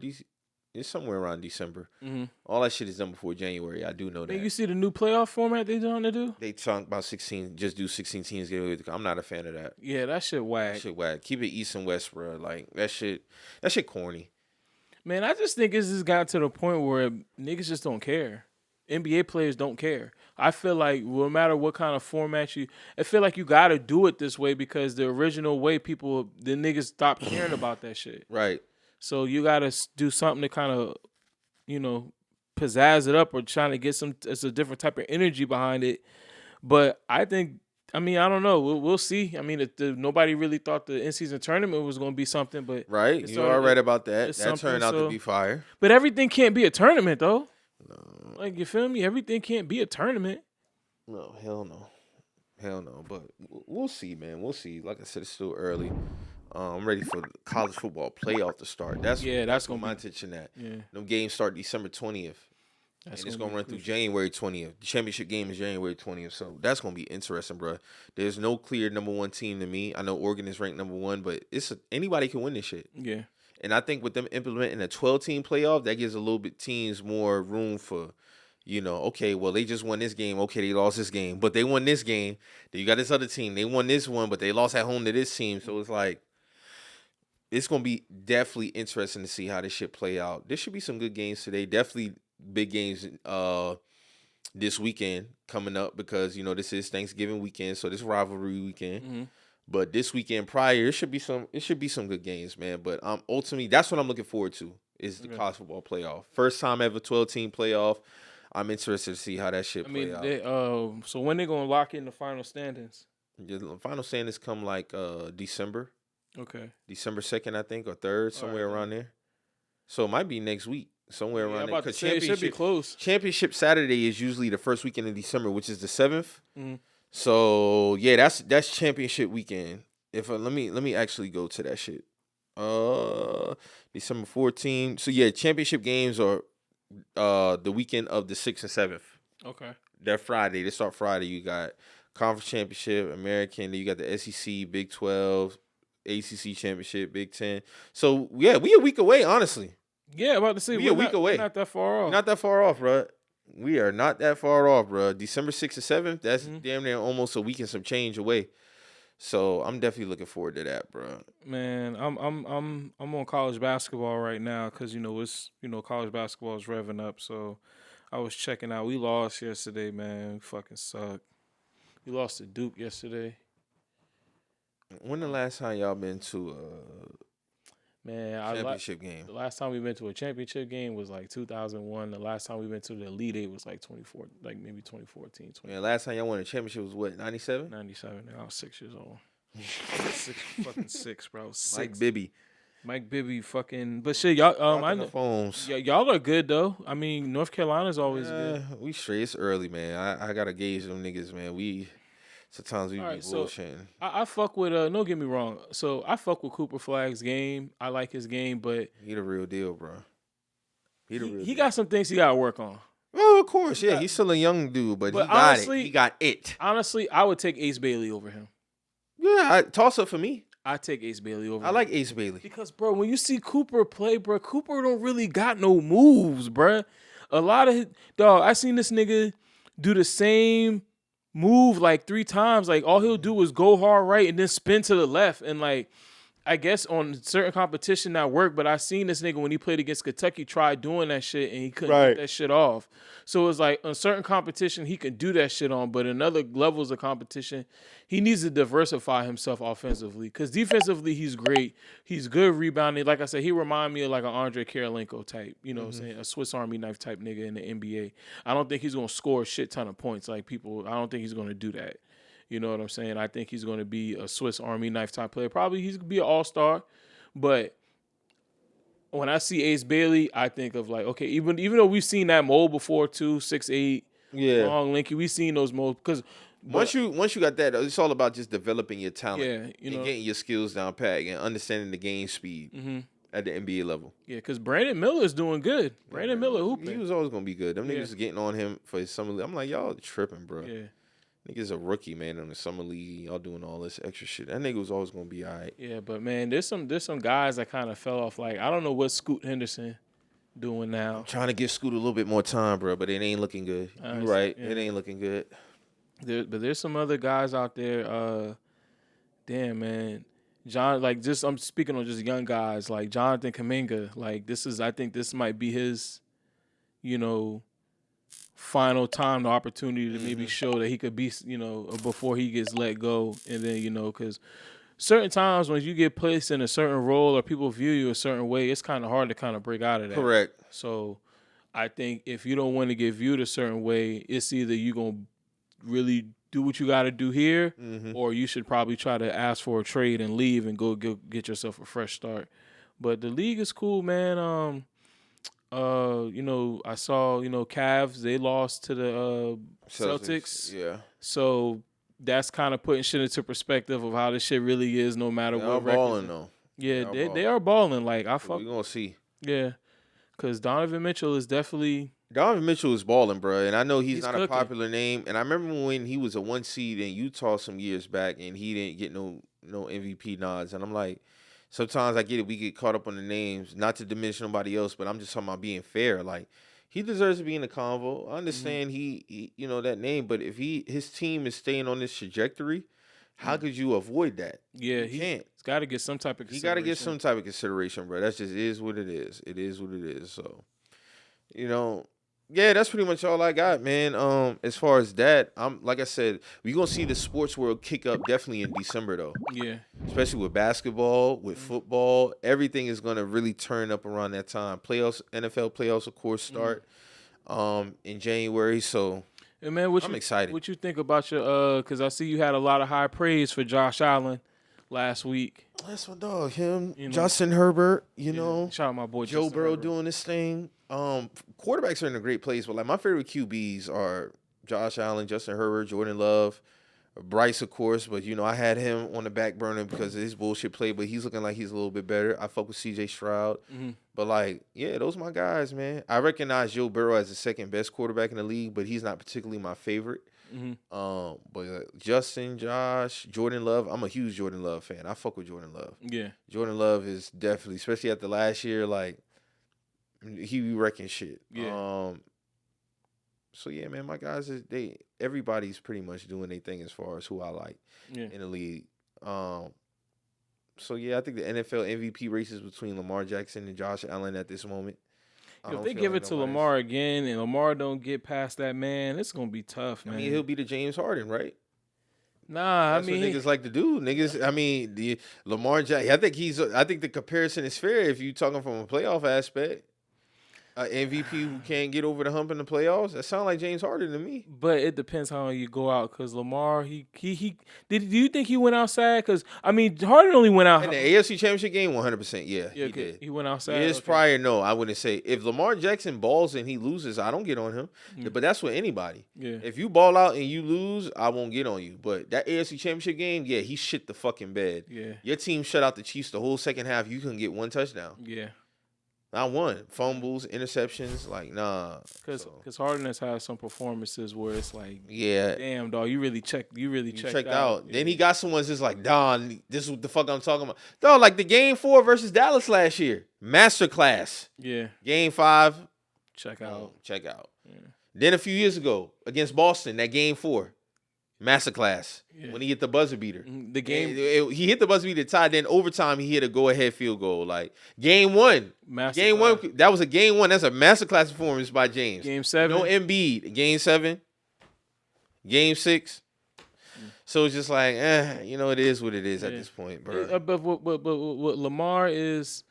[SPEAKER 1] it's somewhere around December.
[SPEAKER 2] Mm-hmm.
[SPEAKER 1] All that shit is done before January. I do know that.
[SPEAKER 2] You see the new playoff format they trying to do?
[SPEAKER 1] They talk about 16, just do 16 teams. I'm not a fan of that.
[SPEAKER 2] Yeah, that shit whack.
[SPEAKER 1] That shit whack. Keep it East and West, bro. Like that shit corny.
[SPEAKER 2] Man, I just think it's just got to the point where niggas just don't care. NBA players don't care. I feel like no matter what kind of format I feel like you got to do it this way because the original way the niggas stopped caring about that shit.
[SPEAKER 1] Right.
[SPEAKER 2] So you got to do something to kind of, pizzazz it up or trying to get it's a different type of energy behind it. But I don't know. We'll see. I mean, nobody really thought the in-season tournament was going to be something, but
[SPEAKER 1] right. You are right about that. That turned out to be fire.
[SPEAKER 2] But everything can't be a tournament, though. No. Like, you feel me? Everything can't be a tournament.
[SPEAKER 1] No, hell no. But we'll see, man. We'll see. Like I said, it's still early. I'm ready for the college football playoff to start. That's gonna my attention at.
[SPEAKER 2] Yeah.
[SPEAKER 1] Them games start December 20th. And it's gonna run through January 20th. The championship game is January 20th. So that's gonna be interesting, bro. There's no clear number one team to me. I know Oregon is ranked number one, but anybody can win this shit.
[SPEAKER 2] Yeah.
[SPEAKER 1] And I think with them implementing a 12-team playoff, that gives a little bit teams more room for, okay, well, they just won this game. Okay, they lost this game. But they won this game. Then you got this other team. They won this one, but they lost at home to this team. So it's like, it's going to be definitely interesting to see how this shit play out. There should be some good games today. Definitely big games this weekend coming up because, this is Thanksgiving weekend. So this rivalry weekend. Mm-hmm. But this weekend prior, it should be some good games, man. But ultimately, that's what I'm looking forward to is the college football playoff. First time ever 12-team playoff. I'm interested to see how that shit play out.
[SPEAKER 2] So when they gonna lock in the final standings?
[SPEAKER 1] The final standings come like December.
[SPEAKER 2] Okay.
[SPEAKER 1] December 2nd, I think, or 3rd, somewhere around there. So it might be next week, somewhere around there.
[SPEAKER 2] Because it should be close.
[SPEAKER 1] Championship Saturday is usually the first weekend in December, which is the 7th. Mm-hmm. So yeah, that's championship weekend. Let me actually go to that shit. December 14th. So yeah, championship games are the weekend of the 6th and 7th.
[SPEAKER 2] Okay.
[SPEAKER 1] That Friday. They start Friday. You got conference championship, American. Then you got the SEC, Big 12, ACC championship, Big Ten. So yeah, we a week away. Honestly,
[SPEAKER 2] Yeah, about to say
[SPEAKER 1] we a week away.
[SPEAKER 2] We're not that far off.
[SPEAKER 1] Not that far off, bro. We are not that far off, bro. December 6th or 7th. That's damn near almost a week and some change away. So I'm definitely looking forward to that, bro.
[SPEAKER 2] Man, I'm on college basketball right now because it's college basketball is revving up. So I was checking out. We lost yesterday, man. We fucking suck. We lost to Duke yesterday.
[SPEAKER 1] When the last time y'all been to
[SPEAKER 2] Man,
[SPEAKER 1] championship game?
[SPEAKER 2] The last time we went to a championship game was like 2001. The last time we went to the Elite Eight was like 24, like maybe 2014.
[SPEAKER 1] Yeah, last time y'all won a championship was what, 97?
[SPEAKER 2] 97. I was 6 years old. Six, bro. Mike Bibby, fucking. But shit, y'all. I know. Y'all are good though. I mean, North Carolina's always good.
[SPEAKER 1] We straight. It's early, man. I gotta gauge them niggas, man. Sometimes we be bullshitting.
[SPEAKER 2] So I fuck with. Don't get me wrong. So I fuck with Cooper Flagg's game. I like his game, but
[SPEAKER 1] he the real deal, bro.
[SPEAKER 2] He got some things he gotta work on.
[SPEAKER 1] Oh, of course, yeah. He's still a young dude, but he got it. He got it.
[SPEAKER 2] Honestly, I would take Ace Bailey over him.
[SPEAKER 1] Yeah, toss up for me.
[SPEAKER 2] I take Ace Bailey over.
[SPEAKER 1] I like Ace Bailey
[SPEAKER 2] because, bro, when you see Cooper play, bro, Cooper don't really got no moves, bro. A lot of I seen this nigga do the same move like 3 times. Like all he'll do is go hard right and then spin to the left, and like I guess on certain competition that worked. But I seen this nigga when he played against Kentucky try doing that shit and he couldn't get that shit off. So it's like on certain competition he can do that shit on, but in other levels of competition he needs to diversify himself offensively. Because defensively he's great. He's good rebounding. Like I said, he remind me of like an Andre Kirilenko type. You know what I'm saying? A Swiss Army knife type nigga in the NBA. I don't think he's gonna score a shit ton of points like people. I don't think he's gonna do that. You know what I'm saying? I think he's going to be a Swiss Army knife type player. Probably he's going to be an all-star. But when I see Ace Bailey, I think of like, okay, even though we've seen that mold before too, 6'8", long, lanky, we've seen those molds. Because
[SPEAKER 1] once you got that, it's all about just developing your talent.
[SPEAKER 2] Yeah,
[SPEAKER 1] and getting your skills down pat and understanding the game speed at the NBA level. Yeah,
[SPEAKER 2] because Brandon Miller's doing good. Brandon Miller hooping.
[SPEAKER 1] He was always going to be good. Them niggas getting on him for his summer league. I'm like, y'all tripping, bro.
[SPEAKER 2] Yeah.
[SPEAKER 1] Nigga's a rookie, man, in the summer league. Y'all doing all this extra shit. That nigga was always gonna be all right.
[SPEAKER 2] Yeah, but man, there's some guys that kind of fell off. Like I don't know what Scoot Henderson doing now.
[SPEAKER 1] I'm trying to give Scoot a little bit more time, bro, but it ain't looking good. You're right. Yeah. It ain't looking good.
[SPEAKER 2] But there's some other guys out there. Damn, man. I'm speaking on just young guys like Jonathan Kuminga. Like I think this might be his, final time, the opportunity to maybe show that he could be, before he gets let go. And then, because certain times when you get placed in a certain role or people view you a certain way, it's kind of hard to kind of break out of that.
[SPEAKER 1] Correct.
[SPEAKER 2] So I think if you don't want to get viewed a certain way, it's either you going to really do what you got to do here, or you should probably try to ask for a trade and leave and go get yourself a fresh start. But the league is cool, man. I saw, Cavs, they lost to the Celtics.
[SPEAKER 1] Yeah.
[SPEAKER 2] So that's kind of putting shit into perspective of how this shit really is, no matter what record.
[SPEAKER 1] They're balling, though.
[SPEAKER 2] Yeah, they are balling. Like,
[SPEAKER 1] we're going to see.
[SPEAKER 2] Yeah. Because Donovan Mitchell is definitely...
[SPEAKER 1] Donovan Mitchell is balling, bro. And I know he's not cooking. A popular name. And I remember when he was a 1 seed in Utah some years back and he didn't get no MVP nods. And I'm like... Sometimes I get it. We get caught up on the names, not to diminish nobody else, but I'm just talking about being fair. Like, he deserves to be in the convo. I understand he that name, but if his team is staying on this trajectory, how could you avoid that?
[SPEAKER 2] Yeah,
[SPEAKER 1] he can't.
[SPEAKER 2] He's got to get some type of consideration.
[SPEAKER 1] He got to get some type of consideration, bro. That just is what it is. It is what it is. So, yeah, that's pretty much all I got, man. As far as that, like I said, we're gonna see the sports world kick up definitely in December though.
[SPEAKER 2] Yeah.
[SPEAKER 1] Especially with basketball, with football. Everything is gonna really turn up around that time. NFL playoffs, of course, start in January. So
[SPEAKER 2] and man, I'm excited. What you think about your because I see you had a lot of high praise for Josh Allen last week.
[SPEAKER 1] That's my dog. Him, Justin Herbert,
[SPEAKER 2] Shout out my boy
[SPEAKER 1] Joe Burrow doing this thing. Quarterbacks are in a great place, but like my favorite QBs are Josh Allen, Justin Herbert, Jordan Love, Bryce, of course, but I had him on the back burner because of his bullshit play. But he's looking like he's a little bit better. I fuck with C.J. Stroud, but those my guys, man. I recognize Joe Burrow as the second best quarterback in the league, but he's not particularly my favorite. But Justin, Josh, Jordan Love, I'm a huge Jordan Love fan. I fuck with Jordan Love.
[SPEAKER 2] Yeah,
[SPEAKER 1] Jordan Love is definitely, especially after last year, like he be wrecking shit.
[SPEAKER 2] Yeah.
[SPEAKER 1] So yeah, man, my guys everybody's pretty much doing their thing as far as who I like in the league. So yeah, I think the NFL MVP race is between Lamar Jackson and Josh Allen at this moment.
[SPEAKER 2] If they give it to Lamar again and Lamar don't get past that, man, it's gonna be tough, man.
[SPEAKER 1] I mean, he'll be the James Harden, right?
[SPEAKER 2] Nah,
[SPEAKER 1] That's what niggas like to do. Niggas, I mean, the Lamar Jackson. I think the comparison is fair if you talking from a playoff aspect. MVP who can't get over the hump in the playoffs. That sounds like James Harden to me.
[SPEAKER 2] But it depends how you go out. Cause Lamar, he do you think he went outside? Cause I mean, Harden only went out
[SPEAKER 1] in the AFC Championship game. 100%, yeah, he did.
[SPEAKER 2] He went outside.
[SPEAKER 1] Years prior, no, I wouldn't say. If Lamar Jackson balls and he loses, I don't get on him. But that's with anybody.
[SPEAKER 2] Yeah.
[SPEAKER 1] If you ball out and you lose, I won't get on you. But that AFC Championship game, yeah, he shit the fucking bed.
[SPEAKER 2] Yeah.
[SPEAKER 1] Your team shut out the Chiefs the whole second half. You couldn't get one touchdown.
[SPEAKER 2] Yeah.
[SPEAKER 1] Not one. Fumbles, interceptions, like, nah.
[SPEAKER 2] Because Harden has had some performances where it's like,
[SPEAKER 1] yeah,
[SPEAKER 2] damn, dog, you really checked out.
[SPEAKER 1] Yeah. Then he got some ones that's like, Don, this is what the fuck I'm talking about. Dog, like the Game 4 versus Dallas last year. Masterclass.
[SPEAKER 2] Yeah.
[SPEAKER 1] Game 5.
[SPEAKER 2] Check out.
[SPEAKER 1] Yeah. Then a few years ago, against Boston, that Game 4. Masterclass. Yeah. When he hit the buzzer beater.
[SPEAKER 2] The game
[SPEAKER 1] he hit the buzzer beater tied. Then overtime he hit a go-ahead field goal. Like Game 1. Game 1. That was a Game 1. That's a masterclass performance by James.
[SPEAKER 2] Game 7.
[SPEAKER 1] No Embiid. Game 7. Game 6. So it's just like, it is what it is at this point, bro.
[SPEAKER 2] But what Lamar is,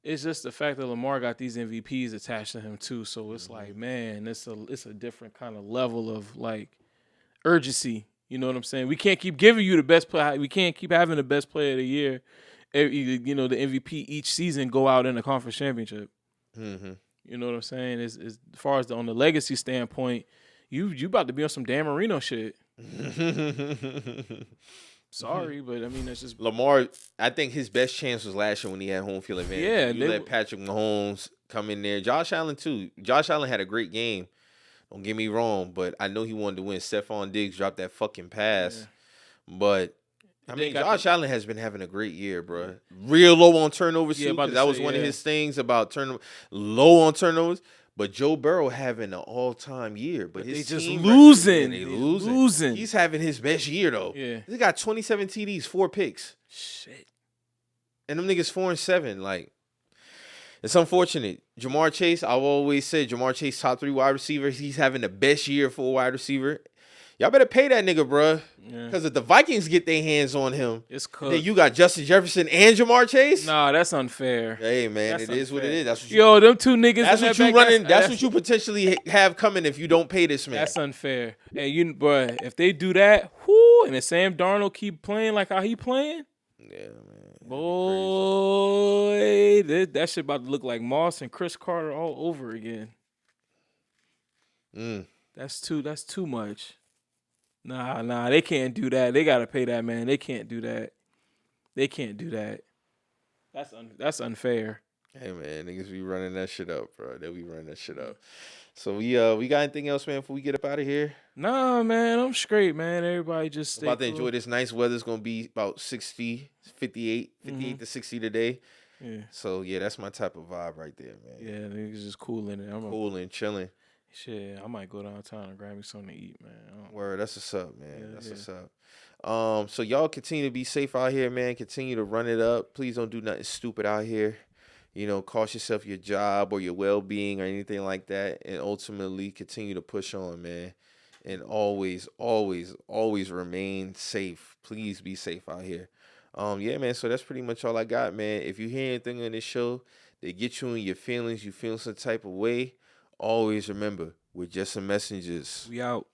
[SPEAKER 2] it's just the fact that Lamar got these MVPs attached to him too. So it's like, man, it's a different kind of level of like urgency. You know what I'm saying? We can't keep giving you the best play. We can't keep having the best player of the year. The MVP each season go out in the conference championship.
[SPEAKER 1] Mm-hmm.
[SPEAKER 2] You know what I'm saying? As far as on the legacy standpoint, you about to be on some Dan Marino shit. Sorry, but I mean that's just
[SPEAKER 1] Lamar. I think his best chance was last year when he had home field advantage.
[SPEAKER 2] Yeah,
[SPEAKER 1] you let Patrick Mahomes come in there. Josh Allen too. Josh Allen had a great game. Don't get me wrong, but I know he wanted to win. Stephon Diggs dropped that fucking pass. Yeah. But, I mean, Josh Allen has been having a great year, bro. Real low on turnovers, too, because that was one of his things about low on turnovers. But Joe Burrow having an all-time year. But his
[SPEAKER 2] just
[SPEAKER 1] team
[SPEAKER 2] losing.
[SPEAKER 1] They losing. He's having his best year, though.
[SPEAKER 2] Yeah.
[SPEAKER 1] He got 27 TDs, 4 picks.
[SPEAKER 2] Shit.
[SPEAKER 1] And them niggas 4-7, like. It's unfortunate. Jamar Chase, I've always said Jamar Chase, top 3 wide receiver. He's having the best year for a wide receiver. Y'all better pay that nigga, bruh. Because if the Vikings get their hands on him,
[SPEAKER 2] it's cooked.
[SPEAKER 1] Then you got Justin Jefferson and Jamar Chase?
[SPEAKER 2] Nah, that's unfair.
[SPEAKER 1] Hey, man, it is what it is. That's what
[SPEAKER 2] them two niggas.
[SPEAKER 1] That's what you running. That's what you potentially have coming if you don't pay this man.
[SPEAKER 2] That's unfair. And bruh, if they do that, whoo, and if Sam Darnold keep playing like how he playing,
[SPEAKER 1] yeah, man.
[SPEAKER 2] Boy, that shit about to look like Moss and Chris Carter all over again. That's too much. Nah, they can't do that. They gotta pay that man. They can't do that. That's unfair.
[SPEAKER 1] Hey man, niggas be running that shit up, bro. They be running that shit up. So we got anything else, man, before we get up out of here?
[SPEAKER 2] Nah, man, I'm straight, man. Everybody just stay
[SPEAKER 1] about to enjoy this nice weather. It's gonna be about 60, 58 to 60 today.
[SPEAKER 2] Yeah.
[SPEAKER 1] So yeah, that's my type of vibe right there, man.
[SPEAKER 2] Yeah, niggas just cooling it.
[SPEAKER 1] Cooling, chilling.
[SPEAKER 2] Shit, I might go downtown and grab me something to eat, man.
[SPEAKER 1] Word, that's what's up, man. That's what's up. So y'all continue to be safe out here, man. Continue to run it up. Please don't do nothing stupid out here. Cost yourself your job or your well-being or anything like that. And ultimately continue to push on, man. And always, always, always remain safe. Please be safe out here. Yeah, man. So that's pretty much all I got, man. If you hear anything on this show that get you in your feelings, you feel some type of way, always remember, we're just some messengers.
[SPEAKER 2] We out.